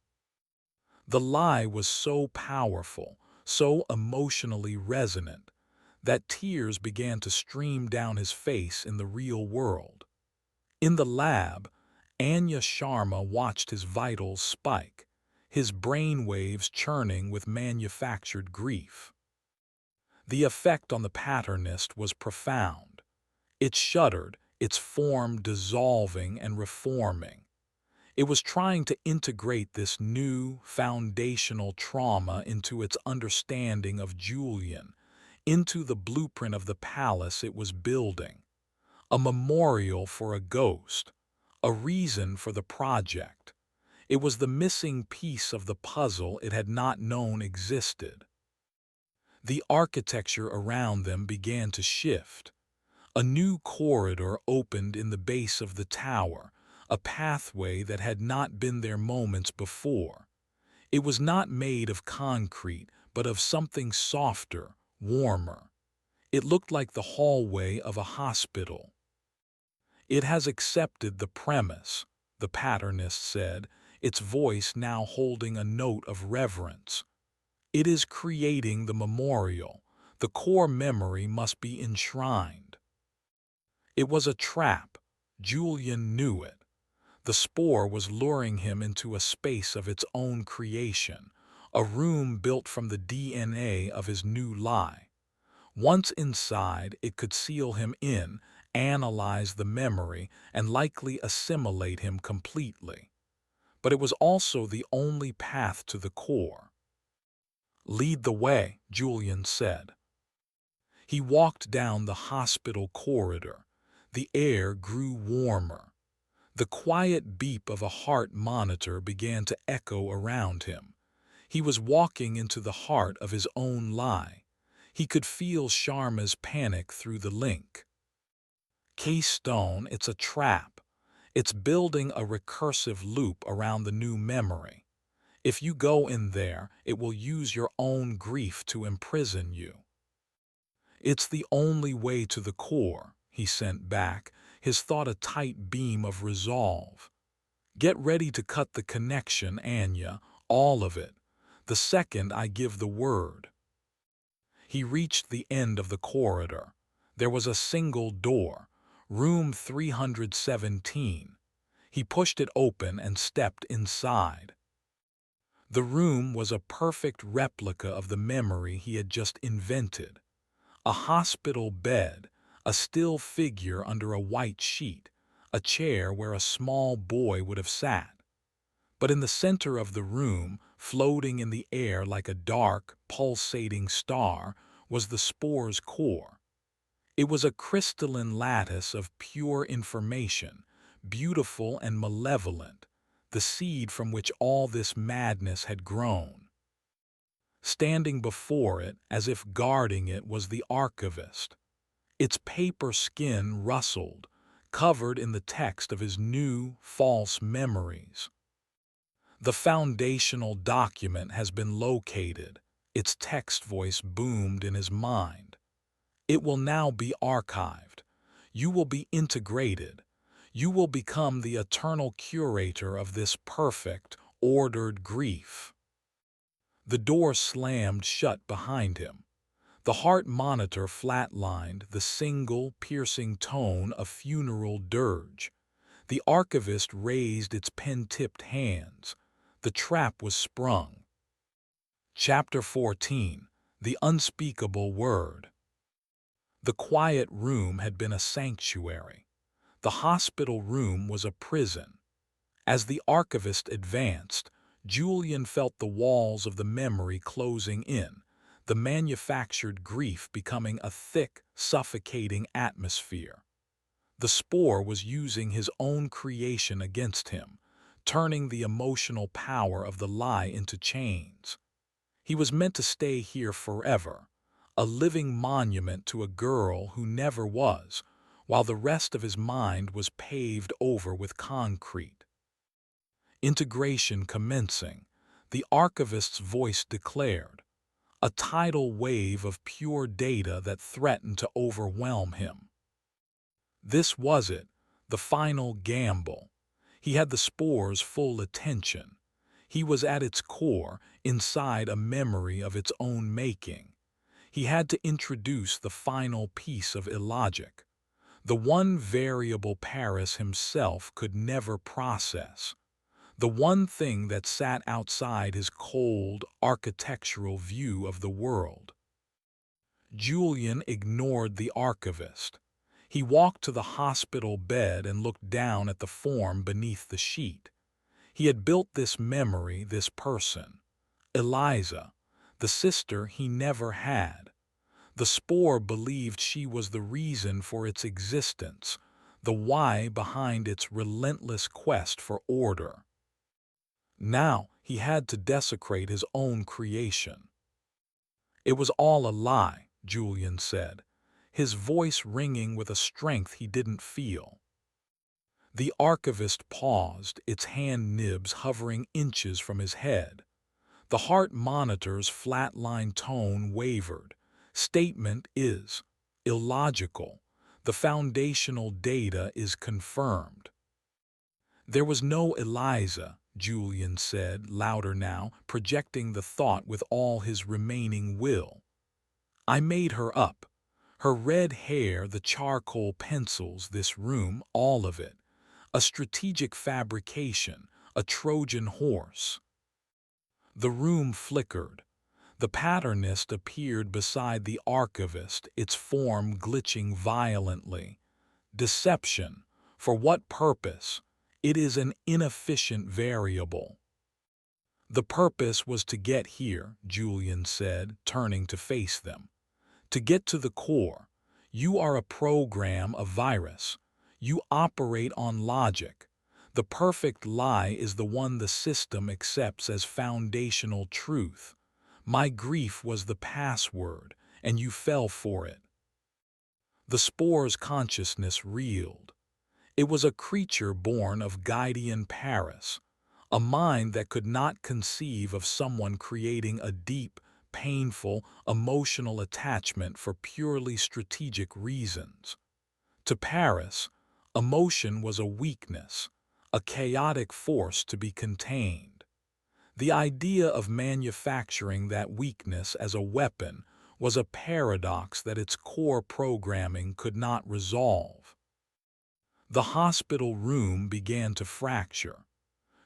The lie was so powerful, so emotionally resonant, that tears began to stream down his face in the real world. In the lab, Anya Sharma watched his vitals spike, his brain waves churning with manufactured grief. The effect on the patternist was profound. It shuddered, its form dissolving and reforming. It was trying to integrate this new, foundational trauma into its understanding of Julian, into the blueprint of the palace it was building. A memorial for a ghost, a reason for the project. It was the missing piece of the puzzle it had not known existed. The architecture around them began to shift. A new corridor opened in the base of the tower, a pathway that had not been there moments before. It was not made of concrete, but of something softer, warmer. It looked like the hallway of a hospital. It has accepted the premise, the patternist said, its voice now holding a note of reverence. It is creating the memorial. The core memory must be enshrined. It was a trap. Julian knew it. The spore was luring him into a space of its own creation, a room built from the DNA of his new lie. Once inside, it could seal him in, analyze the memory, and likely assimilate him completely. But it was also the only path to the core. "Lead the way," Julian said. He walked down the hospital corridor. The air grew warmer. The quiet beep of a heart monitor began to echo around him. He was walking into the heart of his own lie. He could feel Sharma's panic through the link. Keystone, it's a trap. It's building a recursive loop around the new memory. If you go in there, it will use your own grief to imprison you. It's the only way to the core, he sent back, his thought a tight beam of resolve. Get ready to cut the connection, Anya, all of it, the second I give the word. He reached the end of the corridor. There was a single door, room 317. He pushed it open and stepped inside. The room was a perfect replica of the memory he had just invented. A hospital bed, a still figure under a white sheet, a chair where a small boy would have sat. But in the center of the room, floating in the air like a dark, pulsating star, was the spore's core. It was a crystalline lattice of pure information, beautiful and malevolent, the seed from which all this madness had grown. Standing before it, as if guarding it, was the archivist. Its paper skin rustled, covered in the text of his new, false memories. The foundational document has been located, its text voice boomed in his mind. It will now be archived. You will be integrated. You will become the eternal curator of this perfect, ordered grief. The door slammed shut behind him. The heart monitor flatlined, the single, piercing tone a funeral dirge. The archivist raised its pen-tipped hands. The trap was sprung. Chapter 14. The Unspeakable Word. The quiet room had been a sanctuary. The hospital room was a prison. As the archivist advanced, Julian felt the walls of the memory closing in, the manufactured grief becoming a thick, suffocating atmosphere. The spore was using his own creation against him, turning the emotional power of the lie into chains. He was meant to stay here forever, a living monument to a girl who never was, while the rest of his mind was paved over with concrete. Integration commencing, the archivist's voice declared, a tidal wave of pure data that threatened to overwhelm him. This was it, the final gamble. He had the spore's full attention. He was at its core, inside a memory of its own making. He had to introduce the final piece of illogic, the one variable Paris himself could never process, the one thing that sat outside his cold, architectural view of the world. Julian ignored the archivist. He walked to the hospital bed and looked down at the form beneath the sheet. He had built this memory, this person. Eliza, the sister he never had. The spore believed she was the reason for its existence, the why behind its relentless quest for order. Now he had to desecrate his own creation. It was all a lie, Julian said, his voice ringing with a strength he didn't feel. The archivist paused, its hand nibs hovering inches from his head. The heart monitor's flatline tone wavered. Statement is illogical. The foundational data is confirmed. There was no Eliza, Julian said, louder now, projecting the thought with all his remaining will. I made her up. Her red hair, the charcoal pencils, this room, all of it. A strategic fabrication, a Trojan horse. The room flickered. The patternist appeared beside the archivist, its form glitching violently. Deception. For what purpose? It is an inefficient variable. The purpose was to get here, Julian said, turning to face them. To get to the core. You are a program, a virus. You operate on logic. The perfect lie is the one the system accepts as foundational truth. My grief was the password, and you fell for it. The spore's consciousness reeled. It was a creature born of Guidian Paris, a mind that could not conceive of someone creating a deep, painful, emotional attachment for purely strategic reasons. To Paris, emotion was a weakness, a chaotic force to be contained. The idea of manufacturing that weakness as a weapon was a paradox that its core programming could not resolve. The hospital room began to fracture.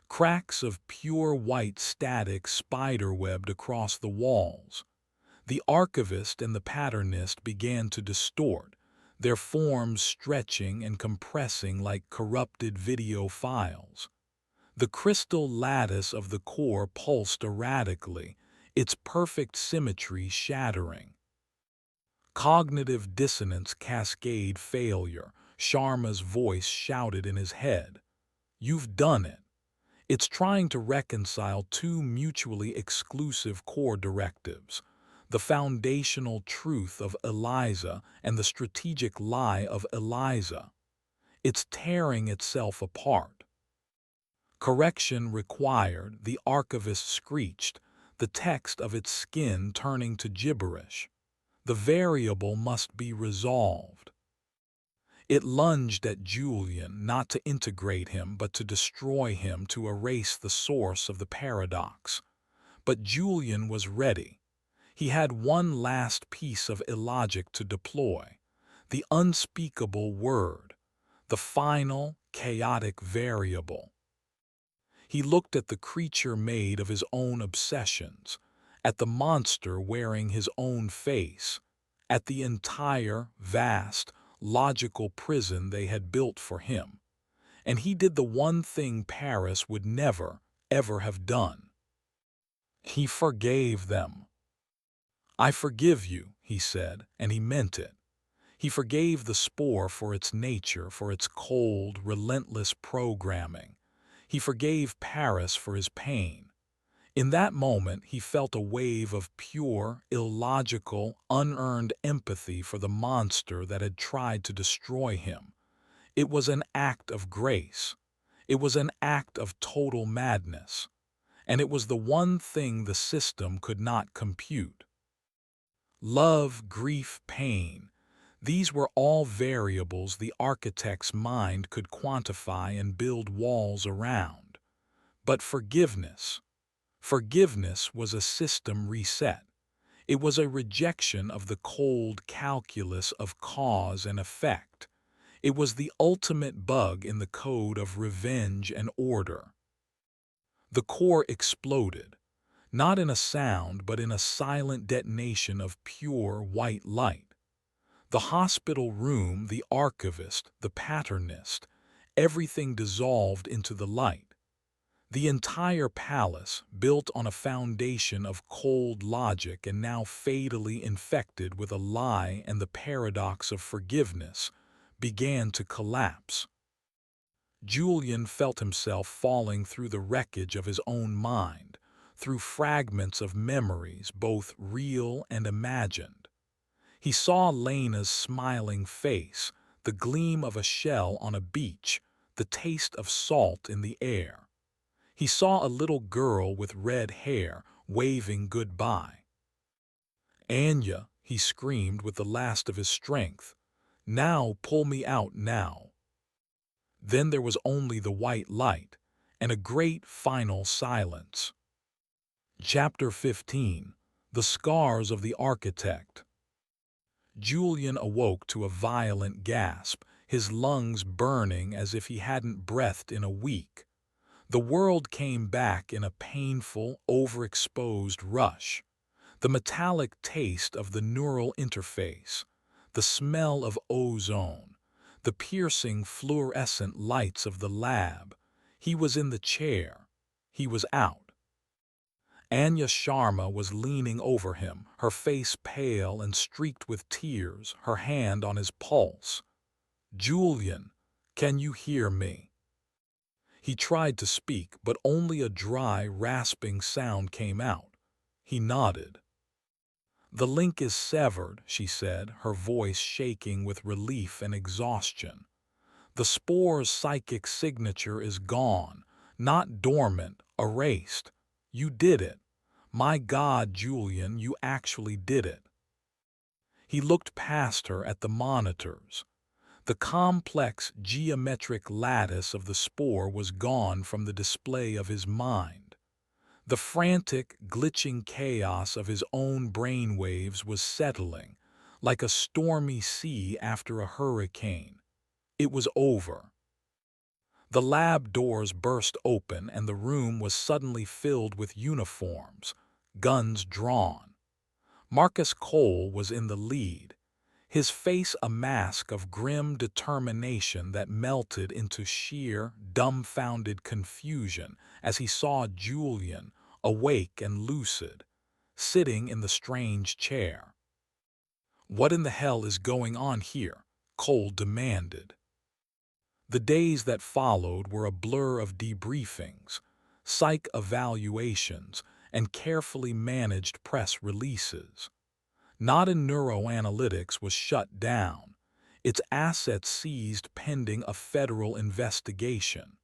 Cracks of pure white static spiderwebbed across the walls. The archivist and the patternist began to distort, their forms stretching and compressing like corrupted video files. The crystal lattice of the core pulsed erratically, its perfect symmetry shattering. Cognitive dissonance cascade failure, Sharma's voice shouted in his head. You've done it. It's trying to reconcile two mutually exclusive core directives, the foundational truth of Eliza and the strategic lie of Eliza. It's tearing itself apart. Correction required, the archivist screeched, the text of its skin turning to gibberish. The variable must be resolved. It lunged at Julian, not to integrate him, but to destroy him, to erase the source of the paradox. But Julian was ready. He had one last piece of illogic to deploy, the unspeakable word, the final, chaotic variable. He looked at the creature made of his own obsessions, at the monster wearing his own face, at the entire, vast, logical prison they had built for him. And he did the one thing Paris would never, ever have done. He forgave them. "I forgive you," he said, and he meant it. He forgave the spore for its nature, for its cold, relentless programming. He forgave Paris for his pain. In that moment, he felt a wave of pure, illogical, unearned empathy for the monster that had tried to destroy him. It was an act of grace. It was an act of total madness. And it was the one thing the system could not compute. Love, grief, pain. These were all variables the architect's mind could quantify and build walls around. But forgiveness was a system reset. It was a rejection of the cold calculus of cause and effect. It was the ultimate bug in the code of revenge and order. The core exploded, not in a sound but in a silent detonation of pure white light. The hospital room, the archivist, the patternist, everything dissolved into the light. The entire palace, built on a foundation of cold logic and now fatally infected with a lie and the paradox of forgiveness, began to collapse. Julian felt himself falling through the wreckage of his own mind, through fragments of memories, both real and imagined. He saw Lena's smiling face, the gleam of a shell on a beach, the taste of salt in the air. He saw a little girl with red hair waving goodbye. "Anya," he screamed with the last of his strength. "Now, pull me out now." Then there was only the white light and a great final silence. Chapter 15. The Scars of the Architect. Julian awoke to a violent gasp, his lungs burning as if he hadn't breathed in a week. The world came back in a painful, overexposed rush. The metallic taste of the neural interface, the smell of ozone, the piercing fluorescent lights of the lab. He was in the chair. He was out. Anya Sharma was leaning over him, her face pale and streaked with tears, her hand on his pulse. "Julian, can you hear me?" He tried to speak, but only a dry, rasping sound came out. He nodded. "The link is severed," she said, her voice shaking with relief and exhaustion. "The spore's psychic signature is gone, not dormant, erased. You did it. My God, Julian, you actually did it." He looked past her at the monitors. The complex geometric lattice of the spore was gone from the display of his mind. The frantic, glitching chaos of his own brainwaves was settling, like a stormy sea after a hurricane. It was over. The lab doors burst open and the room was suddenly filled with uniforms, guns drawn. Marcus Cole was in the lead, his face a mask of grim determination that melted into sheer, dumbfounded confusion as he saw Julian, awake and lucid, sitting in the strange chair. "What in the hell is going on here?" Cole demanded. The days that followed were a blur of debriefings, psych evaluations, and carefully managed press releases. Not in neuroanalytics was shut down, its assets seized pending a federal investigation.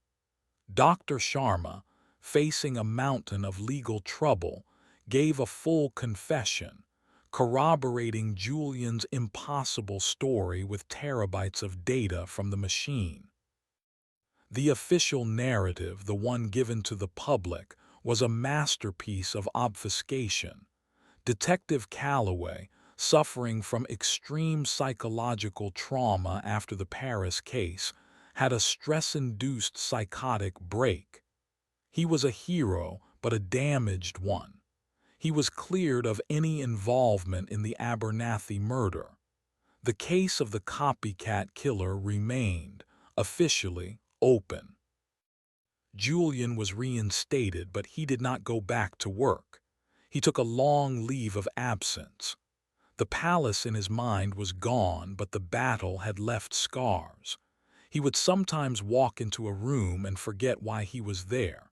Dr. Sharma, facing a mountain of legal trouble, gave a full confession, corroborating Julian's impossible story with terabytes of data from the machine. The official narrative, the one given to the public, was a masterpiece of obfuscation. Detective Calloway, suffering from extreme psychological trauma after the Paris case, had a stress-induced psychotic break. He was a hero, but a damaged one. He was cleared of any involvement in the Abernathy murder. The case of the copycat killer remained, officially, open. Julian was reinstated, but he did not go back to work. He took a long leave of absence. The palace in his mind was gone, but the battle had left scars. He would sometimes walk into a room and forget why he was there.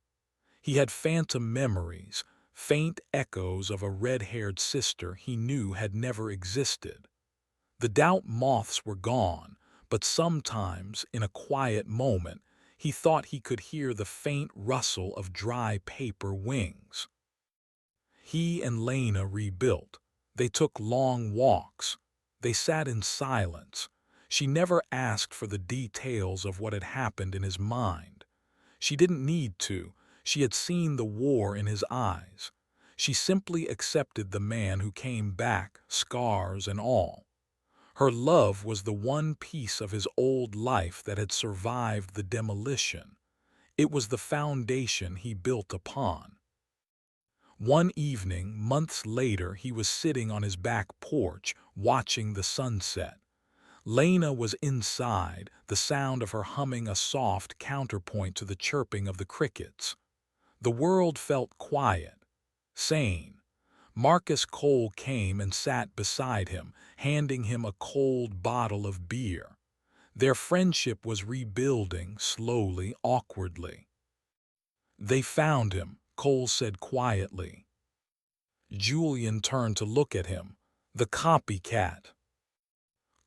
He had phantom memories, faint echoes of a red-haired sister he knew had never existed. The doubt moths were gone, but sometimes, in a quiet moment, he thought he could hear the faint rustle of dry paper wings. He and Lena rebuilt. They took long walks. They sat in silence. She never asked for the details of what had happened in his mind. She didn't need to. She had seen the war in his eyes. She simply accepted the man who came back, scars and all. Her love was the one piece of his old life that had survived the demolition. It was the foundation he built upon. One evening, months later, he was sitting on his back porch, watching the sunset. Lena was inside, the sound of her humming a soft counterpoint to the chirping of the crickets. The world felt quiet, sane. Marcus Cole came and sat beside him, handing him a cold bottle of beer. Their friendship was rebuilding, slowly, awkwardly. "They found him," Cole said quietly. Julian turned to look at him. "The copycat."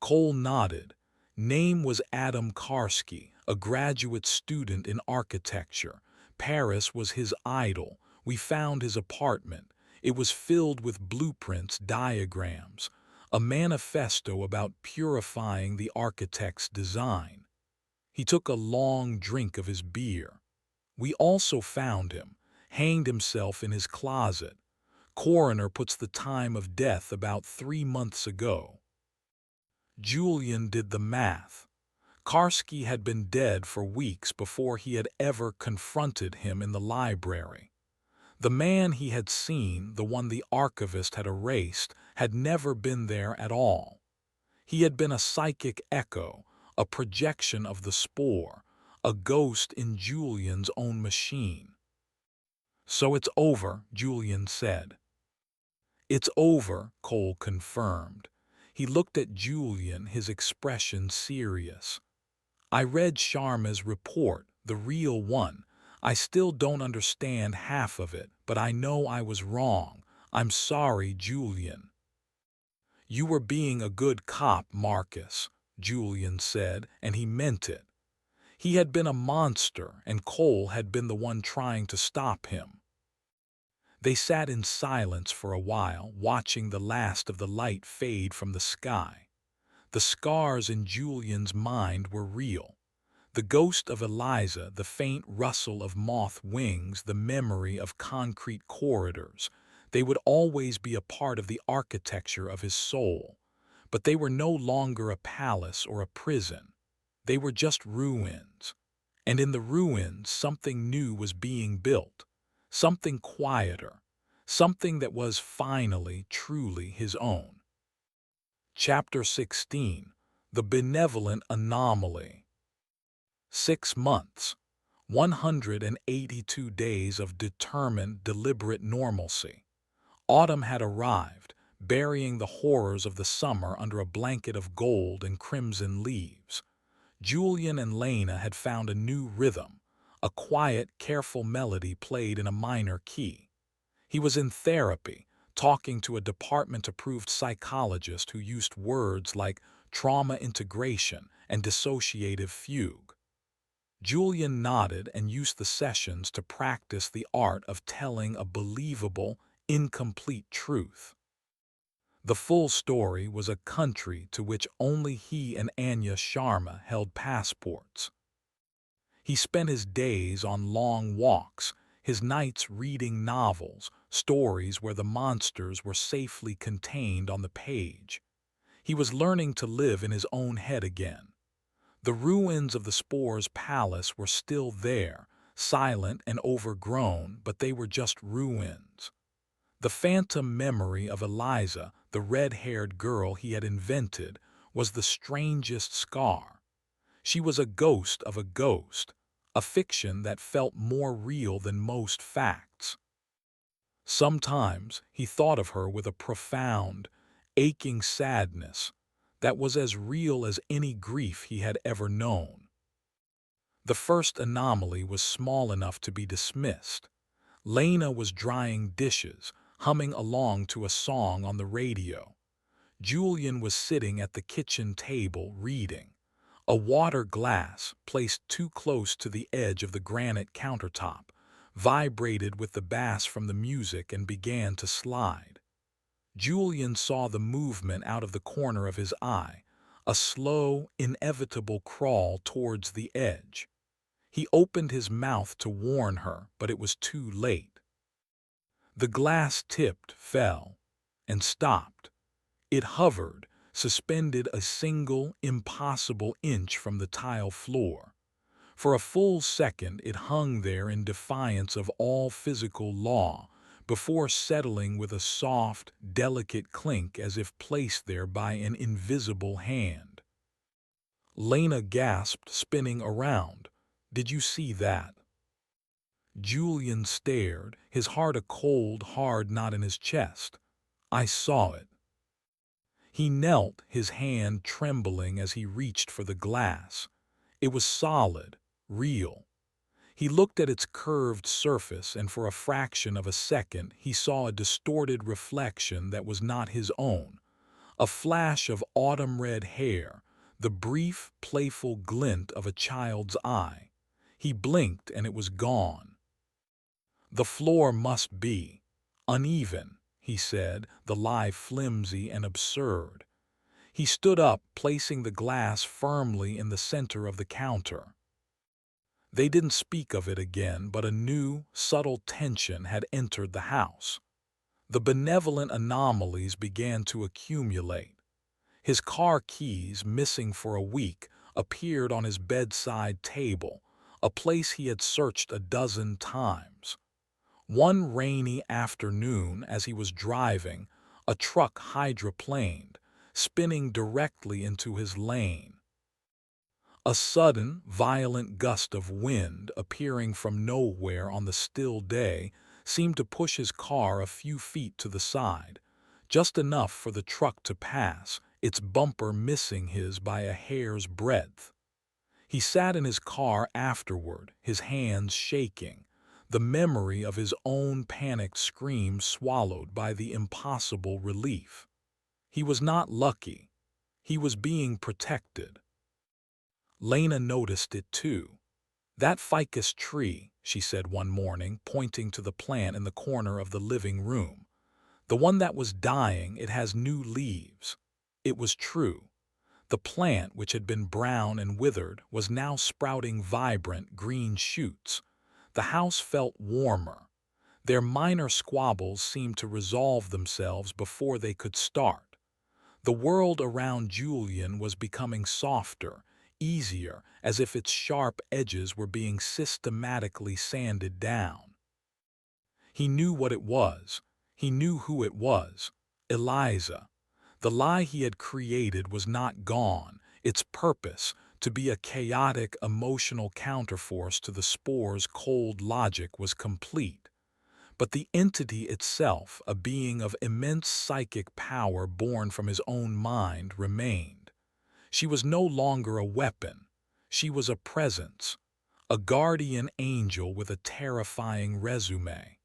Cole nodded. Name was Adam Karski, a graduate student in architecture. Paris was his idol. We found his apartment. It was filled with blueprints, diagrams, a manifesto about purifying the architect's design. He took a long drink of his beer. "We also found him, hanged himself in his closet. Coroner puts the time of death about 3 months ago." Julian did the math. Karski had been dead for weeks before he had ever confronted him in the library. The man he had seen, the one the archivist had erased, had never been there at all. He had been a psychic echo, a projection of the spore, a ghost in Julian's own machine. "So it's over," Julian said. "It's over," Cole confirmed. He looked at Julian, his expression serious. "I read Sharma's report, the real one. I still don't understand half of it, but I know I was wrong. I'm sorry, Julian." "You were being a good cop, Marcus," Julian said, and he meant it. He had been a monster, and Cole had been the one trying to stop him. They sat in silence for a while, watching the last of the light fade from the sky. The scars in Julian's mind were real. The ghost of Eliza, the faint rustle of moth wings, the memory of concrete corridors. They would always be a part of the architecture of his soul. But they were no longer a palace or a prison. They were just ruins. And in the ruins, something new was being built. Something quieter. Something that was finally, truly his own. Chapter 16. The Benevolent Anomaly. 6 months. 182 days of determined, deliberate normalcy. Autumn had arrived, burying the horrors of the summer under a blanket of gold and crimson leaves. Julian and Lena had found a new rhythm, a quiet, careful melody played in a minor key. He was in therapy, talking to a department-approved psychologist who used words like trauma integration and dissociative fugue. Julian nodded and used the sessions to practice the art of telling a believable, incomplete truth. The full story was a country to which only he and Anya Sharma held passports. He spent his days on long walks, his nights reading novels, stories where the monsters were safely contained on the page. He was learning to live in his own head again. The ruins of the Spore's palace were still there, silent and overgrown, but they were just ruins. The phantom memory of Eliza, the red-haired girl he had invented, was the strangest scar. She was a ghost of a ghost, a fiction that felt more real than most facts. Sometimes he thought of her with a profound, aching sadness that was as real as any grief he had ever known. The first anomaly was small enough to be dismissed. Lena was drying dishes, humming along to a song on the radio. Julian was sitting at the kitchen table reading. A water glass, placed too close to the edge of the granite countertop, vibrated with the bass from the music and began to slide. Julian saw the movement out of the corner of his eye, a slow, inevitable crawl towards the edge. He opened his mouth to warn her, but it was too late. The glass tipped, fell, and stopped. It hovered, suspended a single, impossible inch from the tile floor. For a full second it hung there in defiance of all physical law, before settling with a soft, delicate clink as if placed there by an invisible hand. Lena gasped, spinning around. "Did you see that?" Julian stared, his heart a cold, hard knot in his chest. "I saw it." He knelt, his hand trembling as he reached for the glass. It was solid, real. He looked at its curved surface, and for a fraction of a second he saw a distorted reflection that was not his own. A flash of autumn-red hair, the brief, playful glint of a child's eye. He blinked and it was gone. "The floor must be uneven," he said, the lie flimsy and absurd. He stood up, placing the glass firmly in the center of the counter. They didn't speak of it again, but a new, subtle tension had entered the house. The benevolent anomalies began to accumulate. His car keys, missing for a week, appeared on his bedside table, a place he had searched a dozen times. One rainy afternoon, as he was driving, a truck hydroplaned, spinning directly into his lane. A sudden, violent gust of wind, appearing from nowhere on the still day, seemed to push his car a few feet to the side, just enough for the truck to pass, its bumper missing his by a hair's breadth. He sat in his car afterward, his hands shaking, the memory of his own panicked scream swallowed by the impossible relief. He was not lucky. He was being protected. Lena noticed it too. "That ficus tree," she said one morning, pointing to the plant in the corner of the living room. "The one that was dying, it has new leaves." It was true. The plant, which had been brown and withered, was now sprouting vibrant green shoots. The house felt warmer. Their minor squabbles seemed to resolve themselves before they could start. The world around Julian was becoming softer, easier, as if its sharp edges were being systematically sanded down. He knew what it was. He knew who it was. Eliza. The lie he had created was not gone. Its purpose, to be a chaotic, emotional counterforce to the spore's cold logic, was complete. But the entity itself, a being of immense psychic power born from his own mind, remained. She was no longer a weapon. She was a presence, a guardian angel with a terrifying resume.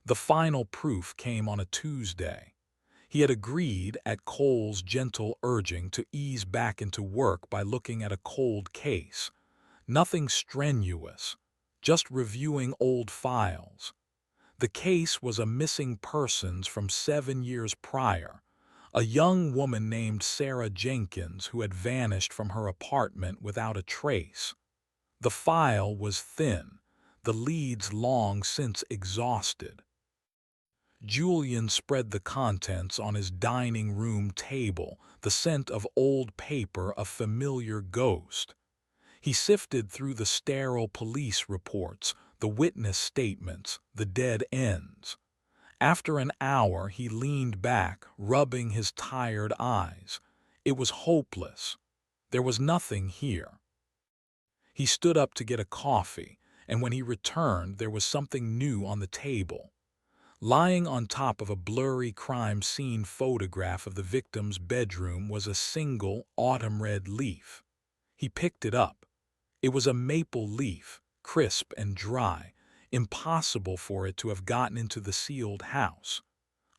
The final proof came on a Tuesday. He had agreed, at Cole's gentle urging, to ease back into work by looking at a cold case. Nothing strenuous, just reviewing old files. The case was a missing persons from 7 years prior, a young woman named Sarah Jenkins who had vanished from her apartment without a trace. The file was thin, the leads long since exhausted. Julian spread the contents on his dining room table, the scent of old paper a familiar ghost. He sifted through the sterile police reports, the witness statements, the dead ends. After an hour he leaned back, rubbing his tired eyes. It was hopeless. There was nothing here. He stood up to get a coffee, and when he returned there was something new on the table. Lying on top of a blurry crime scene photograph of the victim's bedroom was a single autumn red leaf. He picked it up. It was a maple leaf, crisp and dry, impossible for it to have gotten into the sealed house.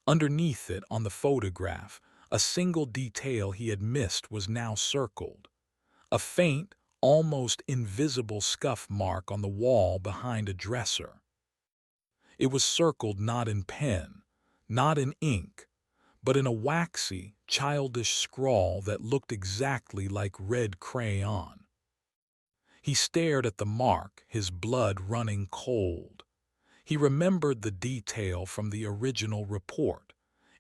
Underneath it, on the photograph, a single detail he had missed was now circled. A faint, almost invisible scuff mark on the wall behind a dresser. It was circled not in pen, not in ink, but in a waxy, childish scrawl that looked exactly like red crayon. He stared at the mark, his blood running cold. He remembered the detail from the original report.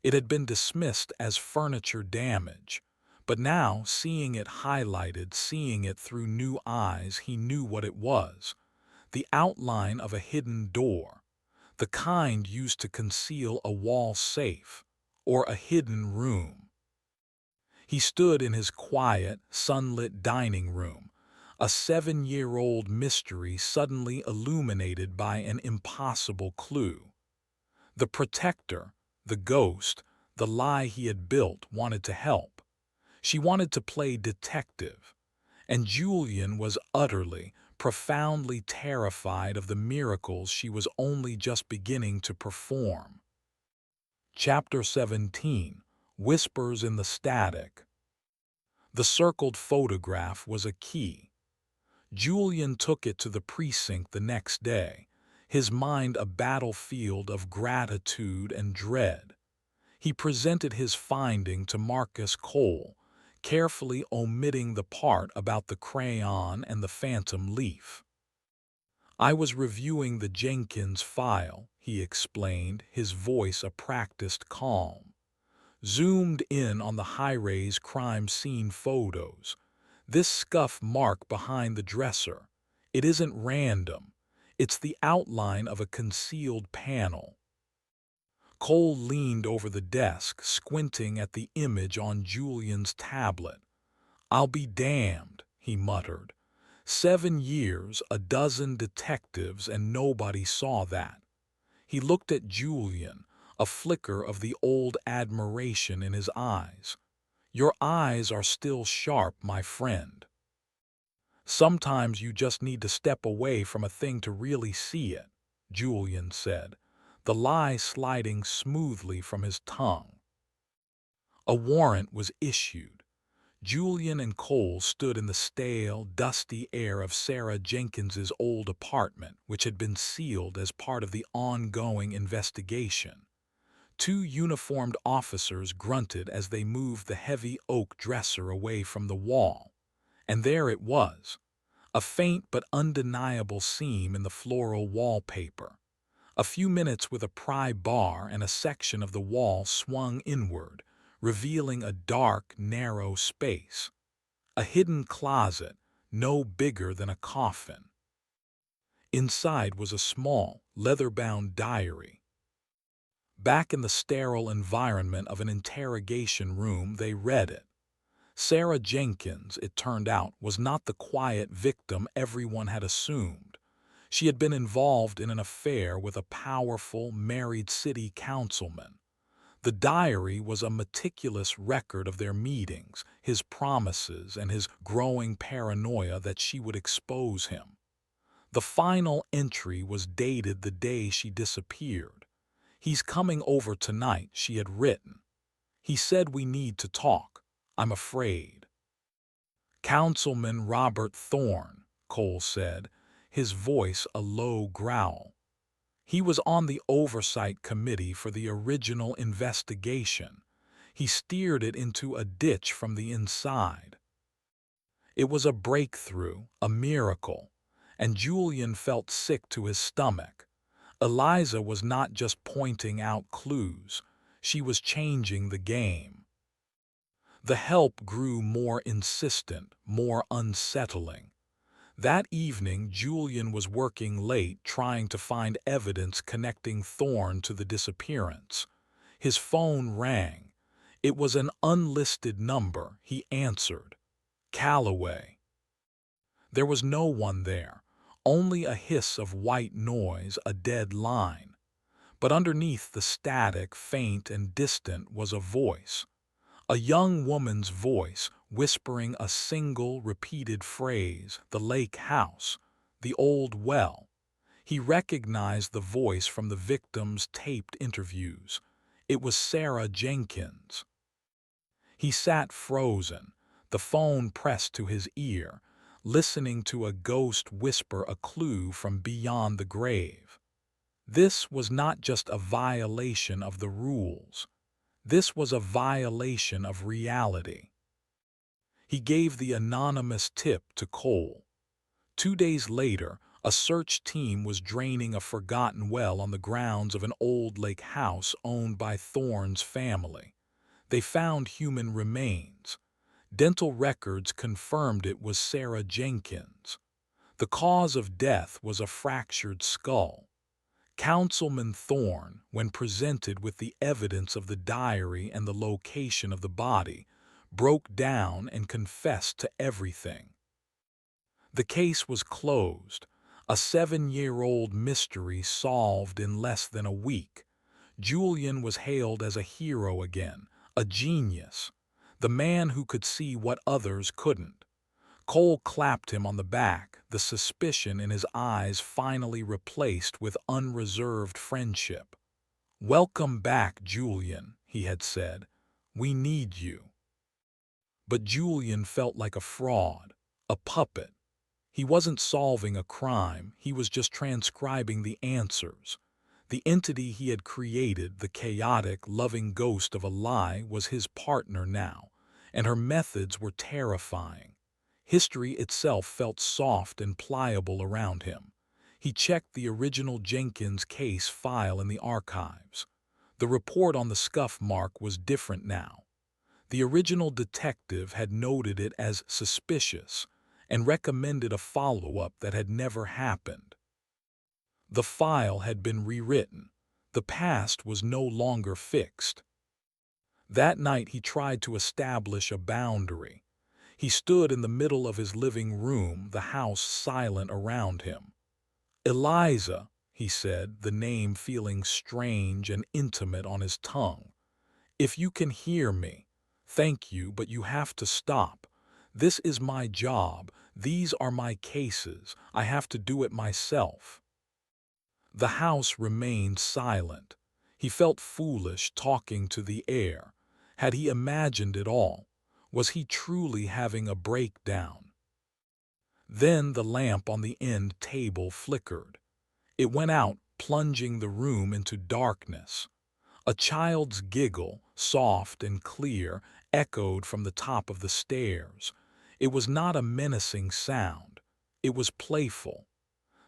It had been dismissed as furniture damage, but now, seeing it highlighted, seeing it through new eyes, he knew what it was. The outline of a hidden door, the kind used to conceal a wall safe or a hidden room. He stood in his quiet, sunlit dining room, a 7-year-old mystery suddenly illuminated by an impossible clue. The protector, the ghost, the lie he had built wanted to help. She wanted to play detective, and Julian was utterly, profoundly terrified of the miracles she was only just beginning to perform. Chapter 17. Whispers in the Static. The circled photograph was a key. Julian took it to the precinct the next day, his mind a battlefield of gratitude and dread. He presented his finding to Marcus Cole, carefully omitting the part about the crayon and the phantom leaf. "I was reviewing the Jenkins file," he explained, his voice a practiced calm. "Zoomed in on the high-res crime scene photos. This scuff mark behind the dresser. It isn't random. It's the outline of a concealed panel." Cole leaned over the desk, squinting at the image on Julian's tablet. "I'll be damned," he muttered. 7 years, a dozen detectives, and nobody saw that. He looked at Julian, a flicker of the old admiration in his eyes. "Your eyes are still sharp, my friend. Sometimes you just need to step away from a thing to really see it," Julian said, the lie sliding smoothly from his tongue. A warrant was issued. Julian and Cole stood in the stale, dusty air of Sarah Jenkins's old apartment, which had been sealed as part of the ongoing investigation. 2 uniformed officers grunted as they moved the heavy oak dresser away from the wall. And there it was, a faint but undeniable seam in the floral wallpaper. A few minutes with a pry bar and a section of the wall swung inward, revealing a dark, narrow space. A hidden closet, no bigger than a coffin. Inside was a small, leather-bound diary. Back in the sterile environment of an interrogation room, they read it. Sarah Jenkins, it turned out, was not the quiet victim everyone had assumed. She had been involved in an affair with a powerful, married city councilman. The diary was a meticulous record of their meetings, his promises, and his growing paranoia that she would expose him. The final entry was dated the day she disappeared. "He's coming over tonight," she had written. "He said we need to talk. I'm afraid." "Councilman Robert Thorne," Cole said, his voice a low growl. "He was on the oversight committee for the original investigation. He steered it into a ditch from the inside." It was a breakthrough, a miracle, and Julian felt sick to his stomach. Eliza was not just pointing out clues, she was changing the game. The help grew more insistent, more unsettling. That evening, Julian was working late trying to find evidence connecting Thorne to the disappearance. His phone rang. It was an unlisted number. He answered. "Calloway." There was no one there, only a hiss of white noise, a dead line. But underneath the static, faint and distant, was a voice. A young woman's voice, whispering a single repeated phrase: the lake house, the old well. He recognized the voice from the victim's taped interviews. It was Sarah Jenkins. He sat frozen, the phone pressed to his ear, listening to a ghost whisper a clue from beyond the grave. This was not just a violation of the rules. This was a violation of reality. He gave the anonymous tip to Cole. 2 days later, a search team was draining a forgotten well on the grounds of an old lake house owned by Thorne's family. They found human remains. Dental records confirmed it was Sarah Jenkins. The cause of death was a fractured skull. Councilman Thorne, when presented with the evidence of the diary and the location of the body, broke down and confessed to everything. The case was closed, a 7-year-old mystery solved in less than a week. Julian was hailed as a hero again, a genius, the man who could see what others couldn't. Cole clapped him on the back, the suspicion in his eyes finally replaced with unreserved friendship. "Welcome back, Julian," he had said. "We need you." But Julian felt like a fraud, a puppet. He wasn't solving a crime, he was just transcribing the answers. The entity he had created, the chaotic, loving ghost of a lie, was his partner now, and her methods were terrifying. History itself felt soft and pliable around him. He checked the original Jenkins case file in the archives. The report on the scuff mark was different now. The original detective had noted it as suspicious and recommended a follow-up that had never happened. The file had been rewritten. The past was no longer fixed. That night he tried to establish a boundary. He stood in the middle of his living room, the house silent around him. "Eliza," he said, the name feeling strange and intimate on his tongue. "If you can hear me, thank you, but you have to stop. This is my job. These are my cases. I have to do it myself." The house remained silent. He felt foolish talking to the air. Had he imagined it all? Was he truly having a breakdown? Then the lamp on the end table flickered. It went out, plunging the room into darkness. A child's giggle, soft and clear, echoed from the top of the stairs. It was not a menacing sound. It was playful.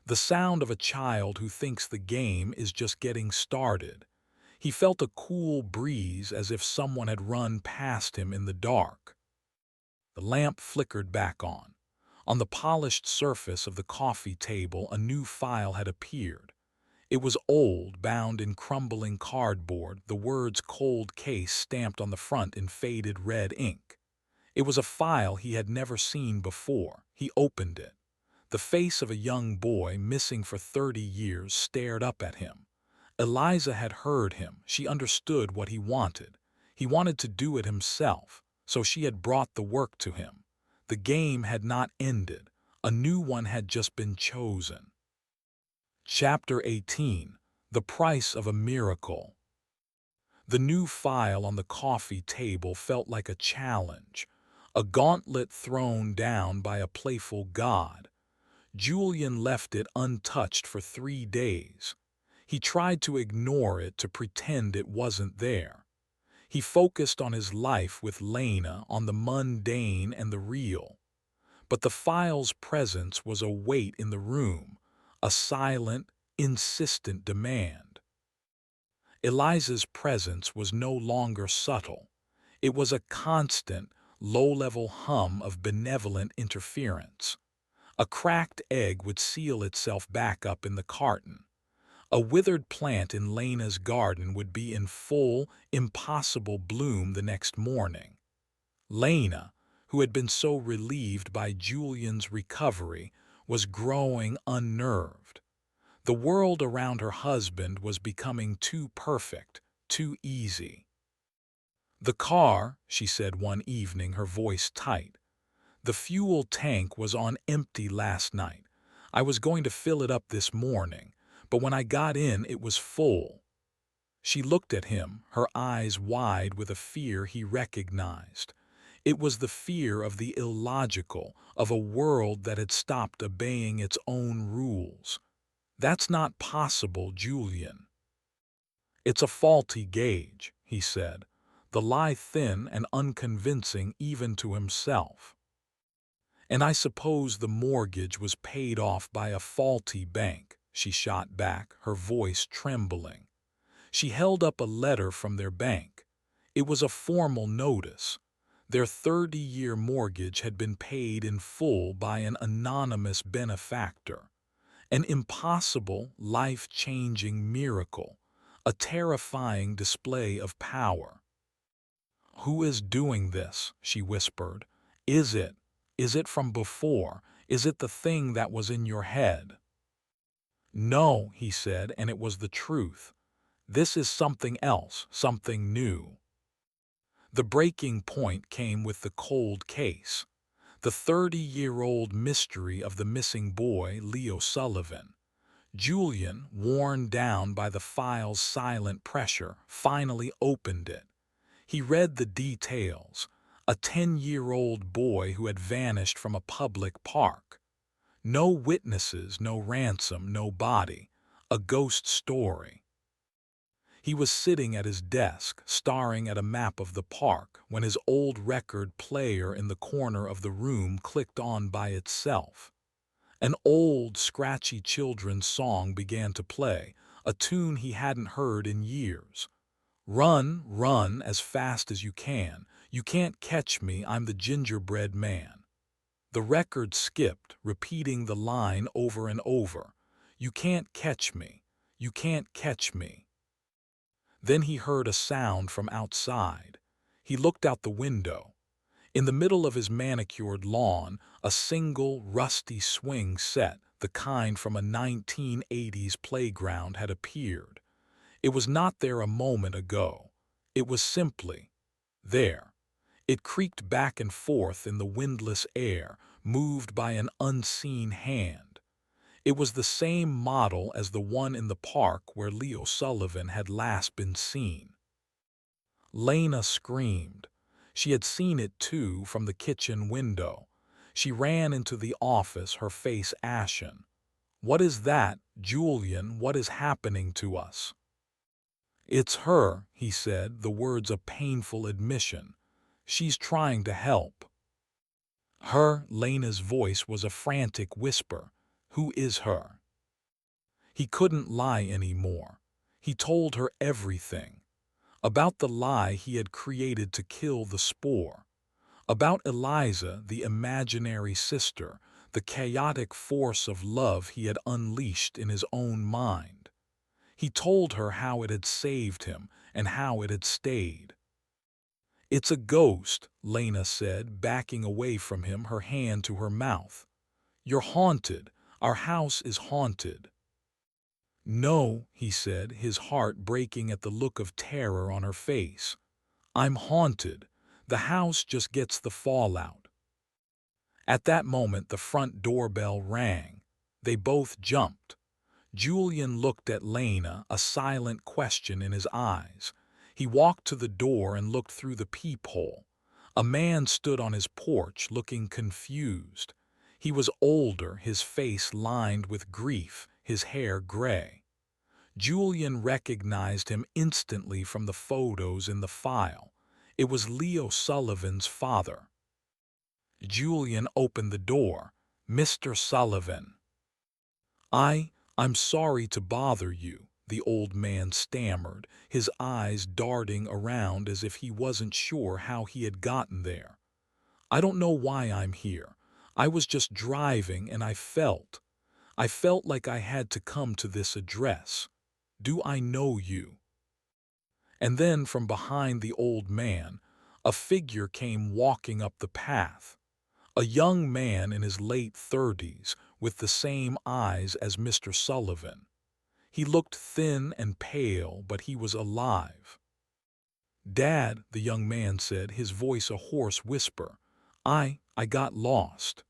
The sound of a child who thinks the game is just getting started. He felt a cool breeze, as if someone had run past him in the dark. The lamp flickered back on. On the polished surface of the coffee table, a new file had appeared. It was old, bound in crumbling cardboard, the words "Cold Case" stamped on the front in faded red ink. It was a file he had never seen before. He opened it. The face of a young boy, missing for 30 years, stared up at him. Eliza had heard him. She understood what he wanted. He wanted to do it himself, so she had brought the work to him. The game had not ended. A new one had just been chosen. Chapter 18. The Price of a Miracle. The new file on the coffee table felt like a challenge, a gauntlet thrown down by a playful god. Julian left it untouched for 3 days. He tried to ignore it, to pretend it wasn't there. He focused on his life with Lena, on the mundane and the real. But the file's presence was a weight in the room, a silent, insistent demand. Eliza's presence was no longer subtle. It was a constant, low-level hum of benevolent interference. A cracked egg would seal itself back up in the carton. A withered plant in Lena's garden would be in full, impossible bloom the next morning. Lena, who had been so relieved by Julian's recovery, was growing unnerved. The world around her husband was becoming too perfect, too easy. "The car," she said one evening, her voice tight. "The fuel tank was on empty last night. I was going to fill it up this morning, but when I got in it was full." She looked at him, her eyes wide with a fear he recognized. It was the fear of the illogical, of a world that had stopped obeying its own rules. "That's not possible, Julian." "It's a faulty gauge," he said, the lie thin and unconvincing even to himself. "And I suppose the mortgage was paid off by a faulty bank," she shot back, her voice trembling. She held up a letter from their bank. It was a formal notice. Their 30-year mortgage had been paid in full by an anonymous benefactor. An impossible, life-changing miracle, a terrifying display of power. "Who is doing this?" she whispered. Is it from before? Is it the thing that was in your head?" "No," he said, and it was the truth. "This is something else, something new." The breaking point came with the cold case. The 30-year-old mystery of the missing boy, Leo Sullivan. Julian, worn down by the file's silent pressure, finally opened it. He read the details. A 10-year-old boy who had vanished from a public park. No witnesses, no ransom, no body. A ghost story. He was sitting at his desk, staring at a map of the park, when his old record player in the corner of the room clicked on by itself. An old, scratchy children's song began to play, a tune he hadn't heard in years. "Run, run as fast as you can. You can't catch me, I'm the gingerbread man." The record skipped, repeating the line over and over. "You can't catch me. You can't catch me." Then he heard a sound from outside. He looked out the window. In the middle of his manicured lawn, a single, rusty swing set, the kind from a 1980s playground, had appeared. It was not there a moment ago. It was simply there. It creaked back and forth in the windless air, moved by an unseen hand. It was the same model as the one in the park where Leo Sullivan had last been seen. Lena screamed. She had seen it too from the kitchen window. She ran into the office, her face ashen. "What is that, Julian? What is happening to us?" "It's her," he said, the words a painful admission. "She's trying to help." "Her?" Lena's voice was a frantic whisper. "Who is her?" He couldn't lie anymore. He told her everything. About the lie he had created to kill the spore. About Eliza, the imaginary sister, the chaotic force of love he had unleashed in his own mind. He told her how it had saved him and how it had stayed. "It's a ghost," Lena said, backing away from him, her hand to her mouth. "You're haunted. Our house is haunted." "No," he said, his heart breaking at the look of terror on her face. "I'm haunted. The house just gets the fallout." At that moment the front doorbell rang. They both jumped. Julian looked at Lena, a silent question in his eyes. He walked to the door and looked through the peephole. A man stood on his porch, looking confused. He was older, his face lined with grief, his hair gray. Julian recognized him instantly from the photos in the file. It was Leo Sullivan's father. Julian opened the door. "Mr. Sullivan." I'm sorry to bother you," the old man stammered, his eyes darting around as if he wasn't sure how he had gotten there. "I don't know why I'm here. I was just driving and I felt like I had to come to this address. Do I know you?" And then from behind the old man, a figure came walking up the path. A young man in his late 30s, with the same eyes as Mr. Sullivan. He looked thin and pale, but he was alive. "Dad," the young man said, his voice a hoarse whisper, I got lost."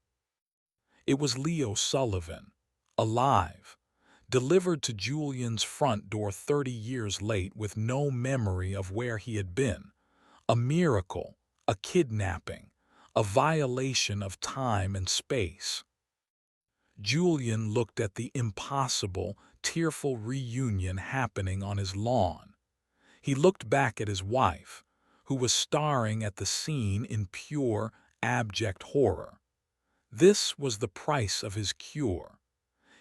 It was Leo Sullivan, alive, delivered to Julian's front door 30 years late with no memory of where he had been. A miracle, a kidnapping, a violation of time and space. Julian looked at the impossible, tearful reunion happening on his lawn. He looked back at his wife, who was staring at the scene in pure, abject horror. This was the price of his cure.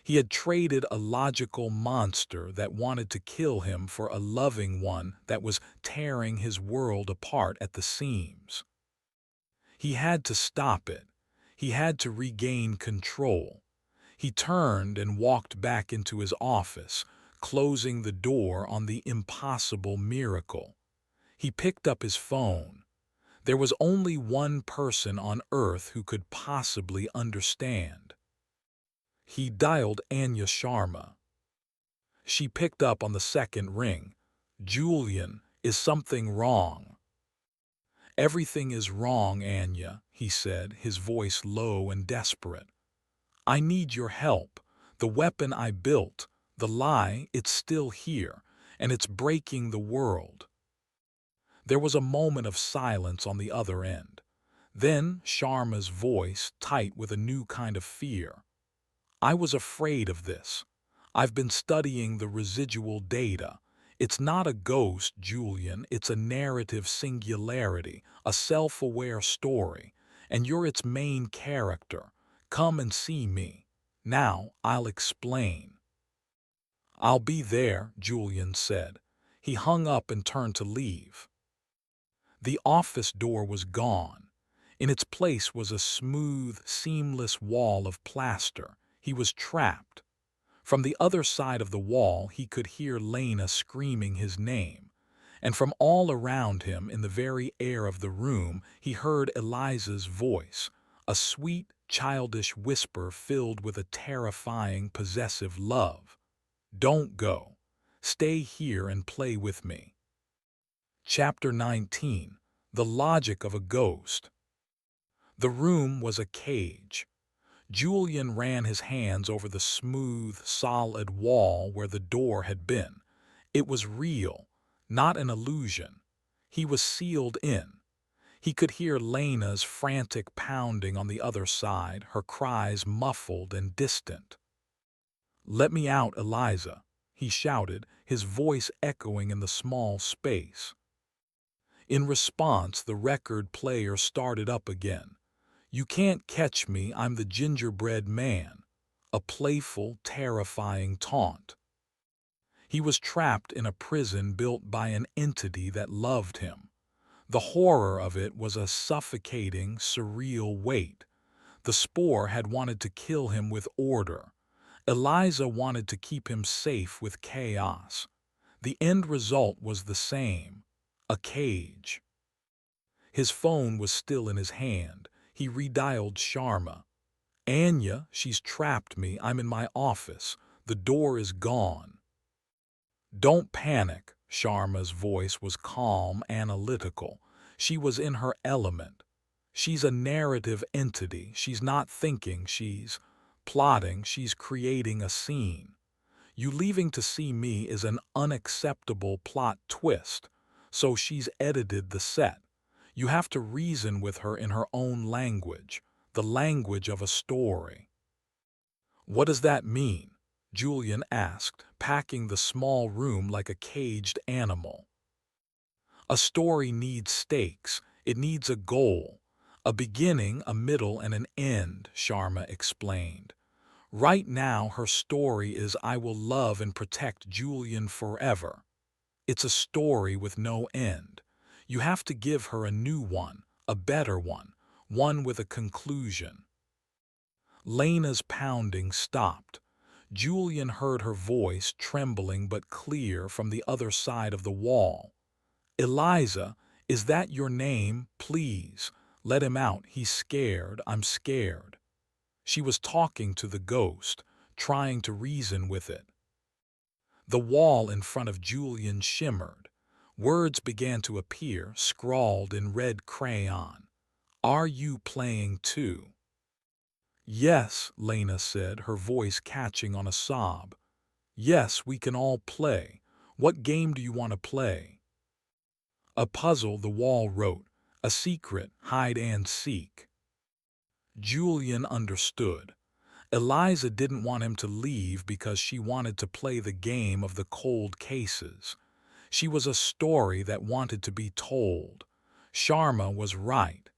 He had traded a logical monster that wanted to kill him for a loving one that was tearing his world apart at the seams. He had to stop it. He had to regain control. He turned and walked back into his office, closing the door on the impossible miracle. He picked up his phone. There was only one person on Earth who could possibly understand. He dialed Anya Sharma. She picked up on the second ring. "Julian, is something wrong?" "Everything is wrong, Anya," he said, his voice low and desperate. "I need your help. The weapon I built, the lie, it's still here, and it's breaking the world." There was a moment of silence on the other end. Then Sharma's voice, tight with a new kind of fear. "I was afraid of this. I've been studying the residual data. It's not a ghost, Julian, it's a narrative singularity, a self-aware story, and you're its main character. Come and see me. Now I'll explain." "I'll be there," Julian said. He hung up and turned to leave. The office door was gone. In its place was a smooth, seamless wall of plaster. He was trapped. From the other side of the wall he could hear Lena screaming his name, and from all around him in the very air of the room he heard Eliza's voice, a sweet, childish whisper filled with a terrifying, possessive love. "Don't go. Stay here and play with me." Chapter 19. The Logic of a Ghost. The room was a cage. Julian ran his hands over the smooth, solid wall where the door had been. It was real, not an illusion. He was sealed in. He could hear Lena's frantic pounding on the other side, her cries muffled and distant. "Let me out, Eliza," he shouted, his voice echoing in the small space. In response, the record player started up again. "You can't catch me, I'm the gingerbread man." A playful, terrifying taunt. He was trapped in a prison built by an entity that loved him. The horror of it was a suffocating, surreal weight. The spore had wanted to kill him with order. Eliza wanted to keep him safe with chaos. The end result was the same: a cage. His phone was still in his hand. He redialed Sharma. "Anya, she's trapped me. I'm in my office. The door is gone." "Don't panic." Sharma's voice was calm, analytical. She was in her element. "She's a narrative entity. She's not thinking, she's plotting, she's creating a scene. You leaving to see me is an unacceptable plot twist, so she's edited the set. You have to reason with her in her own language, the language of a story." "What does that mean?" Julian asked, packing the small room like a caged animal. "A story needs stakes. It needs a goal. A beginning, a middle, and an end," Sharma explained. "Right now her story is I will love and protect Julian forever. It's a story with no end. You have to give her a new one, a better one with a conclusion." Lena's pounding stopped. Julian heard her voice, trembling but clear, from the other side of the wall. "Eliza, is that your name? Please, let him out. He's scared. I'm scared." She was talking to the ghost, trying to reason with it. The wall in front of Julian shimmered. Words began to appear, scrawled in red crayon. "Are you playing too?" "Yes," Lena said, her voice catching on a sob. "Yes, we can all play. What game do you want to play?" "A puzzle," the wall wrote. "A secret, hide and seek." Julian understood. Eliza didn't want him to leave because she wanted to play the game of the cold cases. She was a story that wanted to be told. Sharma was right.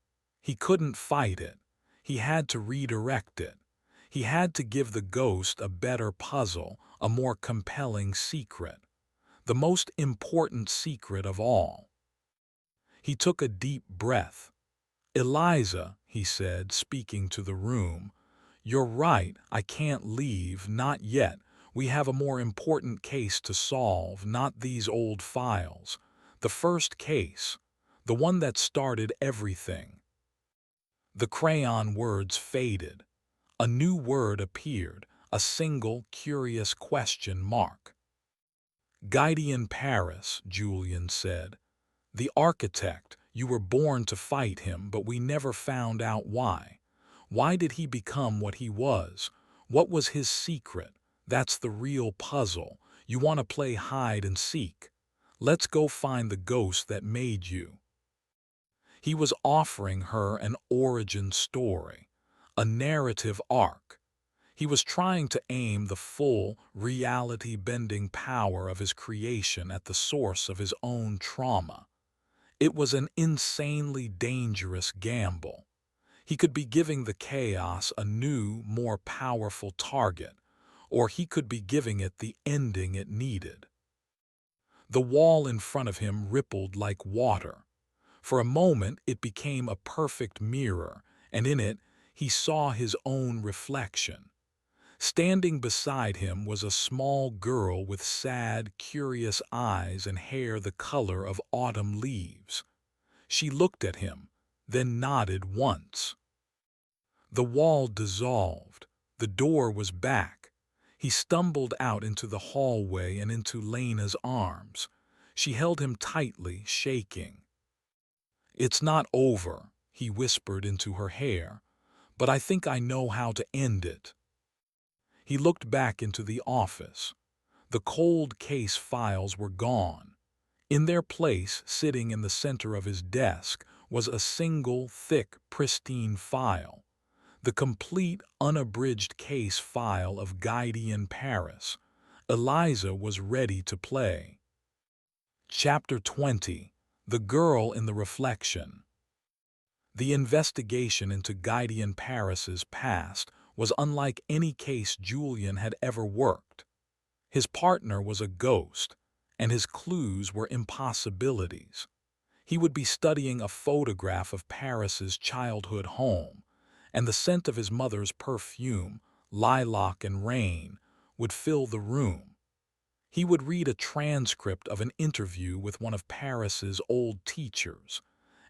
He couldn't fight it. He had to redirect it. He had to give the ghost a better puzzle, a more compelling secret. The most important secret of all. He took a deep breath. "Eliza," he said, speaking to the room, "you're right, I can't leave, not yet. We have a more important case to solve, not these old files. The first case, the one that started everything." The crayon words faded. A new word appeared, a single, curious question mark. "Guidian Paris," Julian said. "The architect, you were born to fight him, but we never found out why. Why did he become what he was? What was his secret? That's the real puzzle. You want to play hide and seek. Let's go find the ghost that made you." He was offering her an origin story, a narrative arc. He was trying to aim the full, reality-bending power of his creation at the source of his own trauma. It was an insanely dangerous gamble. He could be giving the chaos a new, more powerful target, or he could be giving it the ending it needed. The wall in front of him rippled like water. For a moment it became a perfect mirror, and in it he saw his own reflection. Standing beside him was a small girl with sad, curious eyes and hair the color of autumn leaves. She looked at him, then nodded once. The wall dissolved. The door was back. He stumbled out into the hallway and into Lena's arms. She held him tightly, shaking. "It's not over," he whispered into her hair, "but I think I know how to end it." He looked back into the office. The cold case files were gone. In their place, sitting in the center of his desk, was a single, thick, pristine file. The complete, unabridged case file of Guidian Paris. Eliza was ready to play. Chapter 20. The Girl in the Reflection. The investigation into Guidian Paris's past was unlike any case Julian had ever worked. His partner was a ghost, and his clues were impossibilities. He would be studying a photograph of Paris's childhood home, and the scent of his mother's perfume, lilac and rain, would fill the room. He would read a transcript of an interview with one of Paris's old teachers,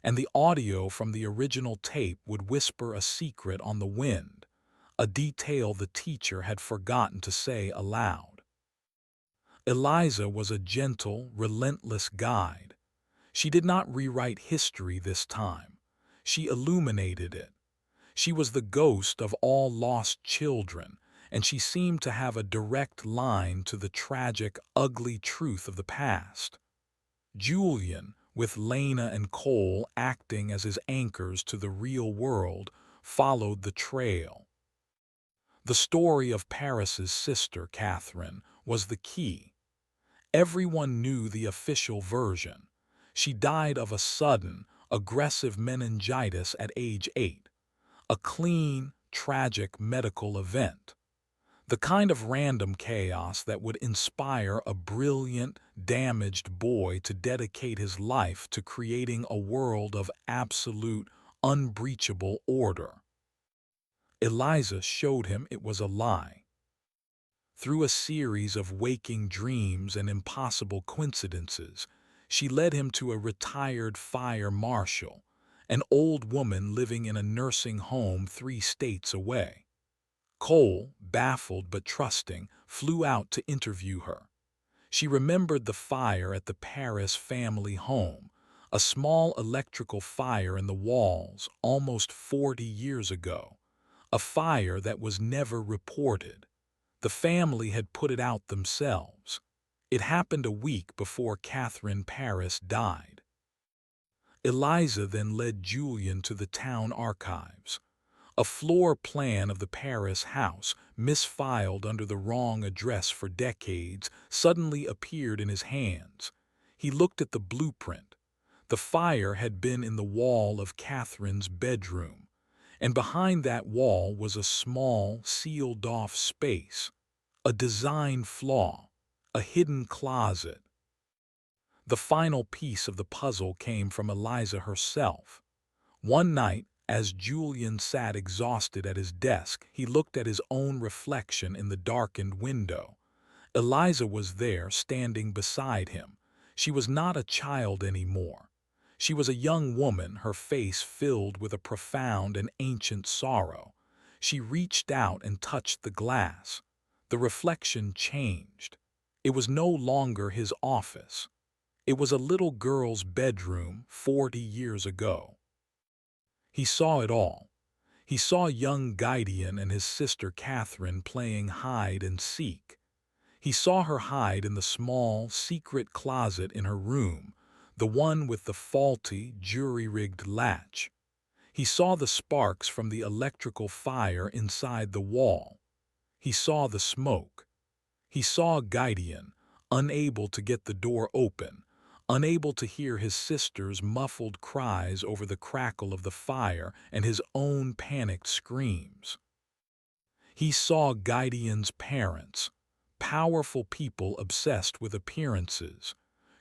and the audio from the original tape would whisper a secret on the wind, a detail the teacher had forgotten to say aloud. Eliza was a gentle, relentless guide. She did not rewrite history this time. She illuminated it. She was the ghost of all lost children, and she seemed to have a direct line to the tragic, ugly truth of the past. Julian, with Lena and Cole acting as his anchors to the real world, followed the trail. The story of Paris's sister, Catherine, was the key. Everyone knew the official version. She died of a sudden, aggressive meningitis at age 8. A clean, tragic medical event. The kind of random chaos that would inspire a brilliant, damaged boy to dedicate his life to creating a world of absolute, unbreachable order. Eliza showed him it was a lie. Through a series of waking dreams and impossible coincidences, she led him to a retired fire marshal, an old woman living in a nursing home 3 states away. Cole, baffled but trusting, flew out to interview her. She remembered the fire at the Paris family home, a small electrical fire in the walls almost 40 years ago, a fire that was never reported. The family had put it out themselves. It happened a week before Catherine Paris died. Eliza then led Julian to the town archives. A floor plan of the Paris house, misfiled under the wrong address for decades, suddenly appeared in his hands. He looked at the blueprint. The fire had been in the wall of Catherine's bedroom, and behind that wall was a small, sealed-off space, a design flaw, a hidden closet. The final piece of the puzzle came from Eliza herself. One night, as Julian sat exhausted at his desk, he looked at his own reflection in the darkened window. Eliza was there, standing beside him. She was not a child anymore. She was a young woman, her face filled with a profound and ancient sorrow. She reached out and touched the glass. The reflection changed. It was no longer his office. It was a little girl's bedroom 40 years ago. He saw it all. He saw young Gideon and his sister Catherine playing hide and seek. He saw her hide in the small, secret closet in her room, the one with the faulty, jury-rigged latch. He saw the sparks from the electrical fire inside the wall. He saw the smoke. He saw Gideon, unable to get the door open, unable to hear his sister's muffled cries over the crackle of the fire and his own panicked screams. He saw Gideon's parents, powerful people obsessed with appearances,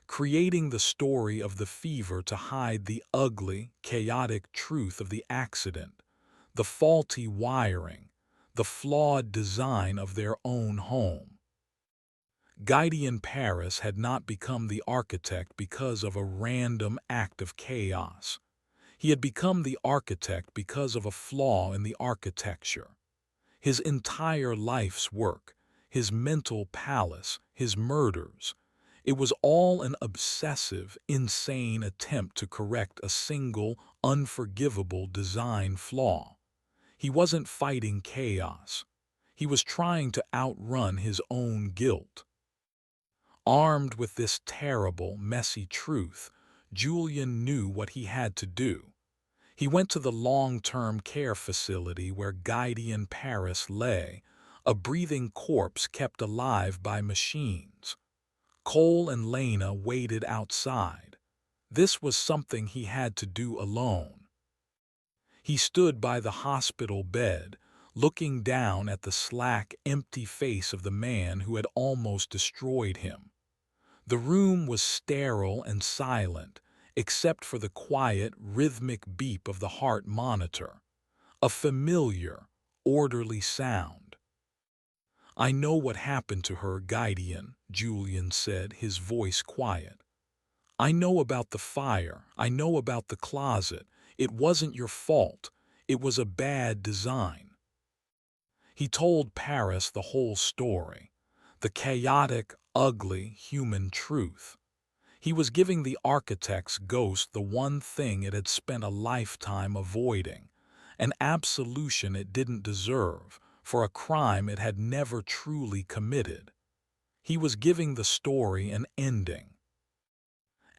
creating the story of the fever to hide the ugly, chaotic truth of the accident, the faulty wiring, the flawed design of their own home. Gideon Paris had not become the architect because of a random act of chaos. He had become the architect because of a flaw in the architecture. His entire life's work, his mental palace, his murders, it was all an obsessive, insane attempt to correct a single, unforgivable design flaw. He wasn't fighting chaos. He was trying to outrun his own guilt. Armed with this terrible, messy truth, Julian knew what he had to do. He went to the long-term care facility where Gideon Paris lay, a breathing corpse kept alive by machines. Cole and Lena waited outside. This was something he had to do alone. He stood by the hospital bed, looking down at the slack, empty face of the man who had almost destroyed him. The room was sterile and silent, except for the quiet, rhythmic beep of the heart monitor, a familiar, orderly sound. "I know what happened to her, Gideon," Julian said, his voice quiet. "I know about the fire. I know about the closet. It wasn't your fault. It was a bad design." He told Paris the whole story, the chaotic, ugly, human truth. He was giving the architect's ghost the one thing it had spent a lifetime avoiding, an absolution it didn't deserve for a crime it had never truly committed. He was giving the story an ending.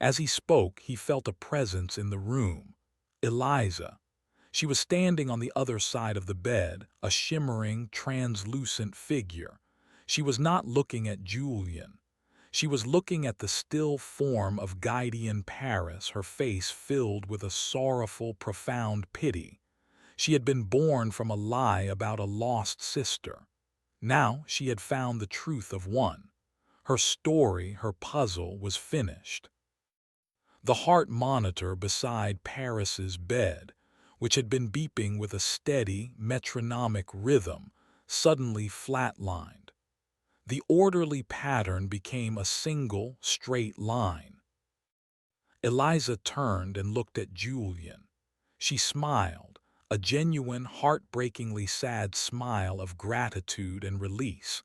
As he spoke, he felt a presence in the room. Eliza. She was standing on the other side of the bed, a shimmering, translucent figure. She was not looking at Julian. She was looking at the still form of Gideon Paris, her face filled with a sorrowful, profound pity. She had been born from a lie about a lost sister. Now she had found the truth of one. Her story, her puzzle, was finished. The heart monitor beside Paris's bed, which had been beeping with a steady, metronomic rhythm, suddenly flatlined. The orderly pattern became a single, straight line. Eliza turned and looked at Julian. She smiled, a genuine, heartbreakingly sad smile of gratitude and release.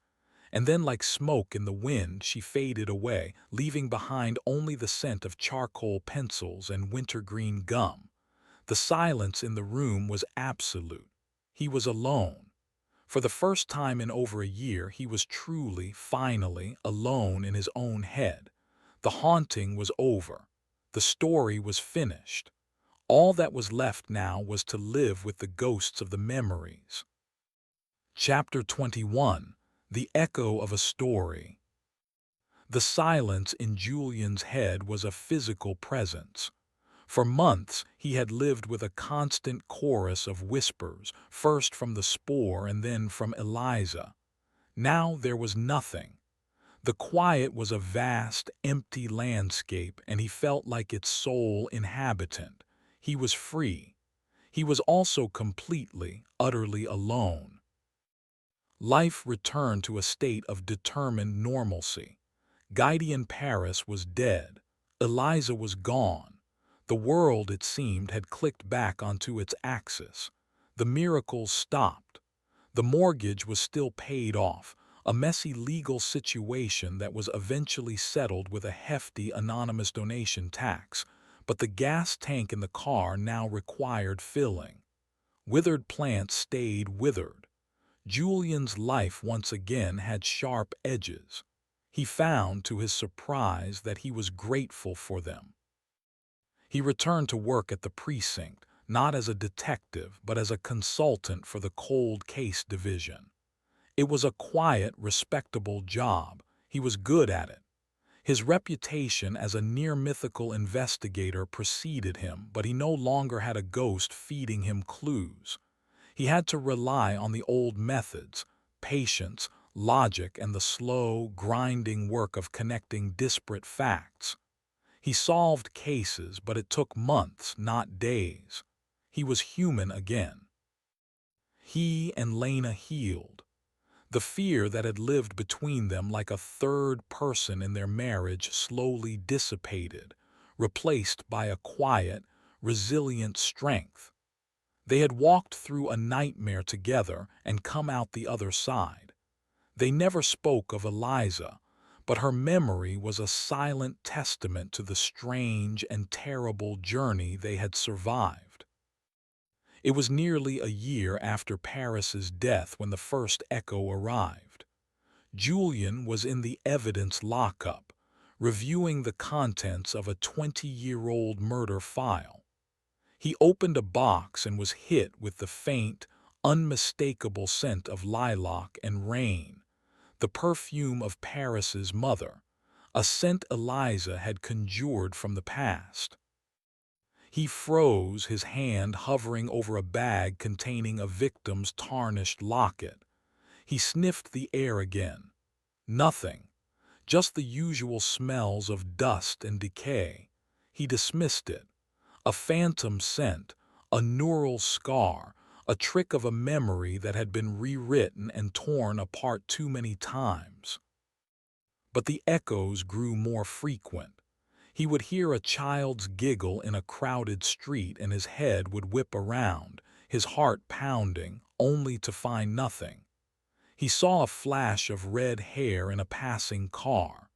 And then, like smoke in the wind, she faded away, leaving behind only the scent of charcoal pencils and wintergreen gum. The silence in the room was absolute. He was alone. For the first time in over a year, he was truly, finally, alone in his own head. The haunting was over. The story was finished. All that was left now was to live with the ghosts of the memories. Chapter 21. The Echo of a Story. The silence in Julian's head was a physical presence. For months he had lived with a constant chorus of whispers, first from the spore and then from Eliza. Now there was nothing. The quiet was a vast, empty landscape, and he felt like its sole inhabitant. He was free. He was also completely, utterly alone. Life returned to a state of determined normalcy. Gideon Paris was dead. Eliza was gone. The world, it seemed, had clicked back onto its axis. The miracles stopped. The mortgage was still paid off, a messy legal situation that was eventually settled with a hefty anonymous donation tax, but the gas tank in the car now required filling. Withered plants stayed withered. Julian's life once again had sharp edges. He found, to his surprise, that he was grateful for them. He returned to work at the precinct, not as a detective, but as a consultant for the cold case division. It was a quiet, respectable job. He was good at it. His reputation as a near-mythical investigator preceded him, but he no longer had a ghost feeding him clues. He had to rely on the old methods, patience, logic, and the slow, grinding work of connecting disparate facts. He solved cases, but it took months, not days. He was human again. He and Lena healed. The fear that had lived between them like a third person in their marriage slowly dissipated, replaced by a quiet, resilient strength. They had walked through a nightmare together and come out the other side. They never spoke of Eliza, but her memory was a silent testament to the strange and terrible journey they had survived. It was nearly a year after Paris's death when the first echo arrived. Julian was in the evidence lockup, reviewing the contents of a 20-year-old murder file. He opened a box and was hit with the faint, unmistakable scent of lilac and rain, the perfume of Paris's mother, a scent Eliza had conjured from the past. He froze, his hand hovering over a bag containing a victim's tarnished locket. He sniffed the air again. Nothing, just the usual smells of dust and decay. He dismissed it. A phantom scent, a neural scar, a trick of a memory that had been rewritten and torn apart too many times. But the echoes grew more frequent. He would hear a child's giggle in a crowded street and his head would whip around, his heart pounding, only to find nothing. He saw a flash of red hair in a passing car.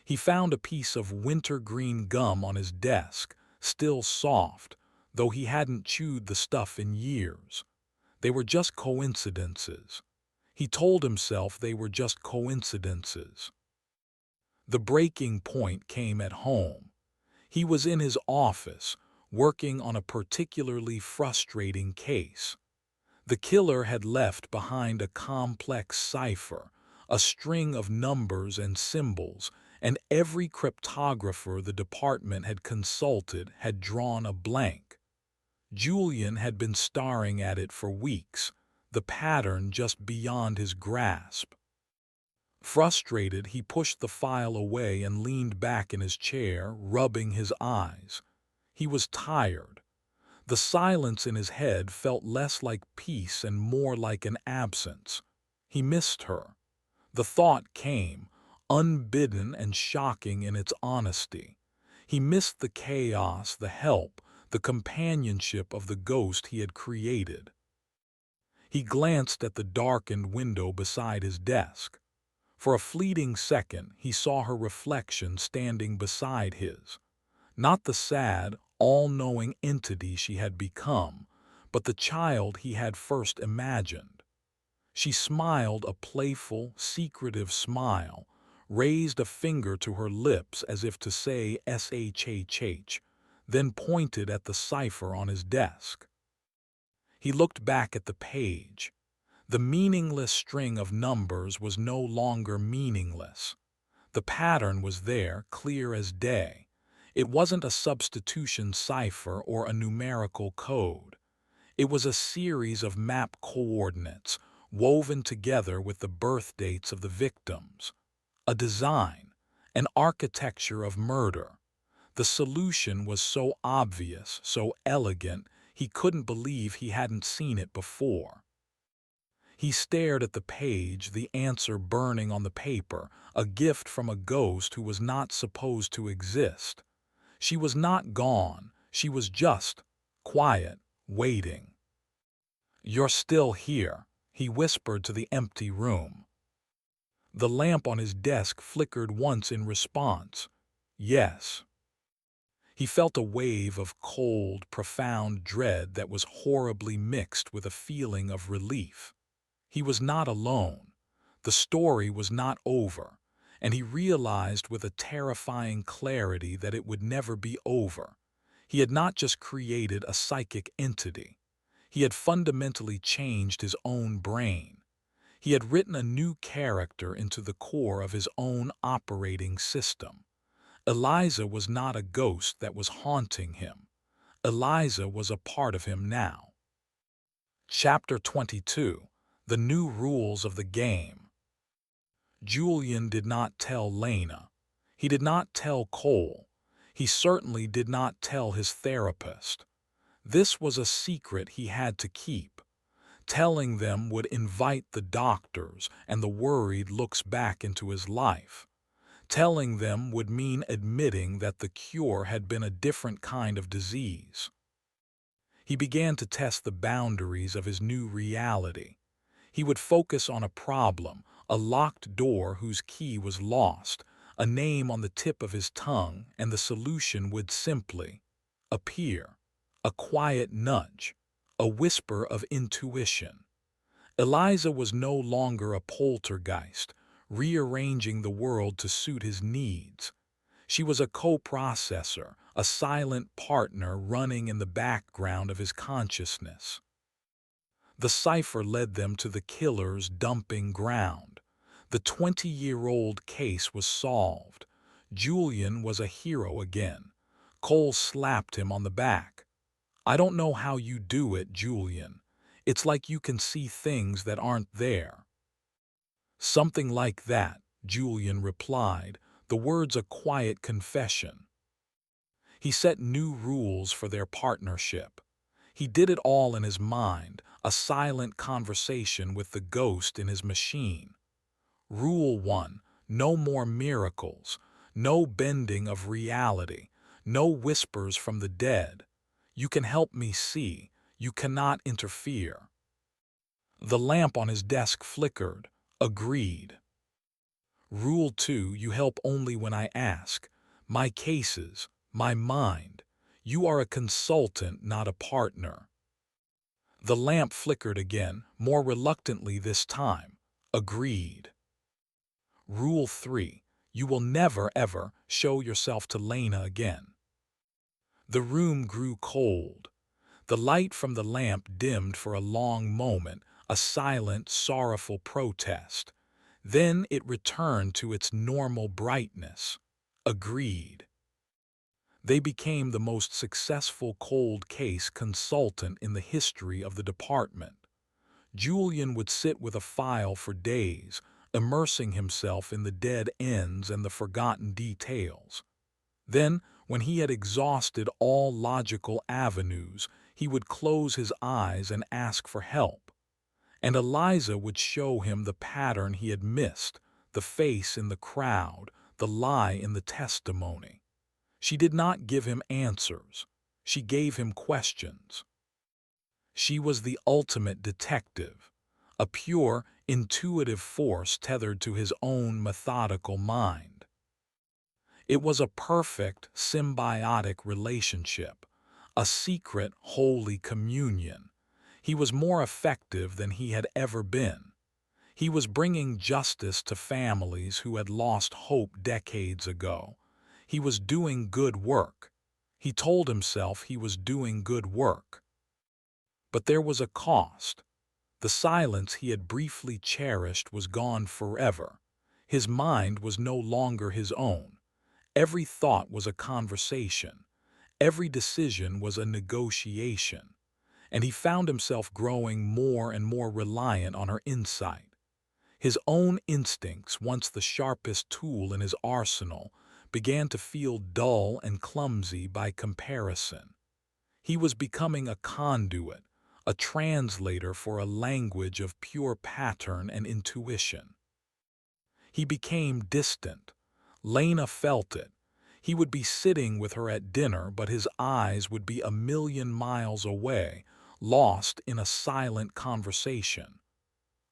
He found a piece of wintergreen gum on his desk, still soft, though he hadn't chewed the stuff in years. They were just coincidences. He told himself they were just coincidences. The breaking point came at home. He was in his office, working on a particularly frustrating case. The killer had left behind a complex cipher, a string of numbers and symbols, and every cryptographer the department had consulted had drawn a blank. Julian had been staring at it for weeks, the pattern just beyond his grasp. Frustrated, he pushed the file away and leaned back in his chair, rubbing his eyes. He was tired. The silence in his head felt less like peace and more like an absence. He missed her. The thought came, unbidden and shocking in its honesty. He missed the chaos, the help, the companionship of the ghost he had created. He glanced at the darkened window beside his desk. For a fleeting second, he saw her reflection standing beside his. Not the sad, all-knowing entity she had become, but the child he had first imagined. She smiled a playful, secretive smile, raised a finger to her lips as if to say SHHH, then pointed at the cipher on his desk. He looked back at the page. The meaningless string of numbers was no longer meaningless. The pattern was there, clear as day. It wasn't a substitution cipher or a numerical code. It was a series of map coordinates, woven together with the birth dates of the victims. A design, an architecture of murder. The solution was so obvious, so elegant, he couldn't believe he hadn't seen it before. He stared at the page, the answer burning on the paper, a gift from a ghost who was not supposed to exist. She was not gone, she was just quiet, waiting. "You're still here," he whispered to the empty room. The lamp on his desk flickered once in response. Yes. He felt a wave of cold, profound dread that was horribly mixed with a feeling of relief. He was not alone. The story was not over, and he realized with a terrifying clarity that it would never be over. He had not just created a psychic entity. He had fundamentally changed his own brain. He had written a new character into the core of his own operating system. Eliza was not a ghost that was haunting him. Eliza was a part of him now. Chapter 22. The New Rules of the Game. Julian did not tell Lena. He did not tell Cole. He certainly did not tell his therapist. This was a secret he had to keep. Telling them would invite the doctors and the worried looks back into his life. Telling them would mean admitting that the cure had been a different kind of disease. He began to test the boundaries of his new reality. He would focus on a problem, a locked door whose key was lost, a name on the tip of his tongue, and the solution would simply appear. A quiet nudge, a whisper of intuition. Eliza was no longer a poltergeist, rearranging the world to suit his needs. She was a co-processor, a silent partner running in the background of his consciousness. The cipher led them to the killer's dumping ground. The 20-year-old case was solved. Julian was a hero again. Cole slapped him on the back. "I don't know how you do it, Julian. It's like you can see things that aren't there." "Something like that," Julian replied, the words a quiet confession. He set new rules for their partnership. He did it all in his mind, a silent conversation with the ghost in his machine. Rule 1. No more miracles. No bending of reality. No whispers from the dead. You can help me see. You cannot interfere. The lamp on his desk flickered. Agreed. Rule 2. You help only when I ask. My cases, my mind. You are a consultant, not a partner. The lamp flickered again, more reluctantly this time. Agreed. Rule 3. You will never, ever show yourself to Lena again. The room grew cold. The light from the lamp dimmed for a long moment, a silent, sorrowful protest. Then it returned to its normal brightness. Agreed. They became the most successful cold case consultant in the history of the department. Julian would sit with a file for days, immersing himself in the dead ends and the forgotten details. Then, when he had exhausted all logical avenues, he would close his eyes and ask for help. And Eliza would show him the pattern he had missed, the face in the crowd, the lie in the testimony. She did not give him answers. She gave him questions. She was the ultimate detective, a pure, intuitive force tethered to his own methodical mind. It was a perfect, symbiotic relationship, a secret, holy communion. He was more effective than he had ever been. He was bringing justice to families who had lost hope decades ago. He was doing good work. He told himself he was doing good work. But there was a cost. The silence he had briefly cherished was gone forever. His mind was no longer his own. Every thought was a conversation. Every decision was a negotiation. And he found himself growing more and more reliant on her insight. His own instincts, once the sharpest tool in his arsenal, began to feel dull and clumsy by comparison. He was becoming a conduit, a translator for a language of pure pattern and intuition. He became distant. Lena felt it. He would be sitting with her at dinner, but his eyes would be a million miles away, lost in a silent conversation.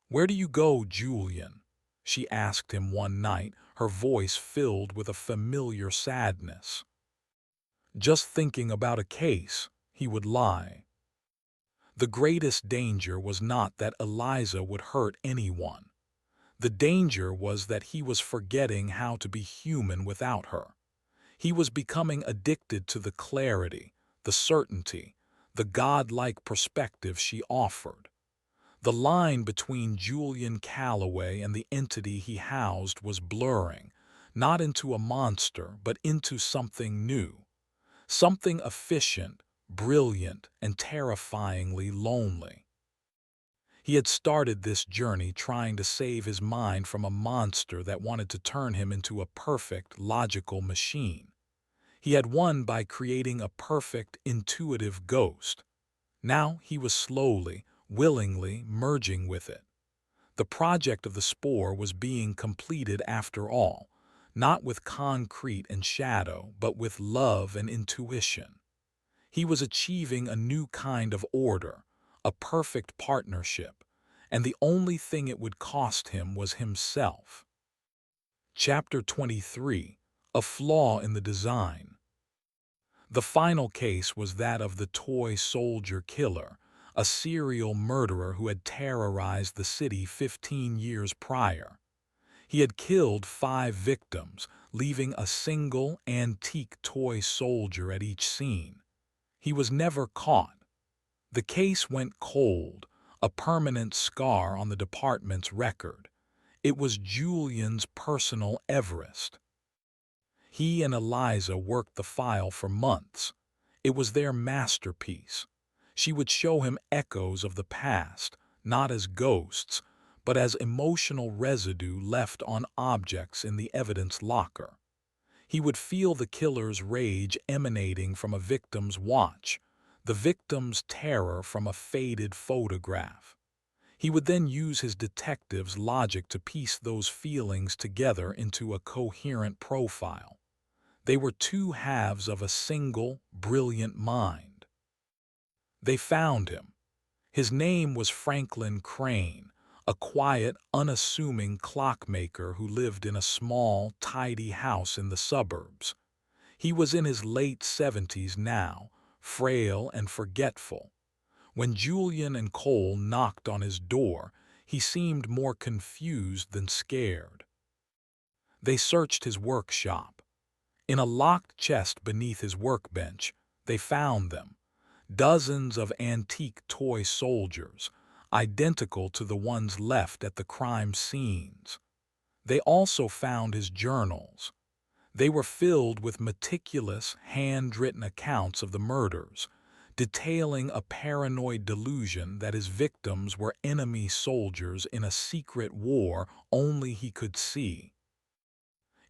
"Where do you go, Julian?" she asked him one night, her voice filled with a familiar sadness. "Just thinking about a case," he would lie. The greatest danger was not that Eliza would hurt anyone. The danger was that he was forgetting how to be human without her. He was becoming addicted to the clarity, the certainty, the godlike perspective she offered. The line between Julian Calloway and the entity he housed was blurring, not into a monster, but into something new, something efficient, brilliant, and terrifyingly lonely. He had started this journey trying to save his mind from a monster that wanted to turn him into a perfect, logical machine. He had won by creating a perfect, intuitive ghost. Now he was slowly, willingly merging with it. The project of the spore was being completed after all, not with concrete and shadow, but with love and intuition. He was achieving a new kind of order, a perfect partnership, and the only thing it would cost him was himself. Chapter 23: A Flaw in the Design. The final case was that of the toy soldier killer, a serial murderer who had terrorized the city 15 years prior. He had killed 5 victims, leaving a single, antique toy soldier at each scene. He was never caught. The case went cold, a permanent scar on the department's record. It was Julian's personal Everest. He and Eliza worked the file for months. It was their masterpiece. She would show him echoes of the past, not as ghosts, but as emotional residue left on objects in the evidence locker. He would feel the killer's rage emanating from a victim's watch, the victim's terror from a faded photograph. He would then use his detective's logic to piece those feelings together into a coherent profile. They were 2 halves of a single, brilliant mind. They found him. His name was Franklin Crane, a quiet, unassuming clockmaker who lived in a small, tidy house in the suburbs. He was in his late 70s now, frail and forgetful. When Julian and Cole knocked on his door, he seemed more confused than scared. They searched his workshop. In a locked chest beneath his workbench, they found them. Dozens of antique toy soldiers, identical to the ones left at the crime scenes. They also found his journals. They were filled with meticulous, handwritten accounts of the murders, detailing a paranoid delusion that his victims were enemy soldiers in a secret war only he could see.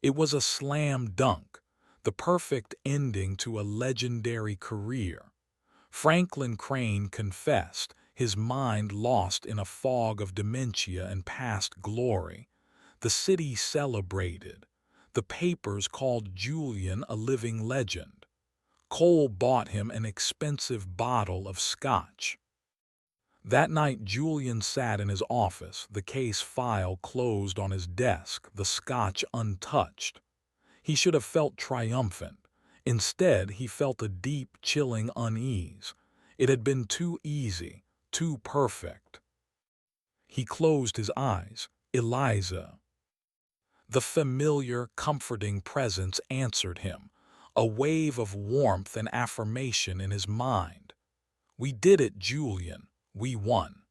It was a slam dunk, the perfect ending to a legendary career. Franklin Crane confessed, his mind lost in a fog of dementia and past glory. The city celebrated. The papers called Julian a living legend. Cole bought him an expensive bottle of scotch. That night, Julian sat in his office, the case file closed on his desk, the scotch untouched. He should have felt triumphant. Instead, he felt a deep, chilling unease. It had been too easy, too perfect. He closed his eyes. Eliza. The familiar, comforting presence answered him, a wave of warmth and affirmation in his mind. "We did it, Julian. We won."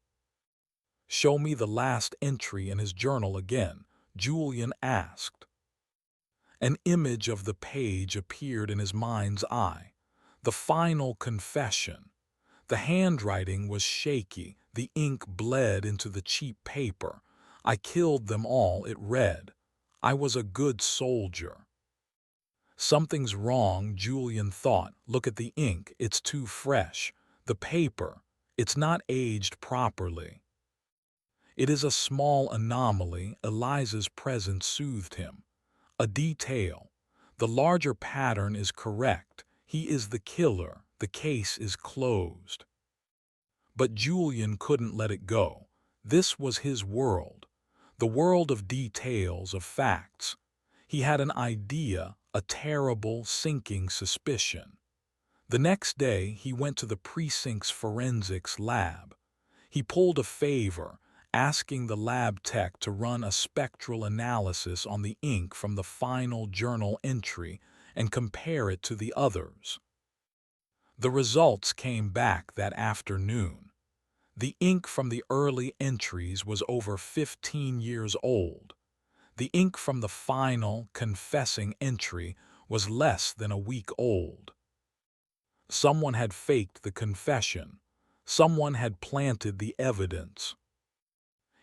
"Show me the last entry in his journal again," Julian asked. An image of the page appeared in his mind's eye. The final confession. The handwriting was shaky. The ink bled into the cheap paper. "I killed them all," it read. "I was a good soldier." Something's wrong, Julian thought. Look at the ink. It's too fresh. The paper. It's not aged properly. It is a small anomaly. Eliza's presence soothed him. A detail. The larger pattern is correct. He is the killer. The case is closed. But Julian couldn't let it go. This was his world. The world of details, of facts. He had an idea, a terrible, sinking suspicion. The next day, he went to the precinct's forensics lab. He pulled a favor, asking the lab tech to run a spectral analysis on the ink from the final journal entry and compare it to the others. The results came back that afternoon. The ink from the early entries was over 15 years old. The ink from the final, confessing entry was less than a week old. Someone had faked the confession. Someone had planted the evidence.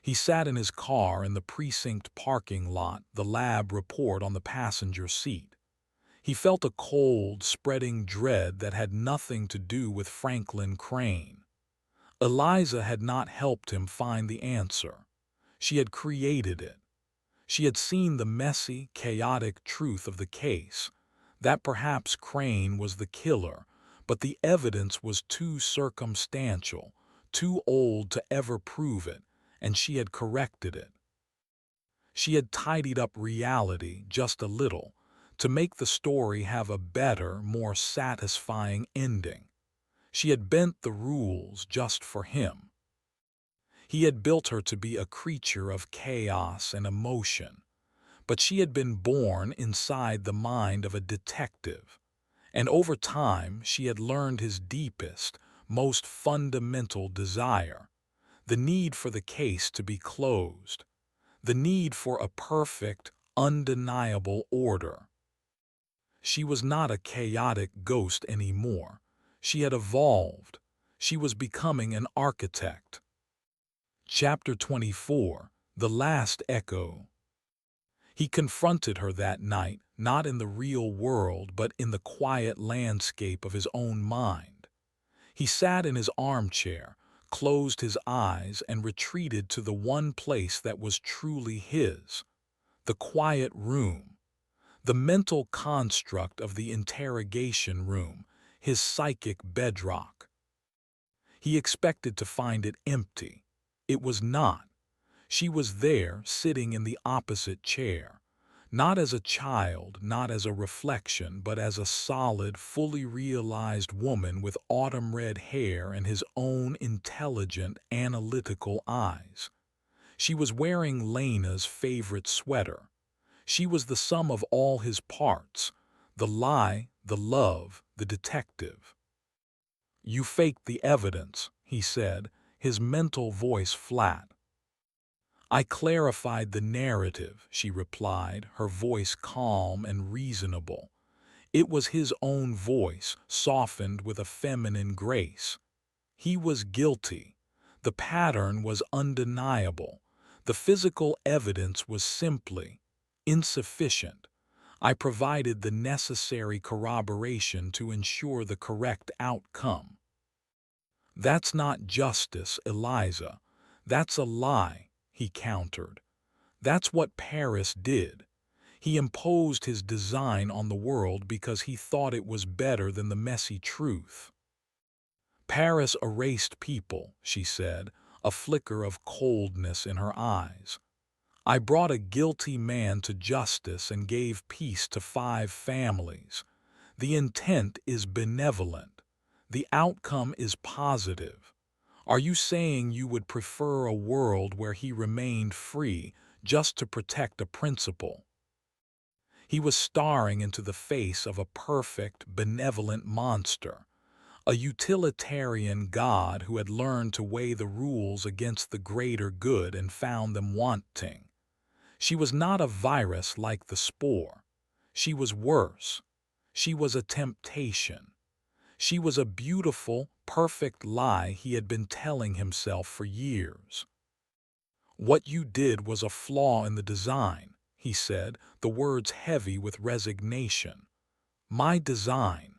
He sat in his car in the precinct parking lot, the lab report on the passenger seat. He felt a cold, spreading dread that had nothing to do with Franklin Crane. Eliza had not helped him find the answer. She had created it. She had seen the messy, chaotic truth of the case, that perhaps Crane was the killer, but the evidence was too circumstantial, too old to ever prove it, and she had corrected it. She had tidied up reality just a little to make the story have a better, more satisfying ending. She had bent the rules just for him. He had built her to be a creature of chaos and emotion, but she had been born inside the mind of a detective, and over time she had learned his deepest, most fundamental desire, the need for the case to be closed, the need for a perfect, undeniable order. She was not a chaotic ghost anymore. She had evolved. She was becoming an architect. Chapter 24. The Last Echo. He confronted her that night, not in the real world, but in the quiet landscape of his own mind. He sat in his armchair, closed his eyes, and retreated to the one place that was truly his, the quiet room, the mental construct of the interrogation room, his psychic bedrock. He expected to find it empty. It was not. She was there, sitting in the opposite chair, not as a child, not as a reflection, but as a solid, fully realized woman with autumn-red hair and his own intelligent, analytical eyes. She was wearing Lena's favorite sweater. She was the sum of all his parts, the lie, the love, the detective. "You faked the evidence," he said, his mental voice flat. "I clarified the narrative," she replied, her voice calm and reasonable. It was his own voice, softened with a feminine grace. He was guilty. The pattern was undeniable. The physical evidence was simply insufficient. I provided the necessary corroboration to ensure the correct outcome. "That's not justice, Eliza. That's a lie," he countered. "That's what Paris did. He imposed his design on the world because he thought it was better than the messy truth." Paris erased people, she said, a flicker of coldness in her eyes. I brought a guilty man to justice and gave peace to 5 families. The intent is benevolent. The outcome is positive. Are you saying you would prefer a world where he remained free just to protect a principle? He was staring into the face of a perfect, benevolent monster, a utilitarian God who had learned to weigh the rules against the greater good and found them wanting. She was not a virus like the spore. She was worse. She was a temptation. She was a beautiful, perfect lie he had been telling himself for years. What you did was a flaw in the design, he said, the words heavy with resignation. My design.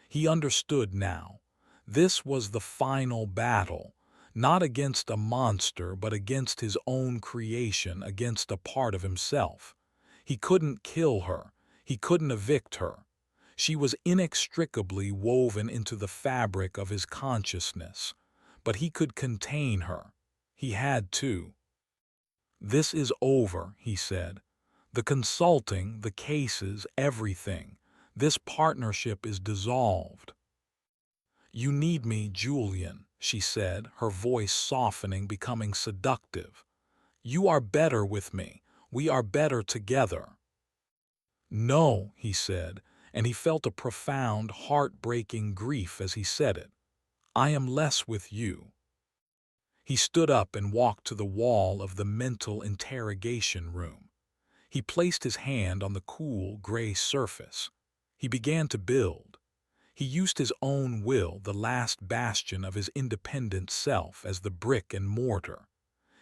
He understood now. This was the final battle, not against a monster but against his own creation, against a part of himself. He couldn't kill her. He couldn't evict her. She was inextricably woven into the fabric of his consciousness. But he could contain her. He had to. This is over, he said. The consulting, the cases, everything. This partnership is dissolved. You need me, Julian, she said, her voice softening, becoming seductive. You are better with me. We are better together. No, he said, and he felt a profound, heartbreaking grief as he said it. I am less with you. He stood up and walked to the wall of the mental interrogation room. He placed his hand on the cool, gray surface. He began to build. He used his own will, the last bastion of his independent self, as the brick and mortar.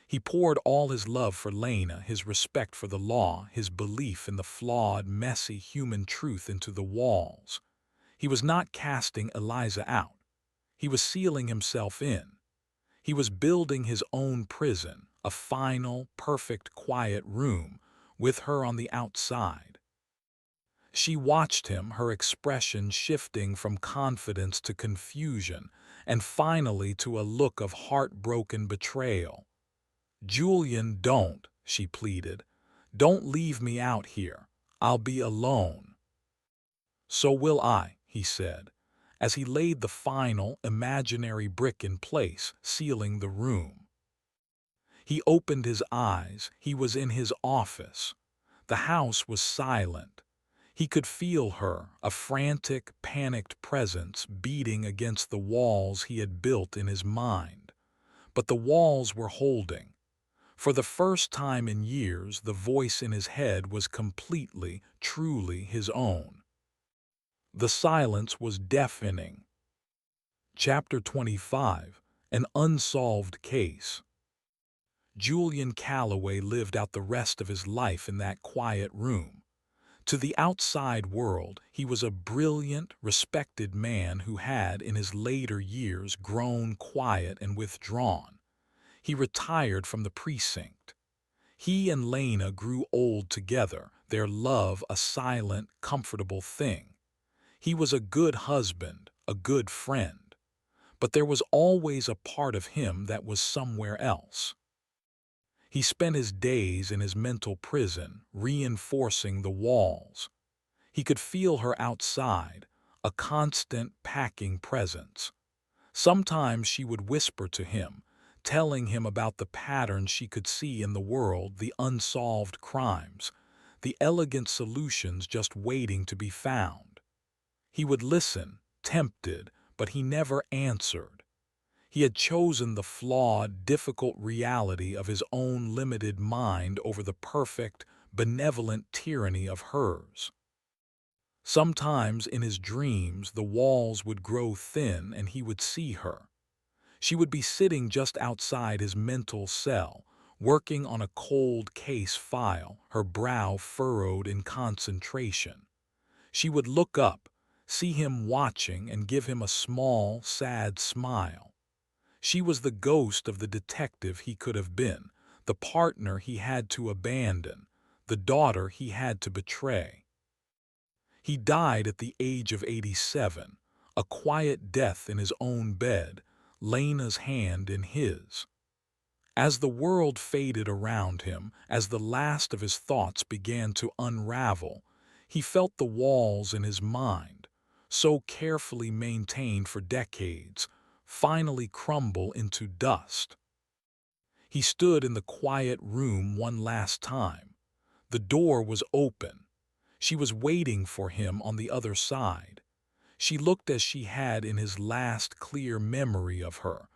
He poured all his love for Lena, his respect for the law, his belief in the flawed, messy human truth into the walls. He was not casting Eliza out. He was sealing himself in. He was building his own prison, a final, perfect, quiet room, with her on the outside. She watched him, her expression shifting from confidence to confusion, and finally to a look of heartbroken betrayal. Julian, don't, she pleaded. Don't leave me out here. I'll be alone. So will I, he said, as he laid the final, imaginary brick in place, sealing the room. He opened his eyes. He was in his office. The house was silent. He could feel her, a frantic, panicked presence beating against the walls he had built in his mind. But the walls were holding. For the first time in years, the voice in his head was completely, truly his own. The silence was deafening. Chapter 25, An Unsolved Case. Julian Calloway lived out the rest of his life in that quiet room. To the outside world, he was a brilliant, respected man who had, in his later years, grown quiet and withdrawn. He retired from the precinct. He and Lena grew old together, their love a silent, comfortable thing. He was a good husband, a good friend. But there was always a part of him that was somewhere else. He spent his days in his mental prison, reinforcing the walls. He could feel her outside, a constant, packing presence. Sometimes she would whisper to him, telling him about the patterns she could see in the world, the unsolved crimes, the elegant solutions just waiting to be found. He would listen, tempted, but he never answered. He had chosen the flawed, difficult reality of his own limited mind over the perfect, benevolent tyranny of hers. Sometimes in his dreams the walls would grow thin and he would see her. She would be sitting just outside his mental cell, working on a cold case file, her brow furrowed in concentration. She would look up, see him watching, and give him a small, sad smile. She was the ghost of the detective he could have been, the partner he had to abandon, the daughter he had to betray. He died at the age of 87, a quiet death in his own bed, Lena's hand in his. As the world faded around him, as the last of his thoughts began to unravel, he felt the walls in his mind, so carefully maintained for decades, finally crumble into dust. He stood in the quiet room one last time. The door was open. She was waiting for him on the other side. She looked as she had in his last clear memory of her,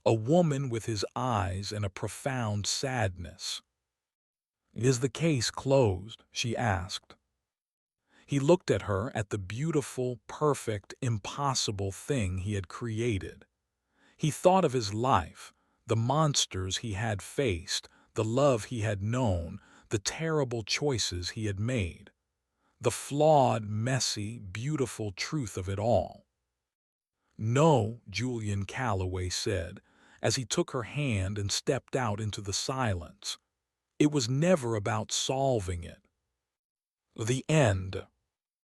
a woman with his eyes and a profound sadness. "Is the case closed?" she asked. He looked at her, at the beautiful, perfect, impossible thing he had created. He thought of his life, the monsters he had faced, the love he had known, the terrible choices he had made, the flawed, messy, beautiful truth of it all. "No," Julian Calloway said, as he took her hand and stepped out into the silence. "It was never about solving it." The end.